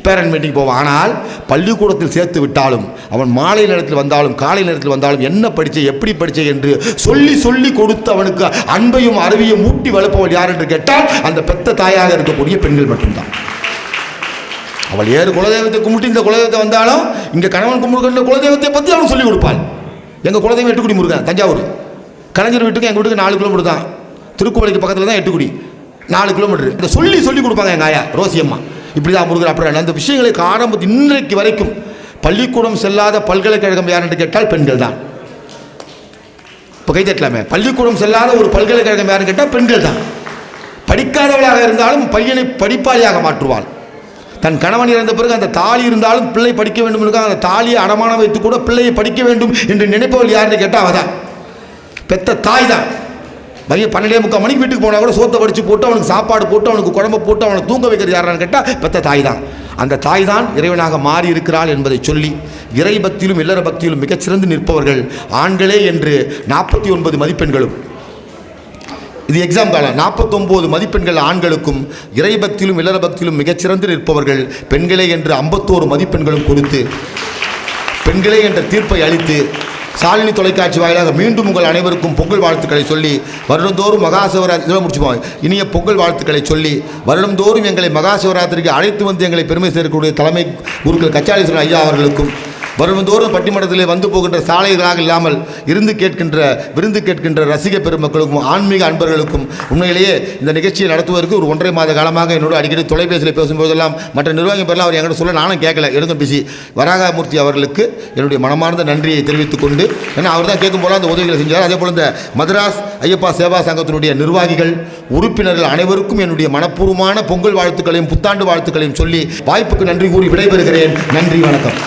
பேரண்ட் மீட்டிங் போவான். ஆனால் பள்ளிக்கூடத்தில் சேர்த்து விட்டாலும் அவன் மாலை நேரத்தில் வந்தாலும் காலை நேரத்தில் வந்தாலும் என்ன படித்தே எப்படி படித்தே என்று சொல்லி சொல்லி கொடுத்து அவனுக்கு அன்பையும் அறிவையும் ஊட்டி வளர்ப்பவள் யார் என்று கேட்டால் அந்த பெத்த தாயாக இருக்கக்கூடிய பெண்கள் மட்டும்தான். அவள் ஏறு குலதெய்வத்தை கும்பிட்டு இந்த குலதெய்வத்தை வந்தாலும் இங்கே கணவன் கும்பிடுகின்ற குலதெய்வத்தை பற்றி அவன் சொல்லிக் கொடுப்பாள். எங்கள் குலதெய்வம் எட்டுக்குடி முருகன், தஞ்சாவூர். கலைஞர் வீட்டுக்கு எங்கள் வீட்டுக்கு 4 கிலோமீட்டர் தான். திருக்குவளைக்கு பக்கத்தில் தான் எட்டுக்குடி, 4 கிலோமீட்டர். இதை சொல்லி கொடுப்பாங்க எங்கள் ஆயா ரோசியம்மா. இப்படி தான் முருகன் அப்படி அந்த விஷயங்களுக்கு ஆரம்பத்து இன்றைக்கு வரைக்கும். பள்ளிக்கூடம் செல்லாத பல்கலைக்கழகம் யார் என்று கேட்டால் பெண்கள் தான். இப்போ கை தட்டலாமே, பள்ளிக்கூடம் செல்லாத ஒரு பல்கலைக்கழகம் யாருன்னு கேட்டால் பெண்கள் தான். படிக்காதவளாக இருந்தாலும் பையனை படிப்பாளியாக மாற்றுவாள். தன் கணவன் இறந்த பிறகு அந்த தாலி இருந்தாலும் பிள்ளை படிக்க வேண்டும் என்று அந்த தாலியை அடமானம் வைத்து கூட பிள்ளையை படிக்க வேண்டும் என்று நினைப்பவள் யாருன்னு கேட்டால் அவள் தான், பெத்த தாய் தான். பையன் 12:45 மணிக்கு வீட்டுக்கு போனால் கூட சோத்தை வடித்து போட்டு அவனுக்கு சாப்பாடு போட்டு அவனுக்கு குழம்பு போட்டு அவனை தூங்க வைக்கிறது யாரான்னு கேட்டால் பெத்த தாய் தான். அந்த தாய் தான் இறைவனாக மாறி இருக்கிறாள் என்பதை சொல்லி இறை பக்தியிலும் இல்லற பக்தியிலும் மிகச்சிறந்து நிற்பவர்கள் ஆண்களே என்று 49 மதிப்பெண்களும், இது எக்ஸாம் காலம், 49 மதிப்பெண்கள் ஆண்களுக்கும் இறை பக்தியிலும் இல்லற பக்தியிலும் மிகச்சிறந்து நிற்பவர்கள் பெண்களே என்று 51 மதிப்பெண்களும் கொடுத்து பெண்களே என்ற தீர்ப்பை அளித்து சாலினி தொலைக்காட்சி வாயிலாக மீண்டும் உங்கள் அனைவருக்கும் பொங்கல் வாழ்த்துக்களை சொல்லி வருடந்தோறும் மகாசிவராத்திரி முடிச்சுப்போம் இனிய பொங்கல் வாழ்த்துக்களை சொல்லி வருடந்தோறும் எங்களை மகாசிவராத்திரிக்கு அழைத்து வந்து எங்களை பெருமை சேர்க்கக்கூடிய தலைமை குருக்கள் கச்சாலீஸ்வரன் ஐயா அவர்களுக்கும் வருடந்தோறும் பட்டிமன்றத்திலே வந்து போகின்ற சாலைகளாக இல்லாமல் விருந்து கேட்கின்ற ரசிக பெருமக்களுக்கும் ஆன்மீக அன்பர்களுக்கும் உண்மையிலேயே இந்த நிகழ்ச்சியை நடத்துவதற்கு ஒரு 1.5 மாத காலமாக என்னோட அடிக்கடி தொலைபேசியில் பேசும்போதெல்லாம் மற்ற நிர்வாகி பேரெல்லாம் அவர் என்கிட்ட சொல்ல நானும் கேட்கல, எடுங்க பிசி. வராகமூர்த்தி அவர்களுக்கு என்னுடைய மனமார்ந்த நன்றியை தெரிவித்துக் கொண்டு, ஏன்னா அவர் தான் கேட்கும் போல அந்த உதவிகளை செஞ்சார். அதே போல் இந்த மதராஸ் ஐயப்பா சேவா சங்கத்தினுடைய நிர்வாகிகள் உறுப்பினர்கள் அனைவருக்கும் என்னுடைய மனப்பூர்வமான பொங்கல் வாழ்த்துக்களையும் புத்தாண்டு வாழ்த்துக்களையும் சொல்லி வாய்ப்புக்கு நன்றி கூறி விடைபெறுகிறேன். நன்றி, வணக்கம்.